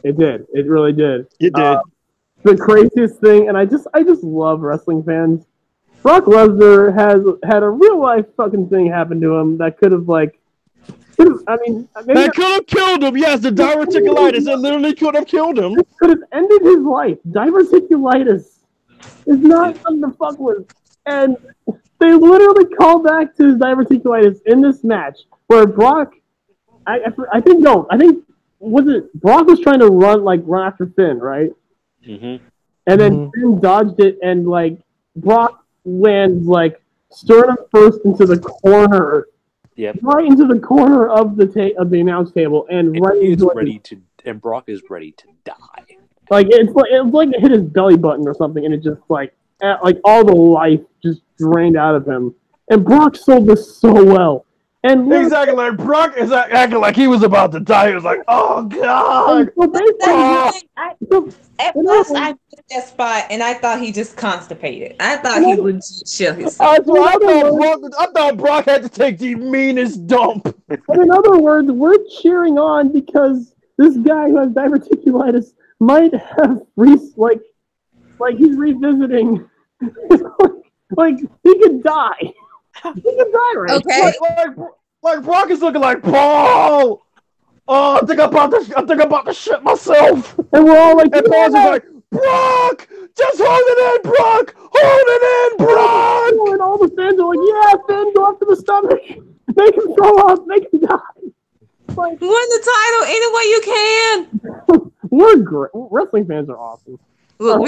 It did. It really did. It did. The craziest thing, and I just love wrestling fans. Brock Lesnar has had a real life fucking thing happen to him that could have that could have killed him. Yes, the diverticulitis. It literally could have killed him. It could have ended his life. Diverticulitis is not something to fuck with. And they literally called back to his diverticulitis in this match where Brock. I think was it Brock was trying to run after Finn, right? Mm-hmm. And then Finn dodged it, and Brock lands sternum first into the corner, right into the corner of the announce table, and right into and Brock is ready to die. It's like it hit his belly button or something, and it just all the life just drained out of him. And Brock sold this so well. And exactly, like Brock is acting like he was about to die. He was like, "Oh God!" At first, I took that spot and I thought he just constipated. I thought he would chill himself. I thought Brock had to take the meanest dump. But in other words, we're cheering on because this guy who has diverticulitis might have he's revisiting. He could die. He could die, right? Okay. Like Brock is looking like Paul. Oh, I think I'm about to shit myself. And we're all like, and Paul's like, Brock, just hold it in, Brock, hold it in, Brock. And all the fans are like, yeah, Finn, go up to the stomach, make him throw up, make him die. Win the title any way you can. We're great. Wrestling fans are awesome. Look,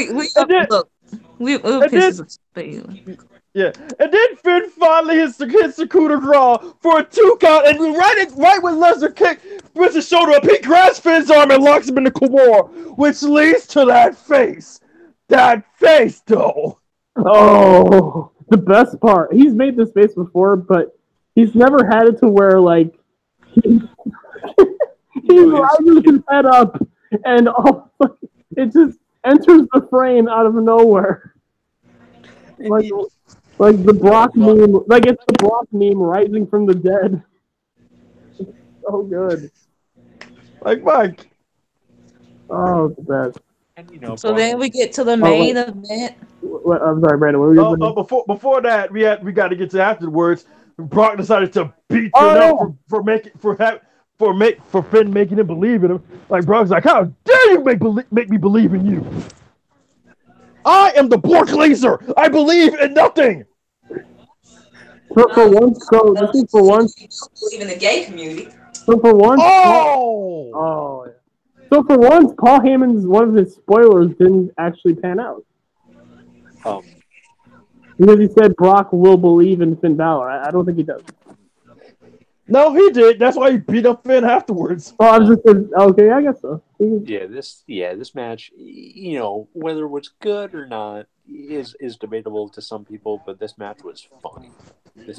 Yeah, and then Finn finally hits the coup de grace for a 2 count, and right when Lesnar puts his shoulder up, he grabs Finn's arm and locks him in the Kimura, which leads to that face. That face, though. Oh, the best part. He's made this face before, but he's never had it to where, like, he rises his head up, and it just enters the frame out of nowhere. Like the Brock meme, like it's the Brock meme rising from the dead. It's so good. Like Mike. Oh, it's the best. And, So then we get to the main event. I'm sorry, Brandon. What were you Before that, we got to get to afterwards. Brock decided to beat Finn up for Finn making him believe in him. Like Brock's like, how dare you make me believe in you? I am the Bork Laser. I believe in nothing. For once, this is for once. Believe in the gay community. So for once. Oh. So for once, Paul Heyman's one of his spoilers didn't actually pan out. Because he said Brock will believe in Finn Balor. I don't think he does. No, he did. That's why he beat up Finn afterwards. Oh, I was just okay. I guess so. This match, whether it was good or not, is debatable to some people. But this match was funny.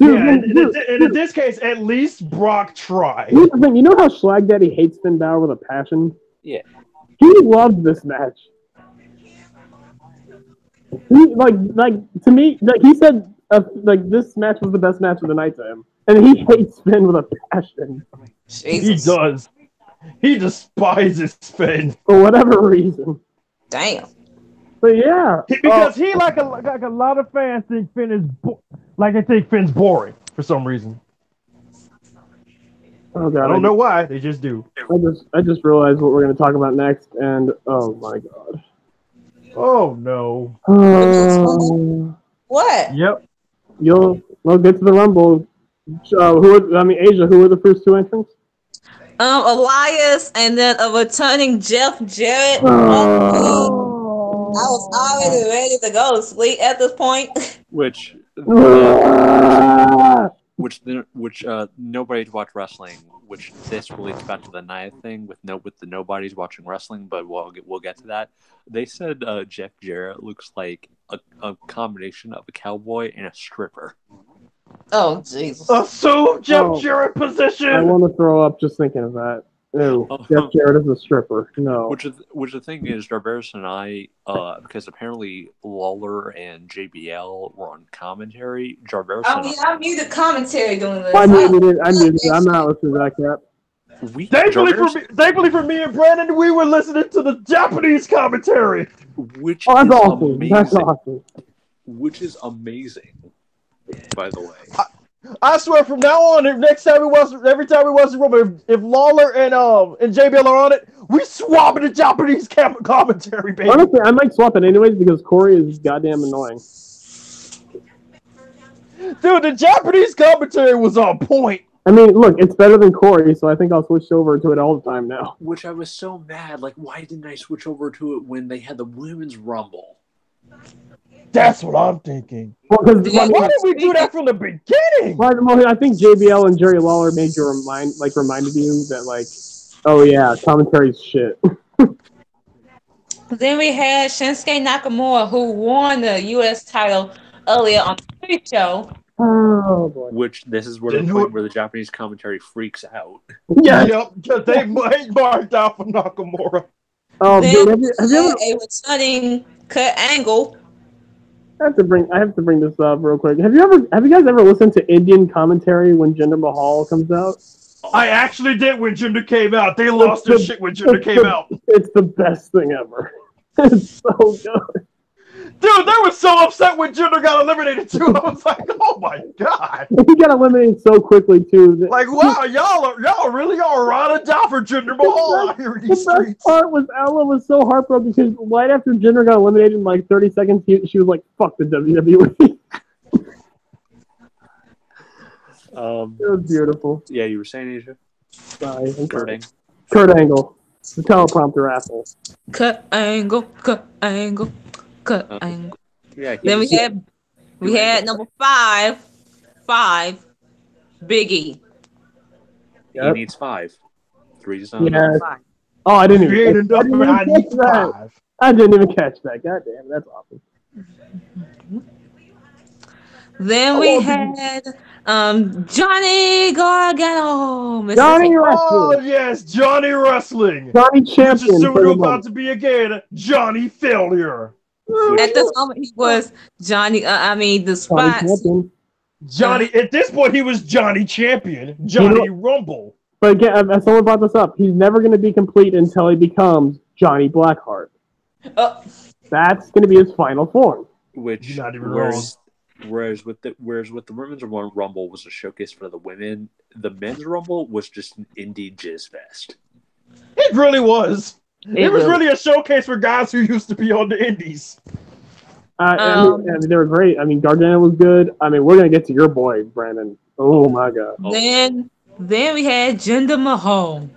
In this case, at least Brock tried. Here's the thing. You know how Schlag Daddy hates Finn Balor with a passion? Yeah. He loved this match. He to me, he said this match was the best match of the night to him. And he hates Finn with a passion. Jesus. He does. He despises Finn for whatever reason. Damn. But yeah, because he like a lot of fans think Finn is they think Finn's boring for some reason. Oh God, I don't know why. They just do. I just realized what we're going to talk about next, and oh my God. Oh no. What? Yep. We'll get to the Rumble. Asia, who were the first 2 entrants? Elias, and then a returning Jeff Jarrett. I was already ready to go to sleep at this point. Which nobody's watched wrestling. Which this relates back to the Nia thing with the nobodies watching wrestling, but we'll get to that. They said Jeff Jarrett looks like a combination of a cowboy and a stripper. Oh Jesus! Assume Jeff Jarrett position. I want to throw up just thinking of that. Ew, Jeff Jarrett is a stripper. No. Which the thing is, Jarvis and I, because apparently Lawler and JBL were on commentary. Jarvis. I muted commentary doing this. I muted it. I'm not listening to that crap. Thankfully for me and Brandon, we were listening to the Japanese commentary, which that's is awesome. amazing. That's awesome. Which is amazing, by the way. I swear, from now on, every time we watch the Rumble, if Lawler and JBL are on it, we swap in the Japanese commentary, baby. Honestly, I might swap it anyways because Corey is goddamn annoying. Dude, the Japanese commentary was on point. I mean, look, it's better than Corey, so I think I'll switch over to it all the time now. Which I was so mad. Like, why didn't I switch over to it when they had the Women's Rumble? That's what I'm thinking. Well, why did we do that from the beginning? Well, I think JBL and Jerry Lawler made you reminded you that, oh yeah, commentary's shit. Then we had Shinsuke Nakamura, who won the U.S. title earlier on the pre-show. Oh boy! Which this is where the point where the Japanese commentary freaks out. Yeah, yep, because they marked out for Nakamura. Oh, then dude, have you ever a returning Kurt Angle? I have to bring this up real quick. Have you guys ever listened to Indian commentary when Jinder Mahal comes out? I actually did when Jinder came out. They lost their shit when Jinder came out. It's the best thing ever. It's so good. Dude, they were so upset when Jinder got eliminated too. I was like, oh my God. He got eliminated so quickly too. Like, wow, y'all really are riding down for Jinder Mahal out here in these streets. The best part was Ella was so heartbroken because right after Jinder got eliminated in like 30 seconds, she was like, fuck the WWE. It was beautiful. Yeah, you were saying, Asia? Sorry. Kurt Angle. Kurt Angle. The teleprompter asshole. Kurt Angle. Kurt Angle. Kurt Angle. Yeah, then we had We had number five, Big E. Yep. He needs 5. 3's not Yeah. enough. 5. Oh, I didn't You ain't even enough, man. I need catch that. 5. I didn't even catch that. God damn, that's awesome. Then we had Johnny Gargano. Mr. Johnny Fa- Oh Wrestling. yes, Johnny Wrestling. Johnny Which is Champion. soon for the about moment. to be again Johnny Failure. At this moment, he was Johnny. The Johnny spots. Champion. Johnny. At this point, he was Johnny Champion. Johnny Rumble. But again, as someone brought this up, he's never going to be complete until he becomes Johnny Blackheart. That's going to be his final form. Which You're not even wrong. whereas with the women's rumble was a showcase for the women, the men's rumble was just an indie jizz fest. It really was. It was really- really a showcase for guys who used to be on the indies. I mean, they were great. I mean, Gargano was good. I mean, we're going to get to your boy, Brandon. Oh, my God. Then we had Jinder Mahal.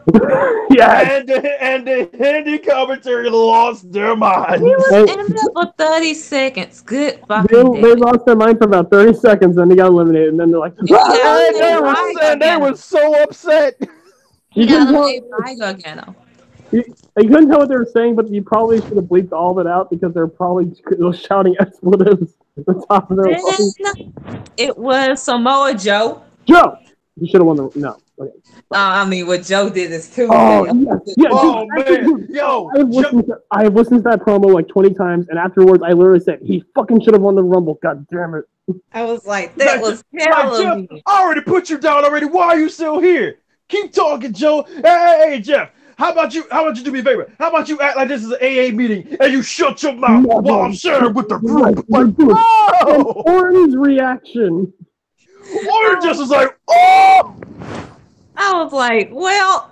Yeah. And the Hindi commentary lost their minds. He was in there for 30 seconds. Good fucking They day. lost their mind for about 30 seconds, then they got eliminated, and then they're like, They were so upset. you Got couldn't tell, eliminated by Gargano. you couldn't tell what they were saying, but you probably should have bleeped all of it out because they're probably shouting expletives at the top of their lungs. Then it was Samoa Joe. Joe! You should have won the... No. Okay. I mean, what Joe did is too. Oh, bad. yeah, Oh, dude, man. Yo. I have listened to that promo like 20 times, and afterwards I literally said, he fucking should have won the Rumble. God damn it. I was like, that was Jeff, killing me. I already put you down already. Why are you still here? Keep talking, Joe. Hey, Jeff. How about you do me a favor? How about you act like this is an AA meeting and you shut your mouth while I'm sharing with the group? Like, oh! Orton's reaction. Orton just was like, oh! I was like, well,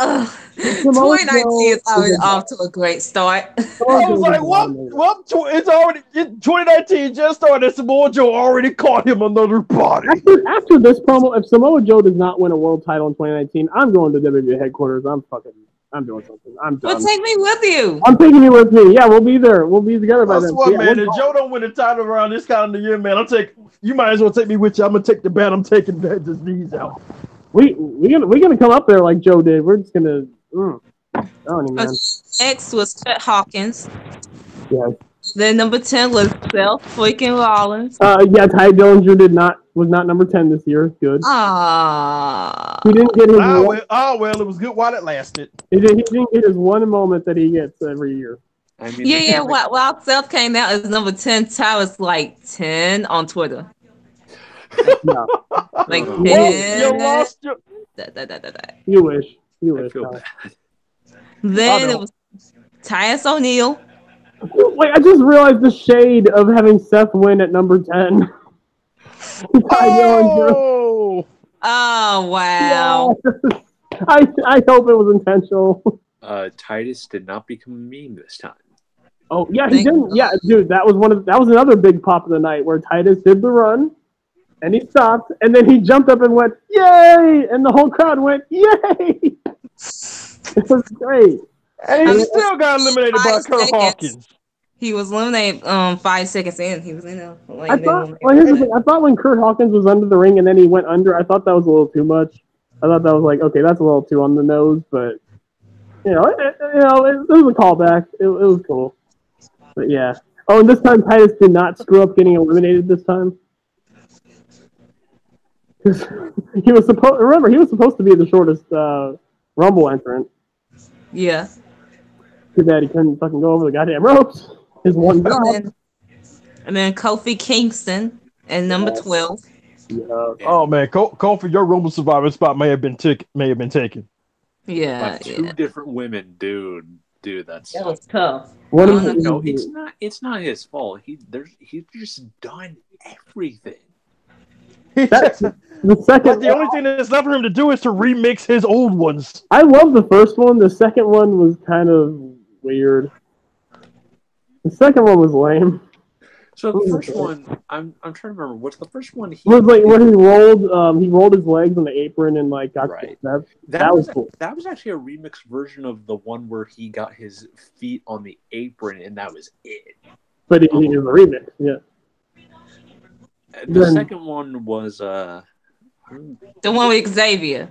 Samoa 2019 Joe is already is a- off to a great start. I was like, well, it's already 2019 just started. Samoa Joe already caught him another body. After this promo, if Samoa Joe does not win a world title in 2019, I'm going to WWE headquarters. I'm doing something. I'm done. Well, take me with you. I'm taking you with me. Yeah, we'll be there. We'll be together by That's then. what, Yeah, man. we'll If Joe don't win the title around this calendar year, man, you might as well take me with you. I'm gonna take the bet. I'm taking his knees out. we're gonna come up there like Joe did. We're just gonna. Tony, man. Next was Chet Hawkins. Yeah. Then number 10 was Seth freaking Rollins. Yeah. Ty Dillinger was not number 10 this year. Good. He didn't get his. Well, it was good while it lasted. He didn't get his one moment that he gets every year. I mean, Yeah. While Seth came out as number 10, Ty was like 10 on Twitter. No. Like 10. You lost your. You wish. I feel Ty. bad. Then it was Titus O'Neil. Wait, I just realized the shade of having Seth win at number 10. Ty Dillinger. Oh! Oh, wow. Yes. I hope it was intentional. Titus did not become a meme this time. Oh yeah, he didn't. Yeah, dude, that was another big pop of the night where Titus did the run, and he stopped, and then he jumped up and went, "Yay!" and the whole crowd went, "Yay!" It was great. And he still got eliminated by 5 Kurt seconds. Hawkins. He was eliminated 5 seconds in. He was in there. I thought when Kurt Hawkins was under the ring and then he went under, I thought that was a little too much. I thought that was like, okay, that's a little too on the nose, but it was a callback. It was cool. But yeah. Oh, and this time Titus did not screw up getting eliminated this time. He was supposed to be the shortest Rumble entrant. Yeah. Too bad he couldn't fucking go over the goddamn ropes. His one job. And then Kofi Kingston at number 12. Yeah. Oh man, Kofi, your Rumble Survivor spot may have been taken. Yeah. By two different women, dude, that's That was tough. no, it's not his fault. He's just done everything. The only thing that's left for him to do is to remix his old ones. I love the first one. The second one was kind of weird. The second one was lame. So the first one, I'm trying to remember. What's the first one? It was like when he rolled his legs on the apron and like got right. That was cool. That was actually a remix version of the one where he got his feet on the apron and that was it. But it was a remix, yeah. The second one was the one with Xavier.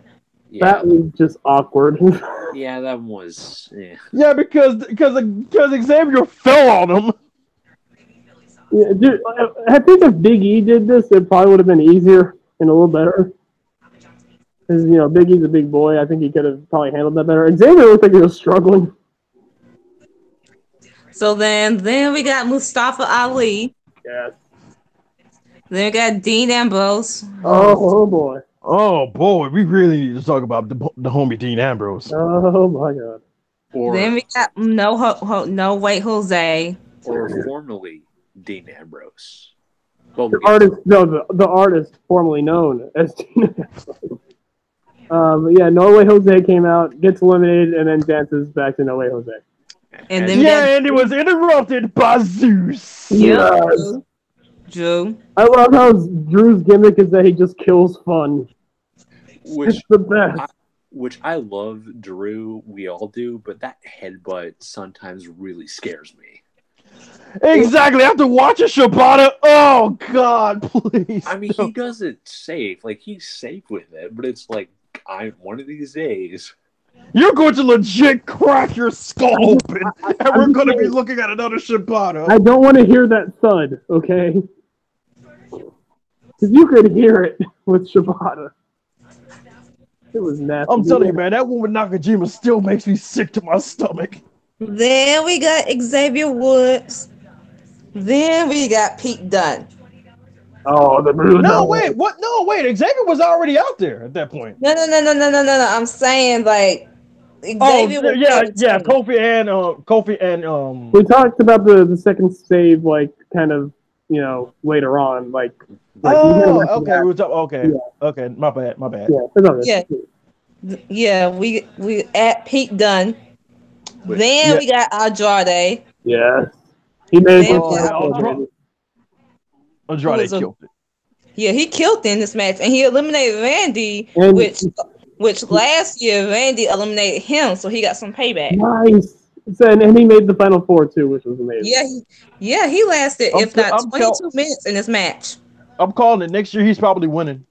Yeah. That was just awkward. Yeah, that was. Yeah, because Xavier fell on him. Yeah, dude, I think if Big E did this, it probably would have been easier and a little better. Because, Big E's a big boy. I think he could have probably handled that better. Xavier looked like he was struggling. So then we got Mustafa Ali. Yes. Then we got Dean Ambrose. Oh boy. Oh boy, we really need to talk about the homie Dean Ambrose. Oh my god. Then we got No Way Jose. Or formerly Dean Ambrose. The artist formerly known as Dean Ambrose. No Way Jose came out, gets eliminated, and then dances back to No Way Jose. And then and it was interrupted by Zeus. Yes. Drew. I love how Drew's gimmick is that he just kills fun. It's the best. Which I love Drew, we all do, but that headbutt sometimes really scares me. Exactly. After watching Shibata, oh god, please. I mean, he does it safe. Like, he's safe with it, but it's like, one of these days, you're going to legit crack your skull open, and we're going to be looking at another Shibata. I don't want to hear that thud, okay? Because you could hear it with Shibata. It was nasty. I'm telling you, man, that one with Nakajima still makes me sick to my stomach. Then we got Xavier Woods. Then we got Pete Dunne. Oh, the Bruno. No, wait, what? No, wait. Xavier was already out there at that point. No. I'm saying like Xavier. Oh, yeah. Kofi and We talked about the second save, like kind of, later on, like. Okay. Okay. My bad. Yeah. We at Pete Dunne. Then we got Andrade. Yes. He made Andrade killed it. Yeah, he killed it in this match, and he eliminated Randy, which last year Randy eliminated him, so he got some payback. Nice. And he made the final four too, which was amazing. He lasted if not 22 minutes in this match. I'm calling it. Next year he's probably winning.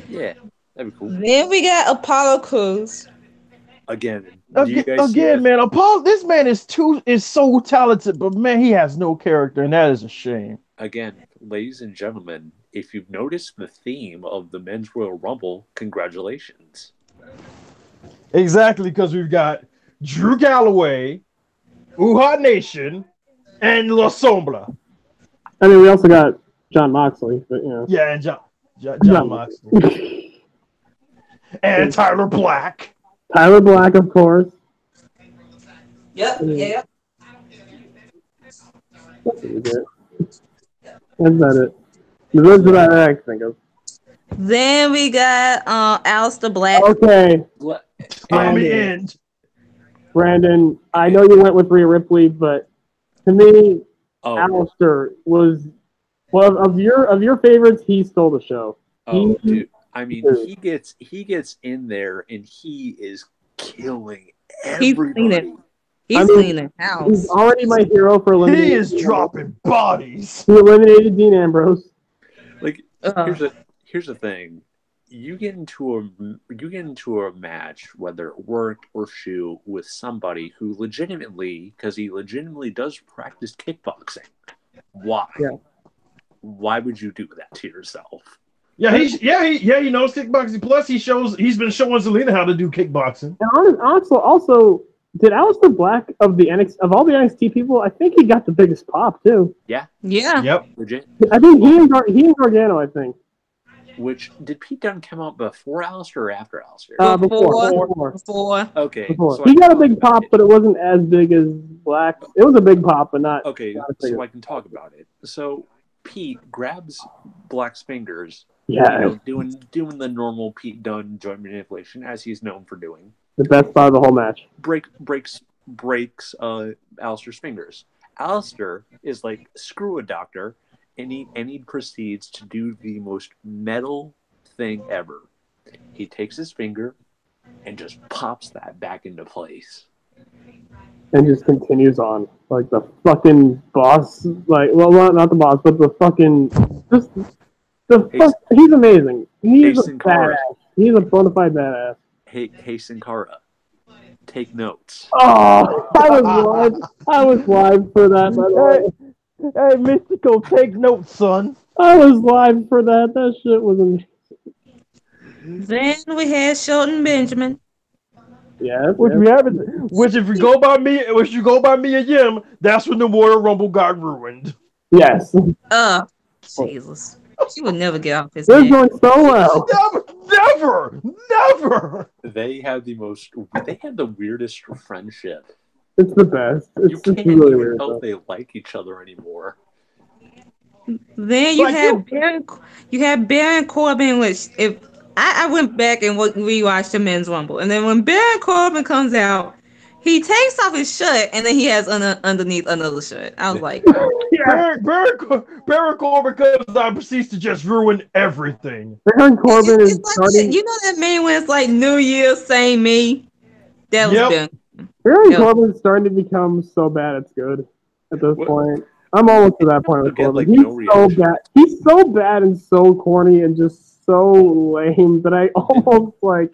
Yeah, that'd be cool. Then we got Apollo Crews. Again, man, Apollo. This man is so talented, but man, he has no character, and that is a shame. Again, ladies and gentlemen, if you've noticed the theme of the Men's Royal Rumble, congratulations. Exactly, because we've got Drew Galloway, Uhaa Nation, and La Sombra. I mean, we also got John Moxley, but Yeah, and John Moxley. And Tyler Black. Tyler Black, of course. Yep. That's about it. The rest of that I can think of. Then we got Aleister Black. Okay. Brandon, I know you went with Rhea Ripley, but to me, Aleister was of your favorites. He stole the show. Dude. I mean, he gets in there and he is killing everybody. He's cleaning house. He's already my hero for eliminating. He is dropping bodies. He eliminated Dean Ambrose. Like, here's the thing: you get into a match, whether work or shoot, with somebody who legitimately does practice kickboxing. Why? Yeah. Why would you do that to yourself? He knows kickboxing. Plus, he's been showing Zelina how to do kickboxing. And also, did Aleister Black of all the NXT people, I think he got the biggest pop too. Yeah. Yep. Legit. I think he and Gargano. I think. Which did Pete Dunne come out before Aleister or after Aleister? Before. Okay. Before. So he got a big pop, but it wasn't as big as Black. It was a big pop, but not. Okay, so I can talk about it. So Pete grabs Black's fingers. Yeah. Doing the normal Pete Dunne joint manipulation as he's known for doing. The best part of the whole match. Breaks Aleister's fingers. Aleister is like, screw a doctor, and he proceeds to do the most metal thing ever. He takes his finger and just pops that back into place. And just continues on. Like the fucking boss, not the boss, but the fucking He's amazing. He's a Sin Cara. badass. He's a bona fide badass. Hey, Sin Cara. Take notes. Oh, I was live for that, by the way. Hey, Mystical, take notes, son. I was live for that. That shit was amazing. Then we had Shelton Benjamin. Yeah. Which if you go by me and Yim, that's when the Royal Rumble got ruined. Yes. Jesus. She would never get off his They're neck. going so well. Never. They had the weirdest friendship. It's the best. You It's can't just really even weird. tell if they like each other anymore. Then you had Baron Corbin, which if I went back and rewatched the Men's Rumble, and then when Baron Corbin comes out, he takes off his shirt and then he has underneath another shirt. I was like, Baron Corbin comes out and proceeds to just ruin everything. Baron Corbin is like starting. you know that meme when it's like New Year, same me. That was Baron. Baron Corbin's starting to become so bad it's good at this point. I'm almost to that point with Corbin. He's so bad. He's so bad and so corny and just so lame that I almost like.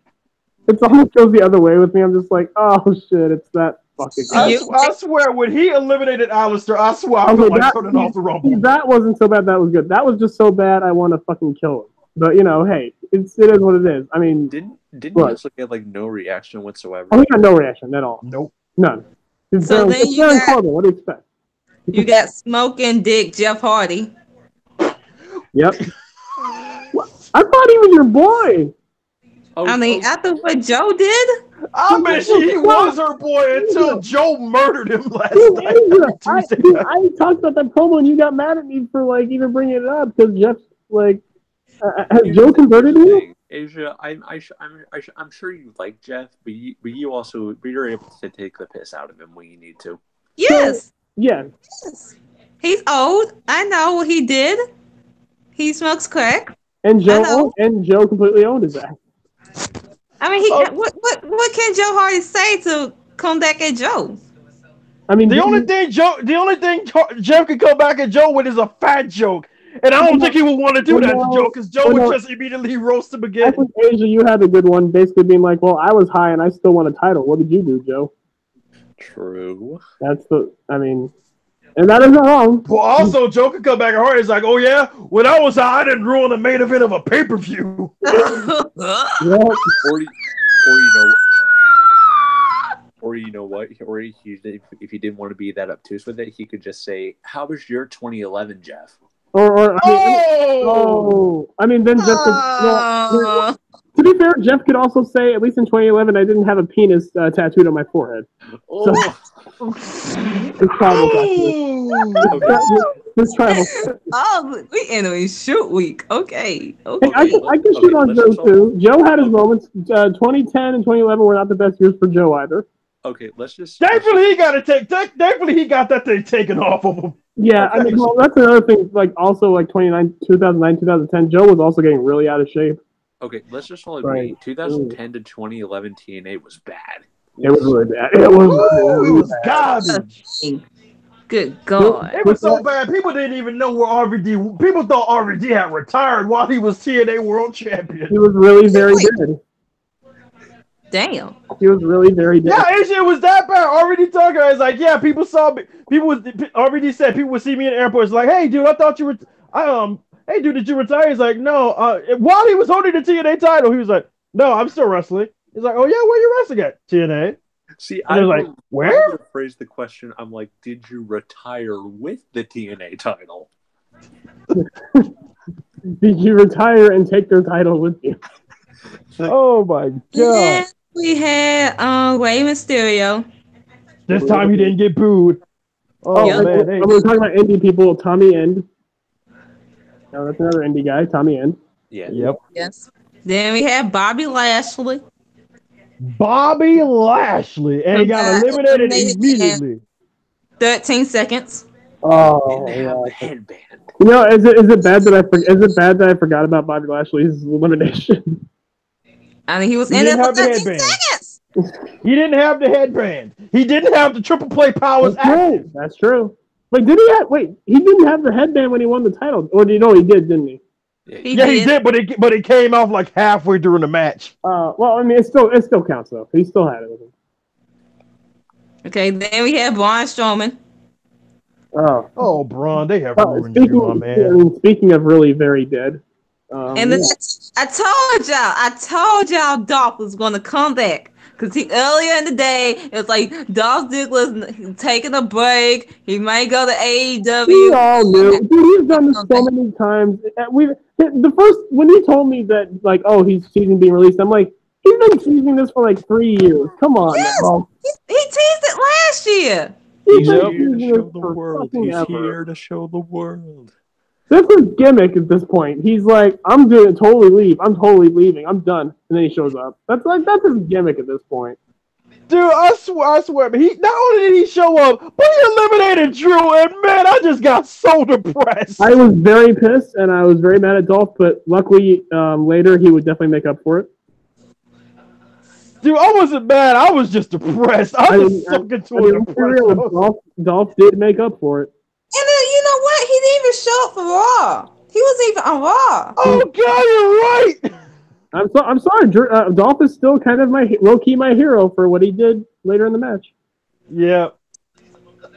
It almost goes the other way with me. I'm just like, oh shit, it's that fucking guy. I swear, when he eliminated Alistair, I swear I felt like turning off the Rumble. That wasn't so bad. That was good. That was just so bad. I want to fucking kill him. But you know, hey, it is what it is. I mean, didn't you also get like no reaction whatsoever? Oh, he got no reaction at all. Nope, none. So then you got Corbin. What do you expect? You got smoking dick Jeff Hardy. Yep. I thought he was your boy. I mean, after what Joe did, I bet he was her boy until Joe murdered him last night. I talked about that promo and you got mad at me for like even bringing it up because Jeff's like, has Joe converted you? Asia, I'm sure you like Jeff, but you're able to take the piss out of him when you need to. Yes. So, yes. He's old. I know what he did. He smokes crack. And Joe completely owned his ass. I mean, what can Joe Hardy say to come back at Joe? I mean, the only thing Jeff can come back at Joe with is a fat joke, and I don't think he would want to do that to Joe because Joe would just immediately roast him again. I think Asia, you had a good one, basically being like, "Well, I was high and I still won a title. What did you do, Joe?" True. And that is not wrong. Well, also, Joe could come back and Hardy's like, "Oh yeah, when I was high, I didn't ruin the main event of a pay-per-view." Or you know what? Or if he didn't want to be that obtuse with it, he could just say, "How was your 2011, Jeff?" I mean, then Jeff could, to be fair, Jeff could also say, at least in 2011, I didn't have a penis tattooed on my forehead. So, it's tribal. It's tribal. Oh, we entering shoot week. Okay. Hey, I can shoot on Joe too. Joe had his moments. 2010 and 2011 were not the best years for Joe either. Okay, let's just. Thankfully, he got that thing taken off of him. Yeah, I mean, well, that's another thing. Like, also, like 2009, 2010, Joe was also getting really out of shape. Okay, let's just all agree. 2010 to 2011 TNA was bad. It was really bad. It was garbage. Good God. It was so bad. People didn't even know where RVD. People thought RVD had retired while he was TNA World Champion. He was really very good. Damn. He was really very good. Yeah, it was that bad. RVD talking. I was like, yeah, people saw me. RVD said people would see me in airports like, hey, dude, I thought you were. Hey, dude, did you retire? He's like, no. While he was holding the TNA title, he was like, no, I'm still wrestling. He's like, oh yeah, where you wrestling at? TNA. See, I was like, where? I would phrase the question. I'm like, did you retire with the TNA title? Did you retire and take their title with you? Oh my God. Yeah, we had Rey Mysterio. This time he didn't get booed. Oh man. Hey. We're talking about indie people. Tommy End. No, that's another indie guy. Tommy End. Yeah. Yep. Yes. Then we had Bobby Lashley. Bobby Lashley, and he got eliminated immediately. 13 seconds. Oh, didn't have the headband. You know, is it bad that I forgot about Bobby Lashley's elimination? I mean, he was in it for 13 seconds. He didn't have the headband. He didn't have the triple play powers. That's true. Wait, he didn't have the headband when he won the title, or do you know he did, didn't he? He did, but it came off like halfway during the match. Well, I mean, it still counts though. He still had it with him. Okay, then we have Braun Strowman. Oh, Braun, they have ruined you, my man. I mean, speaking of really very dead. And then I told y'all Dolph was going to come back. Because earlier in the day, it was like Dolph Ziggler's taking a break. He might go to AEW. We all knew. Dude, he's done this so many times. When he told me that, like, oh, he's teasing being released, I'm like, he's been teasing this for like 3 years. Come on. Yes, now. he teased it last year. He's here to show the world. He's here to show the world. This is gimmick at this point. He's like, I'm doing totally leave. I'm totally leaving. I'm done. And then he shows up. That's his gimmick at this point. Dude, I swear, but he not only did he show up, but he eliminated Drew, and man, I just got so depressed. I was very pissed, and I was very mad at Dolph, but luckily later he would definitely make up for it. Dude, I wasn't mad. I was just depressed. I was sunk into it. Dolph did make up for it. And then, you know what? He didn't even show up for Raw. He wasn't even on Raw. Oh, God, you're right. I'm sorry. Dolph is still kind of low-key my hero for what he did later in the match. Yeah.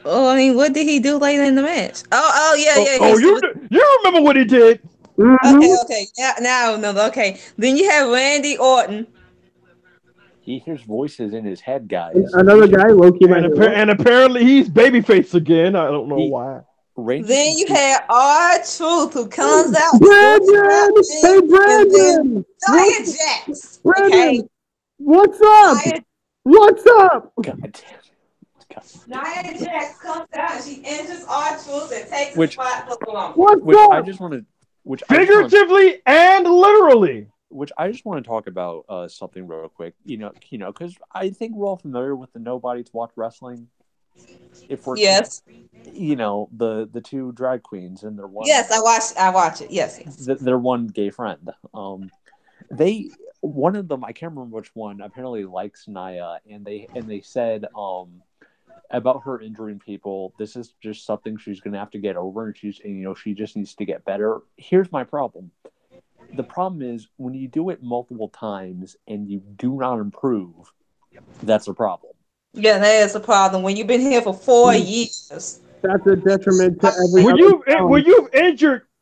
Oh, I mean, what did he do later in the match? Oh, yeah. Oh, you remember what he did. Mm-hmm. Okay. Now, okay. Then you have Randy Orton. He hears voices in his head, guys. Another guy, low-key my hero. And apparently he's babyface again. I don't know why. Then you have R-Truth who comes out. Brandon! Hey, Brandon! Nia Jax. Brandon! Okay. What's up? What's up? God damn it. Nia Jax comes out and she enters R-Truth and takes the spot for Braun. What's up? I just want to... Figuratively and literally. Which I just want to talk about something real quick. You know, because I think we're all familiar with the Nobody to Watch Wrestling. Yes. You know, the two drag queens and their one. Yes, I watch it. Yes. Their one gay friend. One of them, I can't remember which one, apparently likes Nia, and they said about her injuring people, this is just something she's gonna have to get over, and she just needs to get better. Here's my problem. The problem is when you do it multiple times and you do not improve, that's a problem. Yeah, that is a problem. When you've been here for 4 years, that's a detriment to every.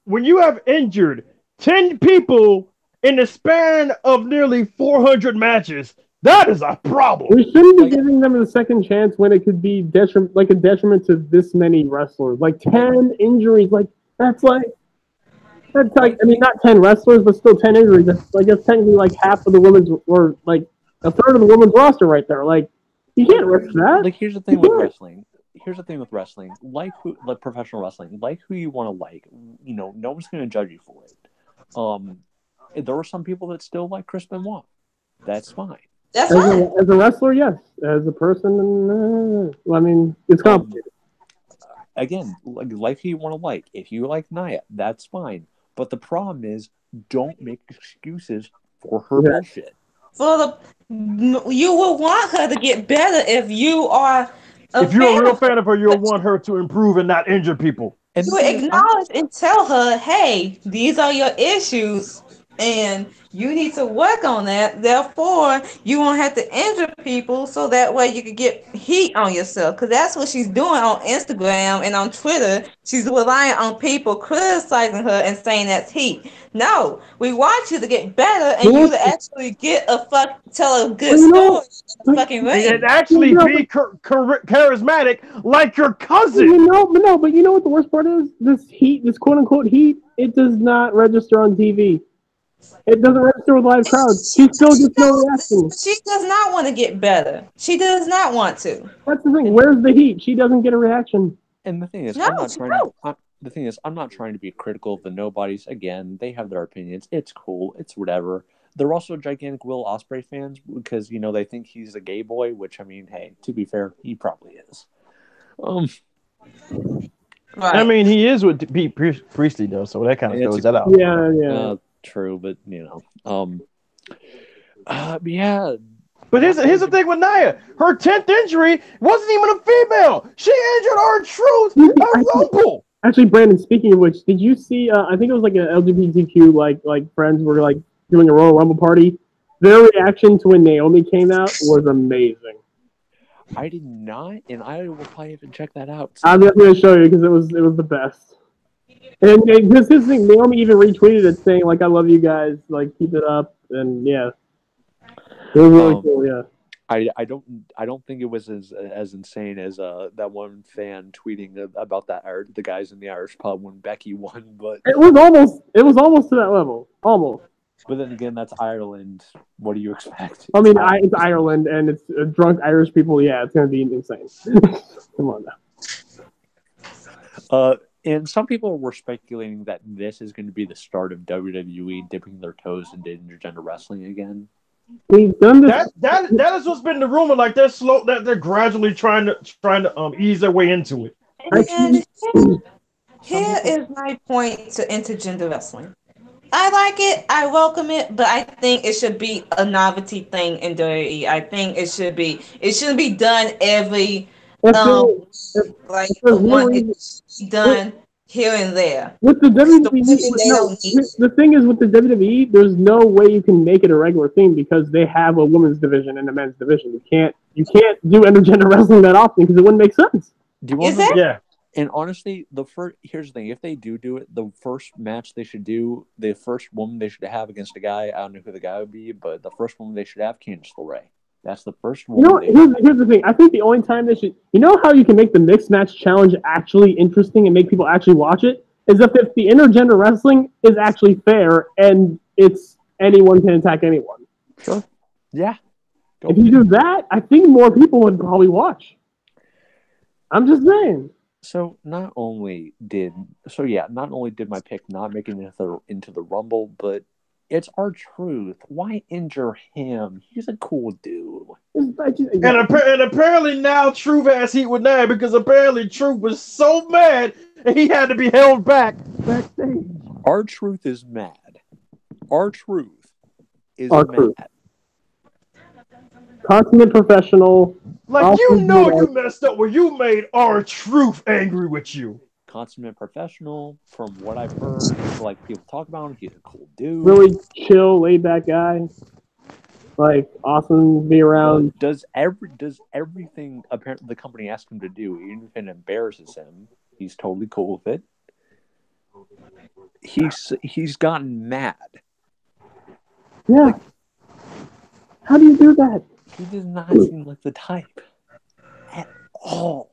When you have injured 10 people in the span of nearly 400 matches, that is a problem. We shouldn't be giving them a second chance when it could be a detriment to this many wrestlers. Like 10 injuries, that's like. I mean, not 10 wrestlers, but still 10 injuries. That's technically like half of the women's, or like a third of the women's roster right there. Like, you can't risk that. Like, here's the thing with wrestling. Like professional wrestling, like who you want to like. You know, no one's going to judge you for it. There are some people that still like Chris Benoit. That's fine. That's fine. As a wrestler, yes. As a person, I mean, it's complicated. Again, like who you want to like. If you like Nia, that's fine. But the problem is, don't make excuses for her bullshit. You will want her to get better if you are. If you're a real fan of her, you'll want her to improve and not injure people. And you acknowledge and tell her, "Hey, these are your issues, and you need to work on that. Therefore, you won't have to injure people, so that way you can get heat on yourself." Because that's what she's doing on Instagram and on Twitter. She's relying on people criticizing her and saying that's heat. No, we want you to get better and you to actually tell a good story in the fucking ring. And actually be charismatic like your cousin. But you know what the worst part is? This quote unquote heat, it does not register on TV. It doesn't register with live crowds. She still gets no reaction. She does not want to get better. She does not want to. That's the thing. Where's the heat? She doesn't get a reaction. And the thing is, I'm not trying to be critical of the Nobodies. Again, they have their opinions. It's cool. It's whatever. They're also gigantic Will Ospreay fans because they think he's a gay boy. Which, I mean, hey, to be fair, he probably is. Right. I mean, he is with Pete Priestley though, so that kind of throws that out. Yeah. True, but yeah. But here's the thing with Nia. Her 10th injury wasn't even a female. She injured R-Truth at Rumble. Actually, Brandon, speaking of which, did you see? I think it was like an LGBTQ like friends were like doing a Royal Rumble party. Their reaction to when Naomi came out was amazing. I did not, and I will probably have to check that out. I'm just going to show you because it was the best. And this his thing, Naomi even retweeted it saying like, "I love you guys, like keep it up," and yeah, it was really cool. Yeah. I don't think it was as insane as that one fan tweeting about the guys in the Irish pub when Becky won, but it was almost to that level, almost. But then again, that's Ireland. What do you expect? I mean, it's Ireland and it's drunk Irish people. Yeah, it's gonna be insane. Come on now. And some people were speculating that this is going to be the start of WWE dipping their toes into intergender wrestling again. We've done this. That is what's been the rumor. Like they're gradually trying to ease their way into it. And here is my point to intergender wrestling. I like it. I welcome it, but I think it should be a novelty thing in WWE. I think it shouldn't be done every like one. It's done here and there. With the WWE, the thing is with the WWE, there's no way you can make it a regular thing because they have a women's division and a men's division. You can't do intergender wrestling that often because it wouldn't make sense. Do you want to? Yeah. And honestly, here's the thing: if they do it, the first match they should do, the first woman they should have against a guy, I don't know who the guy would be, but the first woman they should have, Candice LeRae. That's the first one. Here's the thing. I think the only time they should, how you can make the mixed match challenge actually interesting and make people actually watch it is if the intergender wrestling is actually fair and it's anyone can attack anyone. Sure. Yeah. If you do that, I think more people would probably watch. I'm just saying. So not only did my pick not make it into the Rumble, but it's R-Truth. Why injure him? He's a cool dude. And apparently now Truth has heat with Nia because apparently Truth was so mad and he had to be held backstage. R-Truth is mad. R-Truth is mad. Consummate professional. Like, you messed up when you made R-Truth angry with you. Consummate professional, from what I've heard, like people talk about him, he's a cool dude. Really chill, laid back guy. Like, awesome to be around. Does everything apparently the company asks him to do, even if it embarrasses him, he's totally cool with it. He's gotten mad. Yeah. How do you do that? He does not seem like the type at all.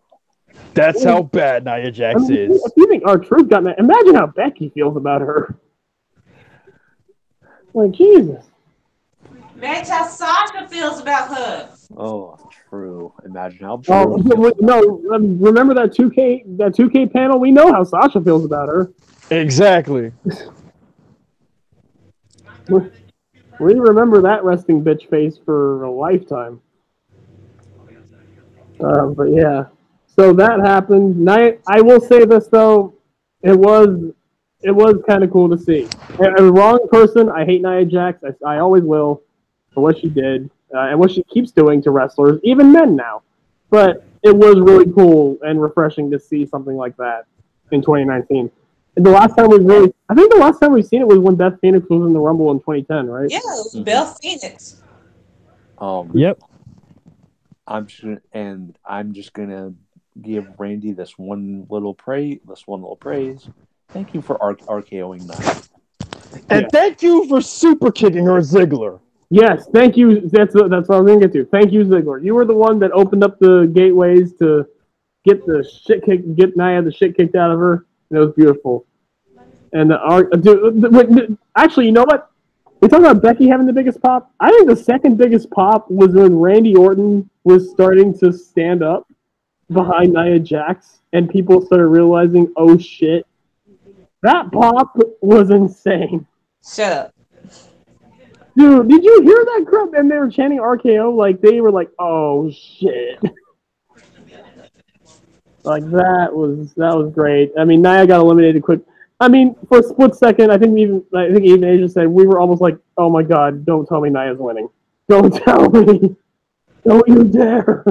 That's how bad Nia Jax is. If you think R-Truth got mad, imagine how Becky feels about her. Like, Jesus. Imagine how Sasha feels about her. Oh, true. Imagine how true. No, remember that 2K panel? We know how Sasha feels about her. Exactly. We remember that resting bitch face for a lifetime. But yeah. So that happened. I will say this though, it was kind of cool to see. A wrong person. I hate Nia Jax. I always will for what she did and what she keeps doing to wrestlers, even men now. But it was really cool and refreshing to see something like that in 2019. And the last time we've seen it was when Beth Phoenix was in the Rumble in 2010, right? Yeah, it was Beth Phoenix. Yep. I'm just gonna give Randy this one little praise. Thank you for RKOing that. And thank you for super kicking her Ziggler. Yes, thank you. That's what I was gonna get to. Thank you, Ziggler. You were the one that opened up the gateways to get Nia the shit kicked out of her. And it was beautiful. And actually, you know what? We talking about Becky having the biggest pop. I think the second biggest pop was when Randy Orton was starting to stand up behind Nia Jax, and people started realizing, oh shit, that pop was insane. Shut up. Dude, did you hear that crap? And they were chanting RKO, like they were like, oh shit. Like that was great. I mean, Nia got eliminated quick. I mean, for a split second, I think even Asia said we were almost like, "Oh my god, don't tell me Nia's winning! Don't tell me! Don't you dare!"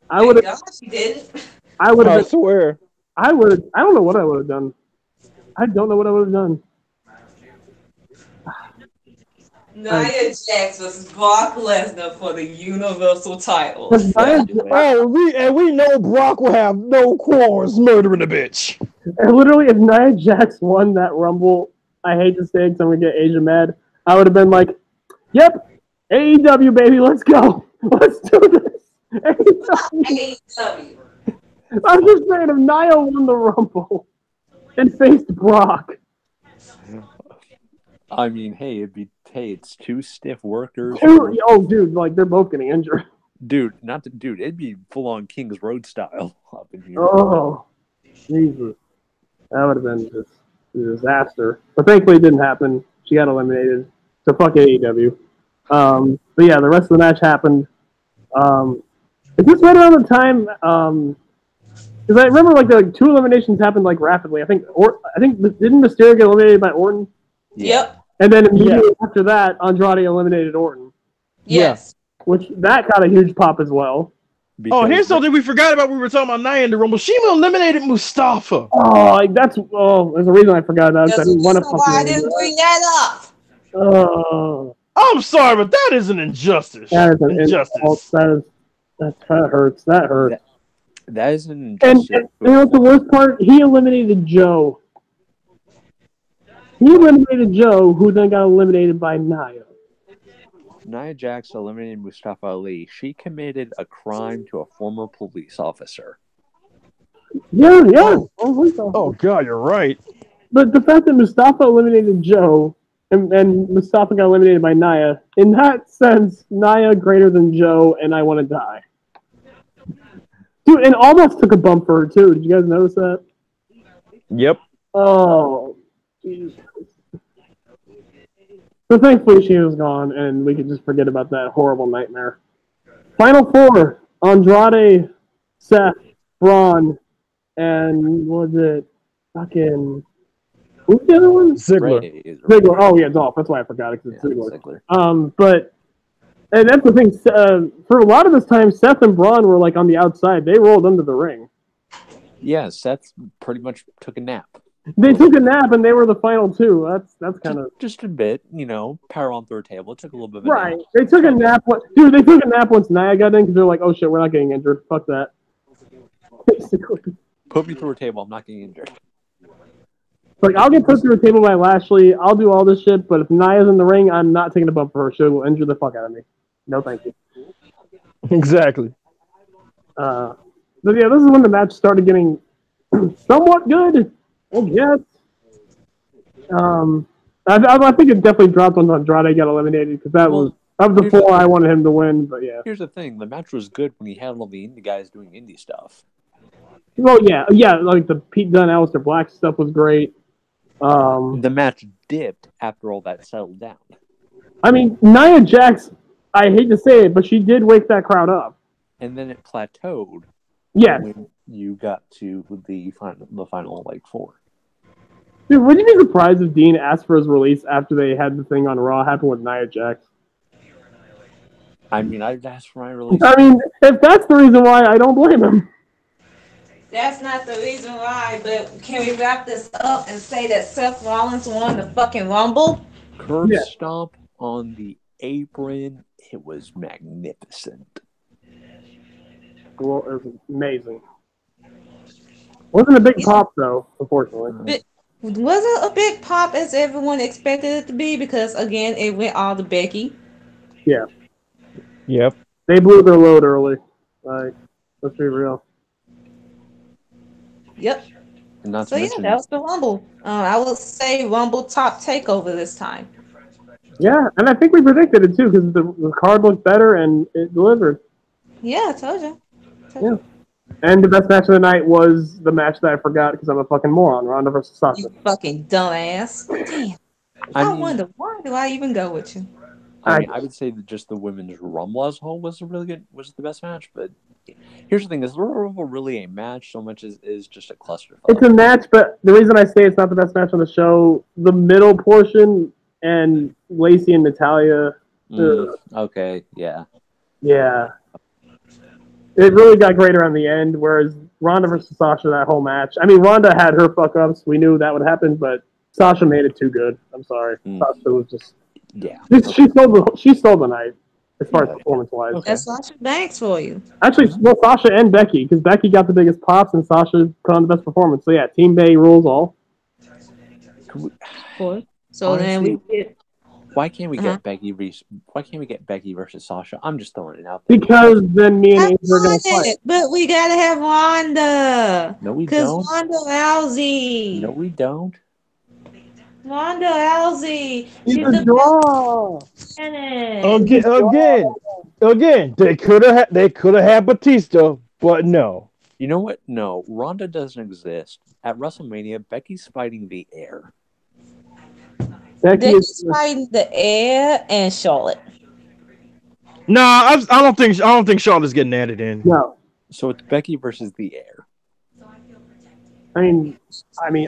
I would have. She didn't. I swear. I don't know what I would have done. I don't know what I would have done. Nia Jax versus Brock Lesnar for the Universal title. We know Brock will have no qualms murdering a bitch. And literally, if Nia Jax won that Rumble, I hate to say it because I'm going to get Asia mad, I would have been like, yep, AEW, baby, let's go. Let's do this. AEW. I'm just saying, if Nia won the Rumble and faced Brock. I mean, hey, it's two stiff workers. Dude, like, they're both getting injured. Dude, it'd be full-on King's Road style up in here. Oh, Jesus. That would have been just a disaster. But thankfully it didn't happen. She got eliminated. So fuck AEW. But yeah, the rest of the match happened. Is this right around the time, because I remember like the two eliminations happened like rapidly. I think didn't Mysterio get eliminated by Orton? Yep. And then immediately after that, Andrade eliminated Orton. Yes. Which that got a huge pop as well. Because here's something we forgot about. We were talking about Nia in the Rumble. She eliminated Mustafa. There's a reason I forgot about it. I didn't want to I didn't bring that up. I'm sorry, but that is an injustice. That is an injustice. That hurts. That hurts. That is an injustice. And you know what the worst part? He eliminated Joe. He eliminated Joe, who then got eliminated by Nia. Nia Jax eliminated Mustafa Ali. She committed a crime to a former police officer. Yeah. Oh, God, you're right. But the fact that Mustafa eliminated Joe and Mustafa got eliminated by Nia, in that sense, Nia greater than Joe, and I want to die. Dude, and almost took a bump for her, too. Did you guys notice that? Yep. Oh, Jesus. So thankfully she was gone, and we could just forget about that horrible nightmare. Final four: Andrade, Seth, Braun, and what was it? Fucking who's the other one? Ziggler. Oh yeah, Dolph. That's why I forgot it because it's Ziggler. And that's the thing. For a lot of this time, Seth and Braun were like on the outside. They rolled under the ring. Yeah, Seth pretty much took a nap. They took a nap, and they were the final two. That's kind of just a bit, power on third table. It took a little bit of a right. nap. They took a nap. Dude, they took a nap once Nia got in because they're like, "Oh shit, we're not getting injured. Fuck that." Basically, put me through a table. I'm not getting injured. Like I'll get put through a table by Lashley. I'll do all this shit, but if Nia's in the ring, I'm not taking a bump for her. She will injure the fuck out of me. No, thank you. Exactly. But yeah, this is when the match started getting somewhat good. Yes. I think it definitely dropped when Andrade got eliminated because that was the four I wanted him to win. But yeah. Here's the thing: the match was good when he had all the indie guys doing indie stuff. Well, yeah. Like the Pete Dunne, Aleister Black stuff was great. The match dipped after all that settled down. I mean, Nia Jax. I hate to say it, but she did wake that crowd up. And then it plateaued. Yes. When you got to the final like four. Dude, would you be surprised if Dean asked for his release after they had the thing on Raw happen with Nia Jax? I mean, I'd ask for my release. I mean, if that's the reason why, I don't blame him. That's not the reason why, but can we wrap this up and say that Seth Rollins won the fucking Rumble? Curb stomp on the apron. It was magnificent. Well, it was amazing. Wasn't a big pop, though, unfortunately. Wasn't a big pop as everyone expected it to be because, again, it went all to Becky. Yeah. Yep. They blew their load early. Like, let's be real. Yep. And not so, to mention, that was the Rumble. I would say Rumble top takeover this time. Yeah, and I think we predicted it, too, because the card looked better and it delivered. Yeah, I told you. Yeah. And the best match of the night was the match that I forgot because I'm a fucking moron, Ronda versus Sasha. You fucking dumbass. Damn. I wonder, why do I even go with you? I would say that just the women's Rumble as a whole was the best match, but here's the thing, is the Rumble really a match so much as is just a clusterfuck? It's a match, but the reason I say it's not the best match on the show, the middle portion and Lacey and Natalya. Okay, yeah. Yeah. It really got great around the end, whereas Ronda versus Sasha that whole match. I mean, Ronda had her fuck ups. We knew that would happen, but Sasha made it too good. I'm sorry. Sasha was just she stole the night as far as performance wise. Okay. That's Sasha Banks for you. Actually, well, Sasha and Becky, because Becky got the biggest pops and Sasha put on the best performance. So yeah, Team Bay rules all. So honestly, then we get. Why can't we get Becky? Why can't we get Becky versus Sasha? I'm just throwing it out there. Because then me and Ace are gonna fight. But we gotta have Ronda. No, we don't. Because Ronda Rousey. No, we don't. Ronda Rousey. She's a draw. Again. They could have had Batista, but no. You know what? No, Ronda doesn't exist. At WrestleMania, Becky's fighting the air. Becky's fighting the air and Charlotte. No, I don't think Charlotte's getting added in. No. So it's Becky versus the air. I mean,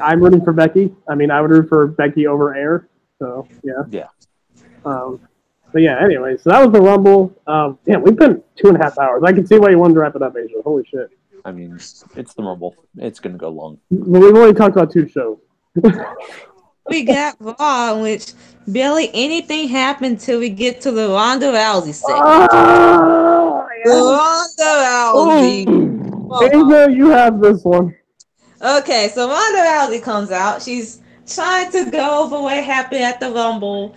I'm rooting for Becky. I mean, I would root for Becky over Air. So yeah. Yeah. But yeah. Anyway, so that was the Rumble. Damn, we've been 2.5 hours. I can see why you wanted to wrap it up, Asia. Holy shit. I mean, it's the Rumble. It's gonna go long. Well, we've only talked about 2 shows. We got Raw, in which barely anything happened till we get to the Ronda Rousey segment. Ronda Rousey. Ava, you have this one. Okay, so Ronda Rousey comes out. She's trying to go over what happened at the Rumble,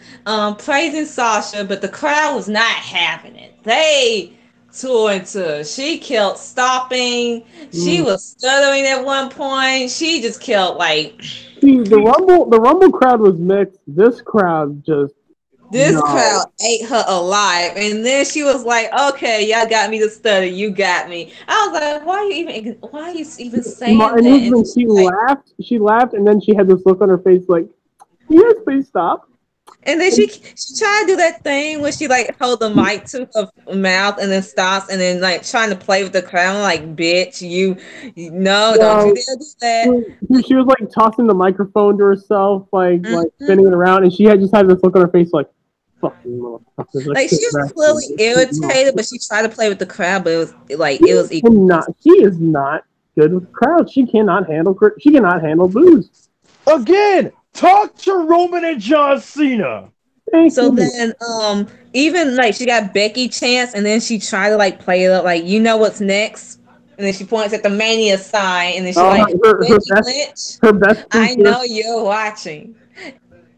praising Sasha, but the crowd was not having it. They tore into her. She kept stopping. She was stuttering at one point. She just kept like. See, the Rumble crowd was mixed. This crowd crowd ate her alive, and then she was like, "Okay, y'all got me to stutter. You got me." I was like, "Why are you even saying that?" And she laughed, and then she had this look on her face, like, "Yes, please stop." And then she tried to do that thing where she like hold the mic to her mouth and then stops and then like trying to play with the crowd. I'm like, bitch, don't you dare do that. She was like tossing the microphone to herself, like spinning it around, and she just had this look on her face, like, fucking motherfuckers. Like she was clearly irritated, but she tried to play with the crowd, but it was like she is not good with crowds. She cannot handle booze. Again. Talk to Roman and John Cena. So then, even like she got Becky chance, and then she tried to like play it up, like, you know what's next, and then she points at the Mania sign, and then she's her best. I know you're watching,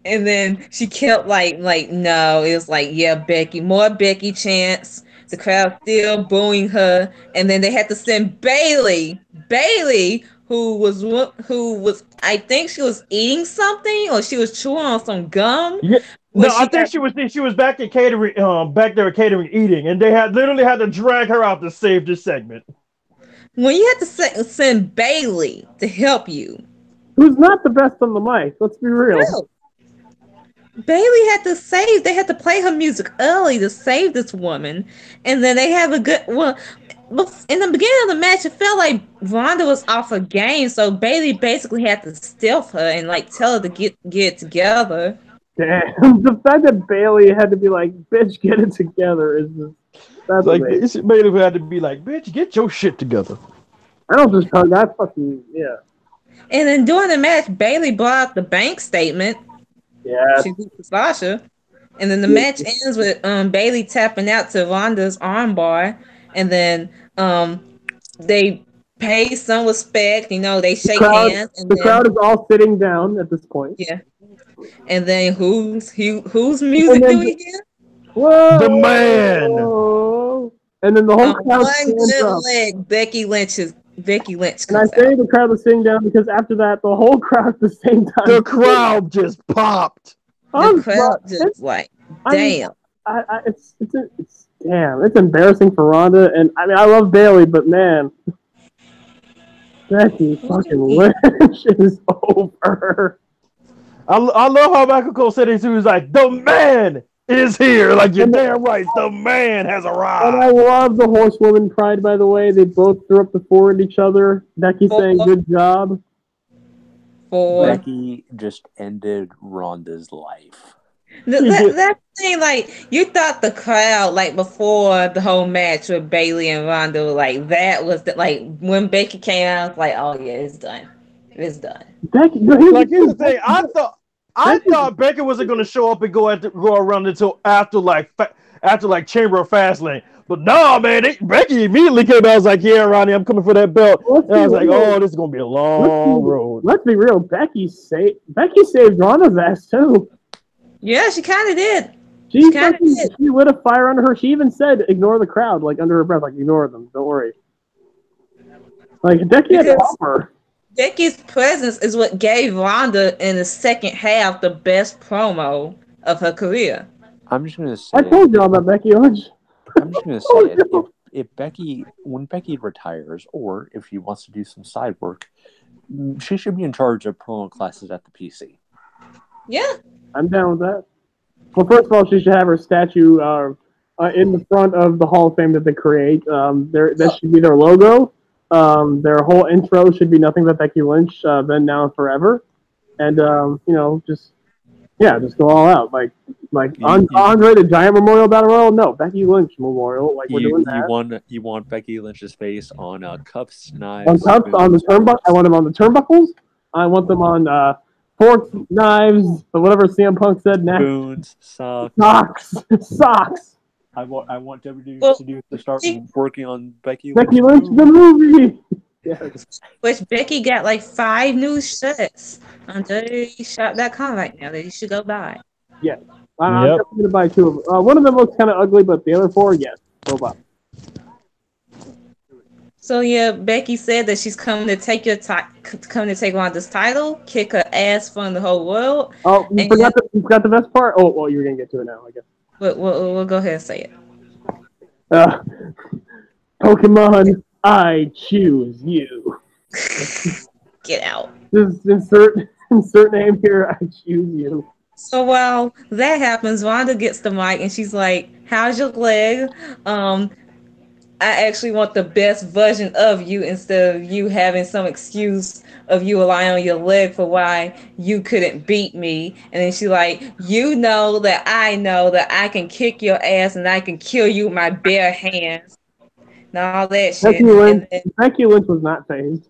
and then she kept like no, it was like, yeah, Becky, more Becky chance. The crowd still booing her, and then they had to send Bayley, who was I think she was eating something or she was chewing on some gum. Yeah. No, I think she was back at catering, back there at catering eating, and they literally had to drag her out to save this segment. When you had to send Bayley to help you, who's not the best on the mic, let's be real. Bayley had to they had to play her music early to save this woman, and then they have a good in the beginning of the match, it felt like Ronda was off her game, so Bayley basically had to stealth her and like tell her to get it together. Damn, the fact that Bayley had to be like, "Bitch, get it together," is that's like Bayley had to be like, "Bitch, get your shit together." I don't just tell that fucking yeah. And then during the match, Bayley brought out the bank statement. Yeah, she beat Sasha, and then the match ends with Bayley tapping out to Ronda's armbar, and then they pay some respect. They shake hands. And the crowd is all sitting down at this point. Yeah. And then whose music do we hear? Whoa! The man. And then the whole crowd stands up. Leg, Becky Lynch. And I say the crowd was sitting down because after that, the whole crowd at the same time. The crowd just popped. The crowd just like, damn. It's damn. It's embarrassing for Ronda, and I mean I love Bayley, but man, Becky fucking Lynch is over. I love how Michael Cole said it too. He was like, "The man is here." Like, you're damn right. The man has arrived. And I love the horsewoman pride, by the way. They both threw up the four at each other. Becky saying, "Good job." Becky just ended Ronda's life. That thing, like, you thought the crowd, like, before the whole match with Bailey and Ronda, like, that was like when Becky came out, I was like, oh yeah, it's done. It's done. Like, here's the thing. I thought Becky wasn't going to show up and go around until after Chamber of Fastlane. But no, man, Becky immediately came out. I was like, yeah, Ronnie, I'm coming for that belt. And I was like, oh, this is going to be a long road. Let's be real. Becky saved Ronda's ass, too. Yeah, she kind of did. She lit a fire under her. She even said, ignore the crowd, like, under her breath, like, ignore them. Don't worry. Like, Becky had to help her. Becky's presence is what gave Ronda in the second half the best promo of her career. I'm just going to say... I told y'all about Becky Lynch. I'm just going to say if Becky, when Becky retires, or if she wants to do some side work, she should be in charge of promo classes at the PC. Yeah. I'm down with that. Well, first of all, she should have her statue in the front of the Hall of Fame that they create. That should be their logo. Their whole intro should be nothing but Becky Lynch, then, now, and forever. And, just go all out. Like Andre the Giant Memorial Battle Royal? No, Becky Lynch Memorial. Like, we're doing that. You want Becky Lynch's face on cups, knives. On cups, on the turnbuckle. I want them on the turnbuckles. I want them on forks, knives, or whatever CM Punk said next. Spoons, socks. I want WWE to start working on Becky Lynch the movie. Yes. Which Becky got like 5 new shirts on WWEshop.com right now that you should go buy. Yeah. I'm definitely going to buy 2 of them. One of them looks kind of ugly, but the other 4, yes. Go buy. So yeah, Becky said that she's coming to take Ronda's title, kick her ass from the whole world. Oh, you forgot the best part? Oh, well, you're going to get to it now, I guess. We'll go ahead and say it. Pokemon, I choose you. Get out. Just insert name here. I choose you. So while that happens, Ronda gets the mic and she's like, "How's your leg? I actually want the best version of you instead of you having some excuse of you relying on your leg for why you couldn't beat me." And then she's like, "You know that I can kick your ass and I can kill you with my bare hands." And all that shit. Becky Lynch was not phased.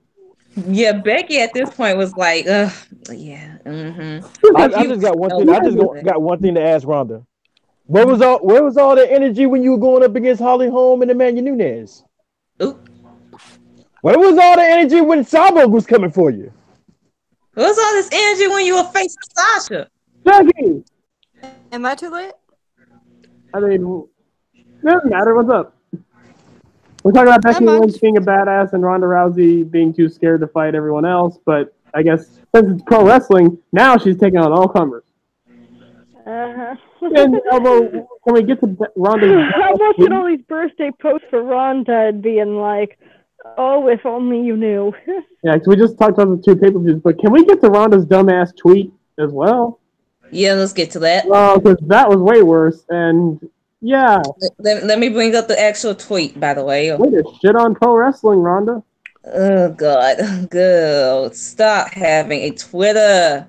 Yeah, Becky at this point was like, yeah. Mm-hmm. I just got one thing. Got one thing to ask Ronda. Where was all the energy when you were going up against Holly Holm and Emmanuel Nunes? Ooh. Where was all the energy when Cyborg was coming for you? Where was all this energy when you were facing Sasha? Becky! Am I too late? I mean, it doesn't matter. What's up? We're talking about Becky Lynch being a badass and Ronda Rousey being too scared to fight everyone else, but I guess since it's pro wrestling, now she's taking on all comers. Uh-huh. And can we get to Ronda? How about at all these birthday posts for Ronda being like, "Oh, if only you knew." Yeah, because we just talked about the 2 pay-per-views, but can we get to Ronda's dumbass tweet as well? Yeah, let's get to that. Because that was way worse, and yeah. Let me bring up the actual tweet, by the way. Way to shit on pro wrestling, Ronda. Oh, God. Girl, stop having a Twitter.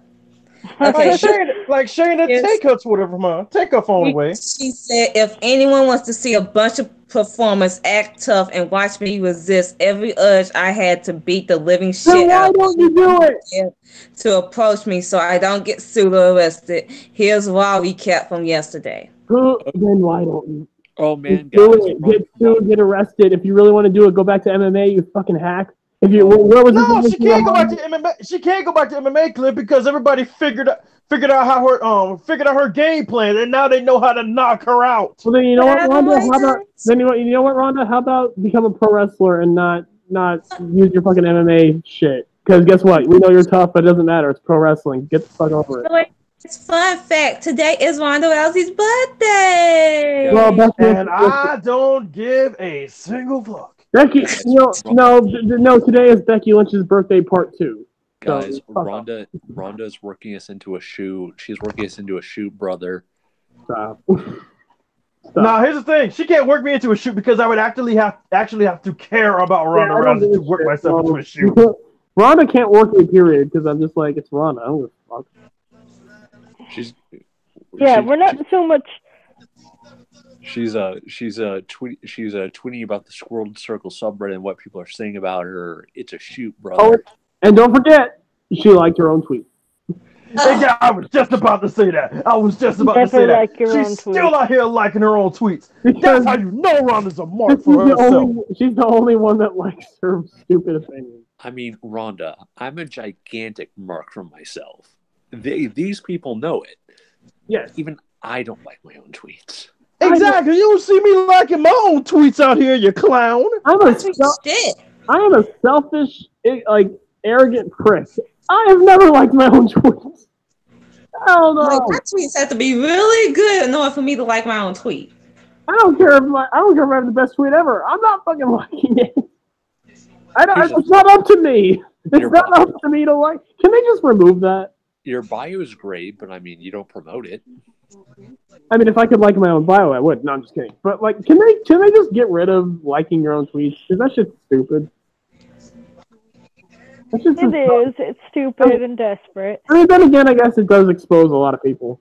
Okay, Shayna, take her Twitter from her. Take her phone away. She said, "If anyone wants to see a bunch of performers act tough and watch me resist every urge I had to beat the living shit out, why don't you do it? To approach me so I don't get sued or arrested. Here's raw recap from yesterday." Then why don't you? Oh man, do it. Get sued, get arrested. If you really want to do it, go back to MMA. You fucking hack. If you she can't go back to MMA. She can't go back to MMA, Clip, because everybody figured out her game plan, and now they know how to knock her out. Well, then you know what, Ronda? How about become a pro wrestler and not use your fucking MMA shit? Because guess what? We know you're tough, but it doesn't matter. It's pro wrestling. Get the fuck over it. It's fun fact. Today is Ronda Rousey's birthday. Well, and I don't give a single fuck. Becky, no. Today is Becky Lynch's birthday part 2. Guys, Ronda's working us into a shoot. She's working us into a shoot, brother. Stop. Now, here's the thing. She can't work me into a shoot because I would actually have to care about Ronda Rousey to work myself into a shoot. Ronda can't work me, period, because I'm just like, it's Ronda. I don't give a fuck. Yeah, we're not so much. She's tweeting about the Squirrel Circle subreddit and what people are saying about her. It's a shoot, brother. Oh, and don't forget, she liked her own tweet. Yeah, I was just about to say that. I was just about to say that. She's still out here liking her own tweets. That's how you know Rhonda's a mark for herself. She's the only one that likes her stupid opinion. I mean, Rhonda, I'm a gigantic mark for myself. These people know it. Yes. Even I don't like my own tweets. Exactly. You don't see me liking my own tweets out here, you clown. I am a selfish, arrogant prick. I have never liked my own tweets. I don't know. My tweets have to be really good in order for me to like my own tweet. I don't care if I have the best tweet ever. I'm not fucking liking it. It's not up to me. It's not up to me to like. Can they just remove that? Your bio is great, but I mean, you don't promote it. I mean, if I could like my own bio, I would. No, I'm just kidding. But like, can they just get rid of liking your own tweets? Because that shit's stupid. It's stupid and desperate. I mean, then again, I guess it does expose a lot of people.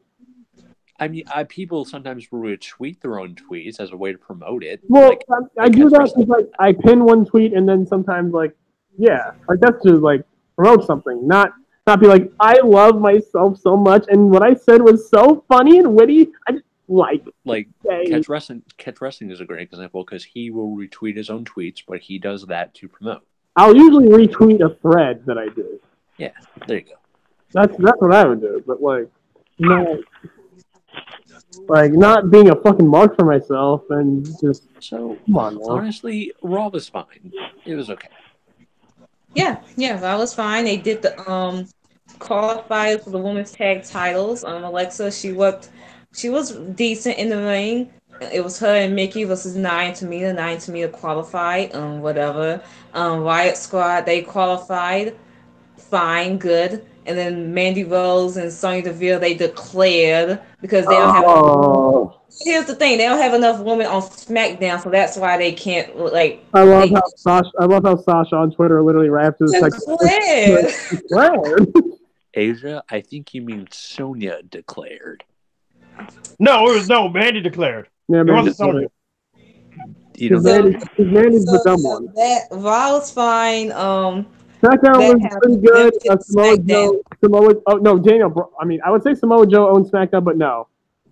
I mean, people sometimes retweet their own tweets as a way to promote it. Well, I do that because I pin one tweet and then sometimes that's to like promote something, not be like, I love myself so much and what I said was so funny and witty. I just Catch Wrestling is a great example because he will retweet his own tweets, but he does that to promote. I'll usually retweet a thread that I do. Yeah, there you go. That's what I would do, but not being a fucking mark for myself and just come on. Honestly, Raw was fine. It was okay. Yeah, that was fine. They did the qualifiers for the women's tag titles. Alexa, she was decent in the ring. It was her and Mickey versus Nine Tamina. Nine Tamina qualified. Whatever. Riot Squad, they qualified. Fine, good. And then Mandy Rose and Sonya Deville, they declared because they don't have. Here's the thing: they don't have enough women on SmackDown, so that's why they can't I love how Sasha on Twitter literally raps his declared. Asia, I think you mean Sonya declared. No, Mandy declared. Yeah, Mandy Sonya. Mandy's the dumb one. That Raw was fine. SmackDown was pretty good. I would say Samoa Joe owns SmackDown, but no.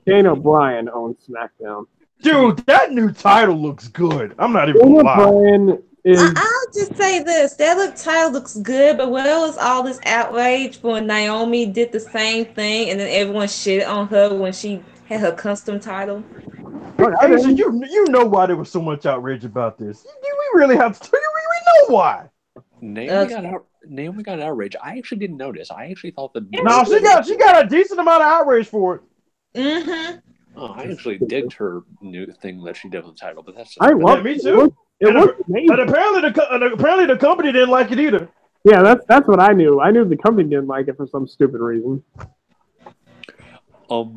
Daniel Bryan owns SmackDown. Dude, that new title looks good. I'm not even gonna lie. Bryan is... I'll just say this. That title looks good, but where was all this outrage when Naomi did the same thing and then everyone shit on her when she had her custom title? Asia, you know why there was so much outrage about this. We really have to... We know why. Naomi got outraged. I actually didn't notice. I actually thought that. No, she got a decent amount of outrage for it. Mm-hmm. Oh, I actually digged her new thing that she did on the title, but that's. I love me too. It was amazing. And apparently the company didn't like it either. Yeah, that's what I knew. I knew the company didn't like it for some stupid reason. But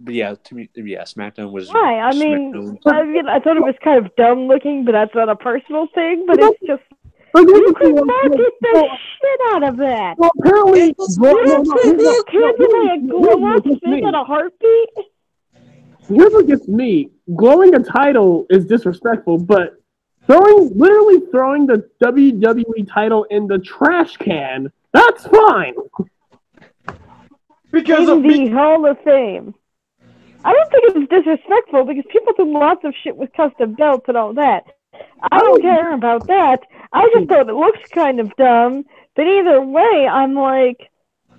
yeah, to me, SmackDown was. Why? I thought it was kind of dumb looking, but that's not a personal thing. But it's just. You could market the shit out of that. Well, apparently, you can't give a glow-up thing at a heartbeat. Here's what gets me. Glowing a title is disrespectful, but literally throwing the WWE title in the trash can, that's fine. Because in the Hall of Fame. I don't think it's disrespectful because people do lots of shit with custom belts and all that. I don't care about that. I just thought it looks kind of dumb. But either way, I'm like,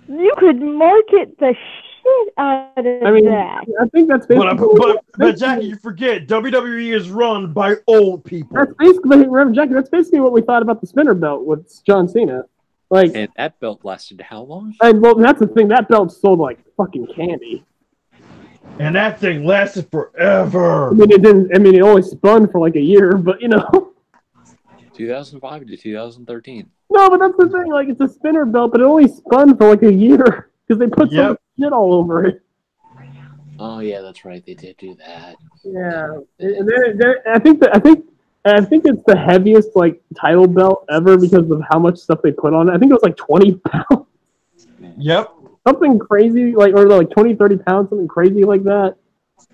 you could market the shit out of that. I think that's basically... But Jackie, you forget, WWE is run by old people. That's basically what we thought about the spinner belt with John Cena. And that belt lasted how long? Well, that's the thing. That belt sold like fucking candy. And that thing lasted forever. I mean, it didn't. I mean, it only spun for like a year, but 2005 to 2013. No, but that's the thing. Like, it's a spinner belt, but it only spun for like a year because they put so much shit all over it. Oh yeah, that's right. They did do that. Yeah, and I think it's the heaviest title belt ever because of how much stuff they put on it. I think it was like 20 pounds. Yep. something crazy, like, or like 20, 30 pounds, something crazy like that.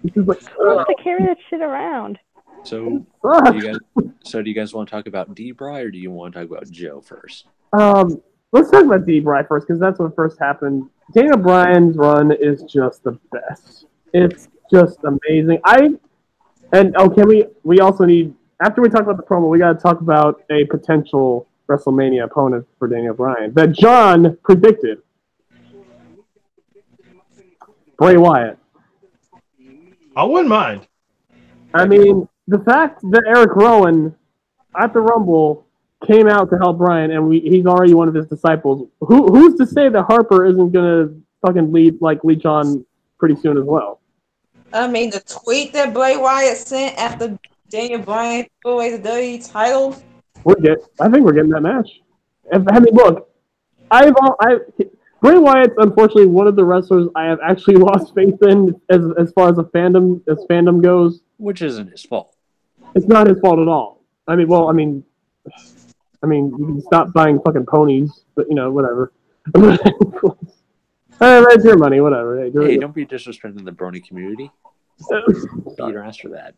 It's just like, Who has to carry that shit around? So, do you guys want to talk about D-Bry, or do you want to talk about Joe first? Let's talk about D-Bry first, because that's what first happened. Daniel Bryan's run is just the best. It's just amazing. We also need, after we talk about the promo, we got to talk about a potential WrestleMania opponent for Daniel Bryan that John predicted. Bray Wyatt. I wouldn't mind. I mean, the fact that Eric Rowan at the Rumble came out to help Bryan, and he's already one of his disciples. Who's to say that Harper isn't gonna fucking leech on pretty soon as well? I mean, the tweet that Bray Wyatt sent after Daniel Bryan threw away the WWE title. I think we're getting that match. I mean, look, Bray Wyatt's unfortunately one of the wrestlers I have actually lost faith in as far as fandom goes. Which isn't his fault. It's not his fault at all. I mean, you can stop buying fucking ponies, but whatever. That's your money, whatever. Hey, don't be disrespecting the brony community. You don't ask for that.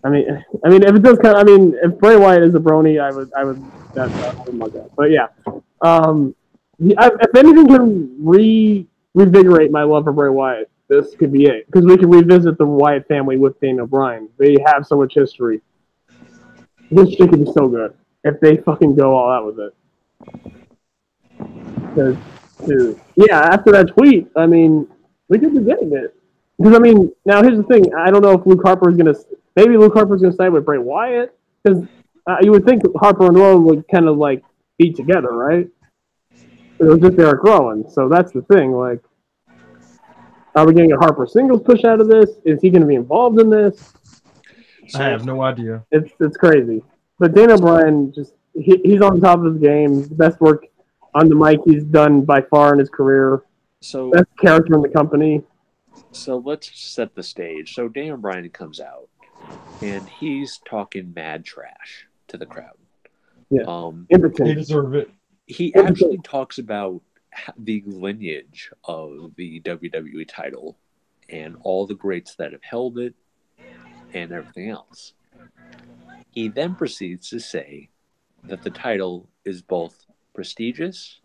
I mean, if it does if Bray Wyatt is a brony, I would like that. But yeah, if anything can revigorate my love for Bray Wyatt, this could be it, because we can revisit the Wyatt family with Daniel Bryan. They have so much history. This shit could be so good if they fucking go all out with it. After that tweet, I mean, we could be getting it. Because now here's the thing: I don't know if Luke Harper's gonna side with Bray Wyatt, because you would think Harper and Rowan would kind of like be together, right? It was just Eric Rowan, so that's the thing. Like, are we getting a Harper singles push out of this? Is he going to be involved in this? I have no idea. It's crazy. But Daniel Bryan, he's on top of his game. The best work on the mic he's done by far in his career. So best character in the company. So let's set the stage. So Daniel Bryan comes out, and he's talking mad trash to the crowd. Yeah, they deserve it. He actually talks about the lineage of the WWE title and all the greats that have held it and everything else. He then proceeds to say that the title is both prestigious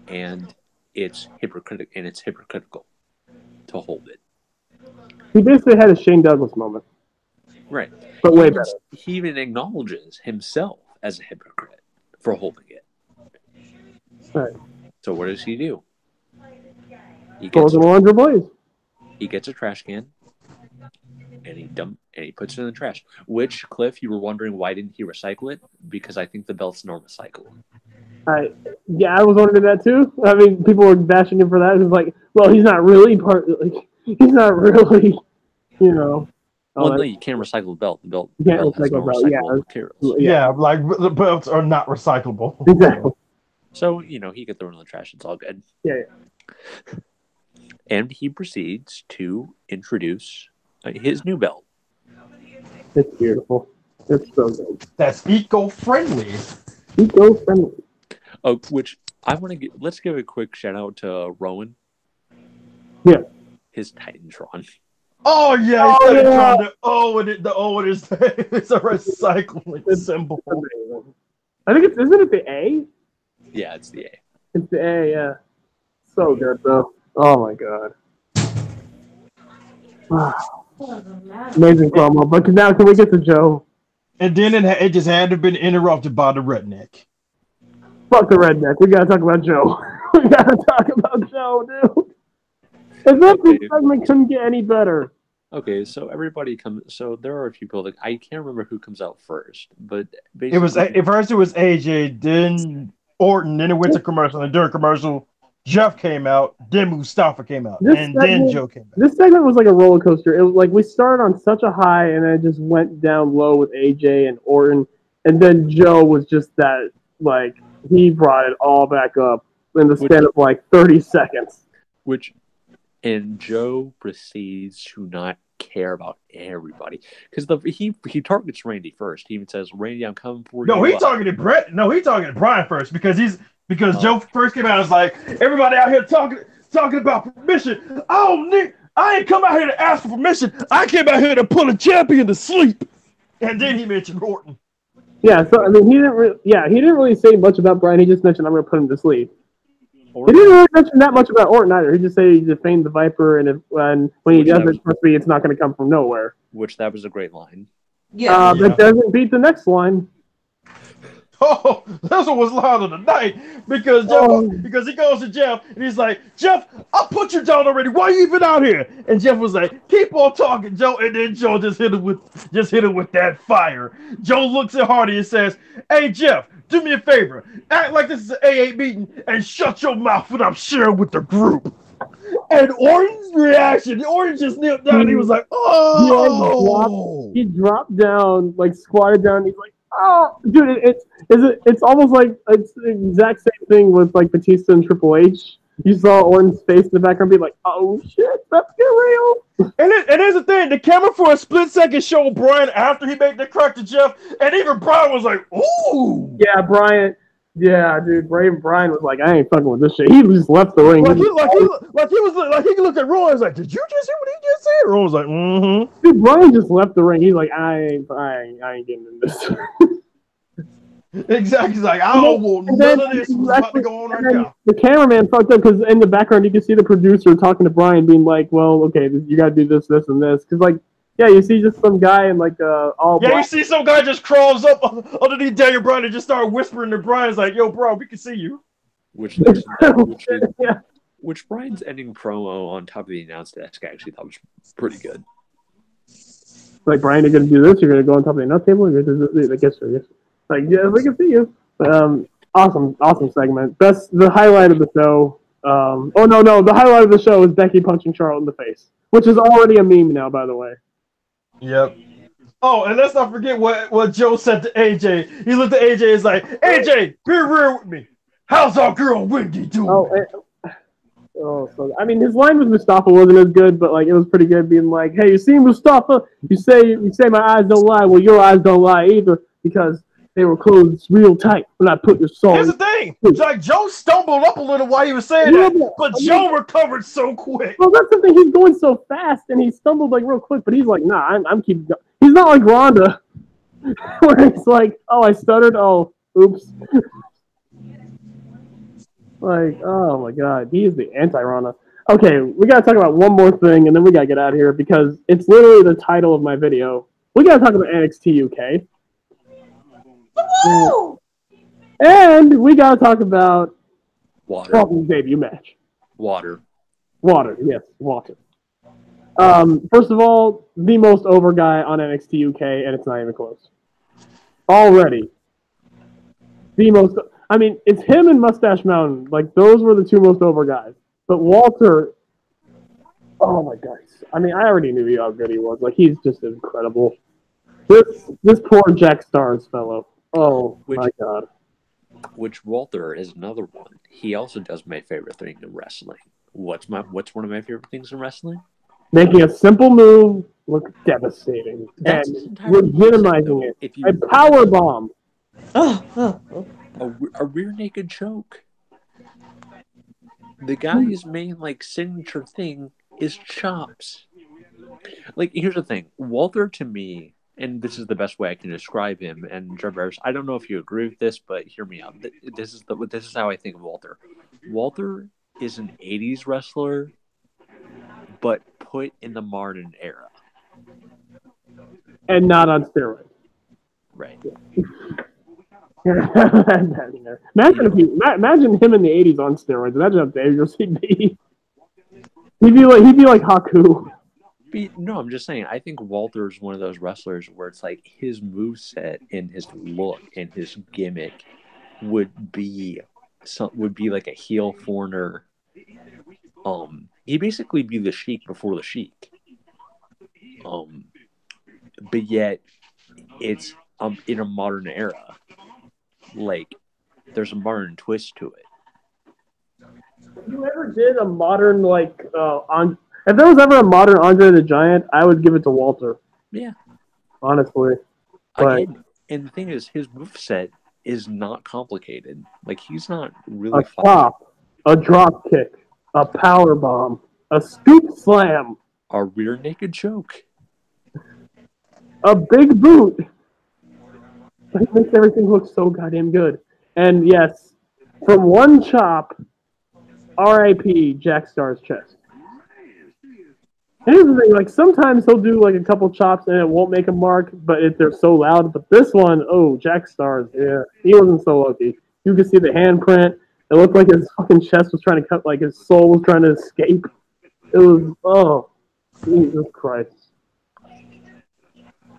and it's hypocritical to hold it. He basically had a Shane Douglas moment. Right. But way better. He even acknowledges himself as a hypocrite for holding it. Right. So what does he do? He gets a trash can and he puts it in the trash. Which, Cliff, you were wondering why didn't he recycle it? Because I think the belt's non-recyclable. I was wondering that too. I mean, people were bashing him for that. It's like, well, he's not really he's not really, Well, no, you can't recycle the belt. The belt can't recycle the belt. Yeah, like the belts are not recyclable. Exactly. So, he could throw it in the trash. It's all good. Yeah. And he proceeds to introduce his new belt. It's beautiful. It's so good. That's eco-friendly. Eco-friendly. Oh, which I want to let's give a quick shout out to Rowan. Yeah. His Titantron. Oh yeah, Titantron. The O is it's a recycling symbol. Amazing. I think isn't it the A? Yeah, it's the A. It's the A, yeah. So good though. Oh my god. Wow. Amazing promo. But now can we get to Joe? And then it just had to have been interrupted by the redneck. Fuck the redneck. We gotta talk about Joe. We gotta talk about Joe, dude. This segment couldn't get any better. Okay, so everybody comes. So there are a few people. I can't remember who comes out first, but basically, at first it was AJ, then Orton, then it went to commercial, and during commercial, Jeff came out, then Mustafa came out, then Joe came out. This segment was like a roller coaster. It was like we started on such a high, and then it just went down low with AJ and Orton, and then Joe was just that like he brought it all back up in the span of like 30 seconds. And Joe proceeds to not care about everybody because he targets Randy first. He even says, "Randy, I'm coming for you." He targeted Brett. No, he targeted Brian first because Because Joe first came out and was like, everybody out here talking about permission. I ain't come out here to ask for permission. I came out here to put a champion to sleep. And then he mentioned Orton. Yeah, so I mean, he didn't really say much about Bryan. He just mentioned I'm going to put him to sleep. Orton. He didn't really mention that much about Orton either. He just said he defamed the Viper, and when he does it, trust me, it's not going to come from nowhere. Which that was a great line. Yeah. That doesn't beat the next line. Oh, this one was line of the night because he goes to Jeff and he's like, Jeff, I put you down already. Why you even out here? And Jeff was like, keep on talking, Joe. And then Joe just hit him with that fire. Joe looks at Hardy and says, hey Jeff, do me a favor. Act like this is an AA meeting and shut your mouth when I'm sharing with the group. And Orton's reaction, Orton just kneeled down and he was like, oh. He dropped down, like squatted down. He's like, oh, dude, it's almost like it's the exact same thing with like Batista and Triple H. You saw Orton's face in the background, be like, "Oh shit, that's get real." And here's the thing: the camera for a split second showed Bryan after he made the crack to Jeff, and even Bryan was like, "Ooh." Yeah, Bryan. Yeah, dude, Bryan was like, "I ain't fucking with this shit." He just left the ring. He looked at Roy and was like, "Did you just hear what he just said?" Roy was like, "Mm-hmm." Dude, Bryan just left the ring. He's like, "I ain't getting in this." Exactly. He's like, I don't want none of this. What's about to go on right now. The cameraman fucked up because in the background you can see the producer talking to Bryan, being like, "Well, okay, you got to do this, this, and this." Because like, yeah, you see just some guy in like all. Yeah, you see some guy just crawls up underneath Daniel Bryan and just start whispering to Bryan, like, "Yo, bro, we can see you." Which Bryan's ending promo on top of the announced desk I actually thought was pretty good. Like, Bryan, you're gonna do this. You're gonna go on top of the announce table. I guess. Like, yeah, we can see you. Awesome segment. The highlight of the show. The highlight of the show is Becky punching Charlotte in the face, which is already a meme now, by the way. Yep. Oh, and let's not forget what Joe said to AJ. He looked at AJ and is like, AJ, be real with me. How's our girl Wendy doing? So I mean, his line with Mustafa wasn't as good, but like it was pretty good, being like, "Hey, you see Mustafa? You say my eyes don't lie. Well, your eyes don't lie either because they were closed real tight when I put your soul." Here's the thing: like Joe stumbled up a little while he was saying that, but Joe recovered so quick. Well, that's the thing. He's going so fast, and he stumbled like real quick. But he's like, "Nah, I'm keeping going." He's not like Ronda, where it's like, "Oh, I stuttered. Oh, oops." Like, oh my god, he is the anti-Ronda. Okay, we gotta talk about one more thing, and then we gotta get out of here because it's literally the title of my video. We gotta talk about NXT UK. Woo! And we gotta talk about Water. debut match. Water. Yes, water. First of all, the most over guy on NXT UK, and it's not even close. Already. The most... I mean, it's him and Mustache Mountain. Like, those were the two most over guys. But Walter... Oh, my God. I mean, I already knew how good he was. Like, he's just incredible. This poor Jack Stars fellow. Oh, my God. Which Walter is another one. He also does my favorite thing in wrestling. What's one of my favorite things in wrestling? Making a simple move look devastating. That's and legitimizing it. A power bomb. A rear naked choke. The guy's main signature thing is chops. Like, here's the thing. Walter, to me, and this is the best way I can describe him, and Traverse, I don't know if you agree with this, but hear me out. This is how I think of Walter. Walter is an 80s wrestler, but put in the modern era. And not on steroids. Right. Imagine him in the 80s on steroids. Imagine how dangerous he'd be. He'd be like Haku. No, I'm just saying. I think Walter's one of those wrestlers where it's like his moveset and his look and his gimmick would be like a heel foreigner. He'd basically be the Sheik before the Sheik. But yet it's in a modern era. Like, there's a modern twist to it. If you ever did a modern if there was ever a modern Andre the Giant, I would give it to Walter. Yeah. Honestly. Again, and the thing is, his moveset is not complicated. Like, he's not really a chop, a drop kick, a power bomb, a scoop slam, a rear naked choke, a big boot. It makes everything look so goddamn good. And yes, from one chop, R.I.P. Jack Starr's chest. And here's the thing, like, sometimes he'll do, like, a couple chops and it won't make a mark, but if they're so loud. But this one, oh, Jack Starr's, yeah, he wasn't so lucky. You could see the handprint. It looked like his fucking chest was trying to cut, like his soul was trying to escape. It was, oh, Jesus Christ.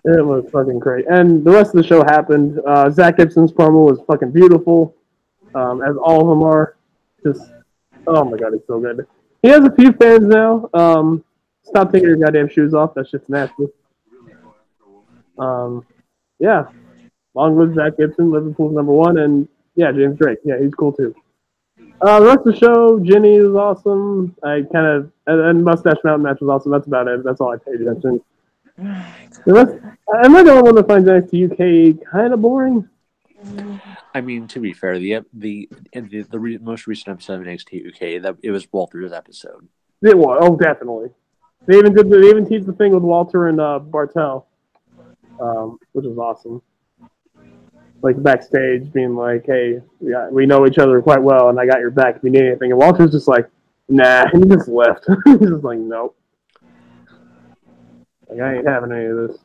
It was fucking great. And the rest of the show happened. Zach Gibson's promo was fucking beautiful, as all of them are. Just, oh my god, he's so good. He has a few fans now. Stop taking your goddamn shoes off. That shit's nasty. Yeah. Long live Zach Gibson, Liverpool's #1, and yeah, James Drake. Yeah, he's cool too. The rest of the show, Ginny was awesome. And Mustache Mountain match was awesome. That's about it. That's all I paid attention. The rest, am I the only one that finds NXT UK kind of boring? I mean, to be fair, the most recent episode of NXT UK, it was Walter's episode. It was, oh, definitely. They even teased the thing with Walter and Bartel, which was awesome. Like backstage, being like, "Hey, we know each other quite well, and I got your back if you need anything." And Walter's just like, "Nah," he just left. He's just like, "Nope." Like, I ain't having any of this.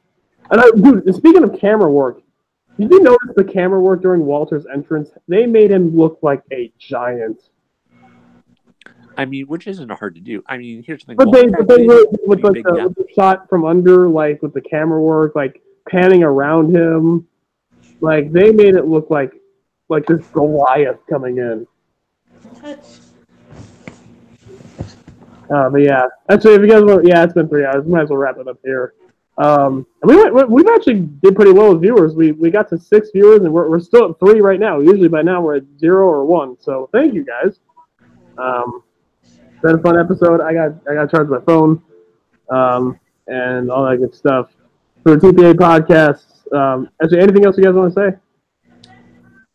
And dude, speaking of camera work, did you notice the camera work during Walter's entrance? They made him look like a giant. I mean, which isn't hard to do. I mean, here's the thing. But they with the shot from under, like with the camera work, like panning around him, like they made it look like this Goliath coming in. But yeah, actually, if you guys want, yeah, it's been 3 hours. We might as well wrap it up here. And we've actually did pretty well with viewers. We got to 6 viewers, and we're still at 3 right now. Usually by now we're at 0 or 1. So thank you guys. It's been a fun episode. I got to charge my phone, and all that good stuff for the TPA podcast. Actually, anything else you guys want to say?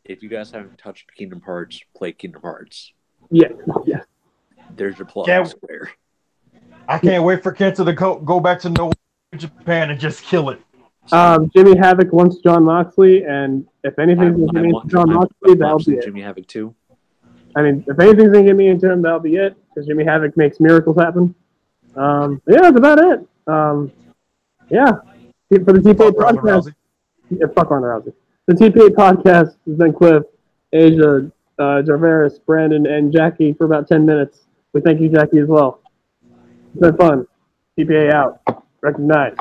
If you guys haven't touched Kingdom Hearts, play Kingdom Hearts. Yeah. There's your plug. I can't wait for Kenta to go back to Japan and just kill it. Jimmy Havoc wants John Moxley, and if anything's going to get me into John Moxley, that'll be it. Jimmy Havoc too. I mean, if anything's going to get me into him, that'll be it, because Jimmy Havoc makes miracles happen. Yeah, that's about it. Yeah. For the TPA podcast. Yeah, fuck Ronda Rousey. The TPA podcast has been Cliff, Asia, Jarveris, Brandon, and Jackie for about 10 minutes. We thank you, Jackie, as well. It's been fun. TPA out. Recognize.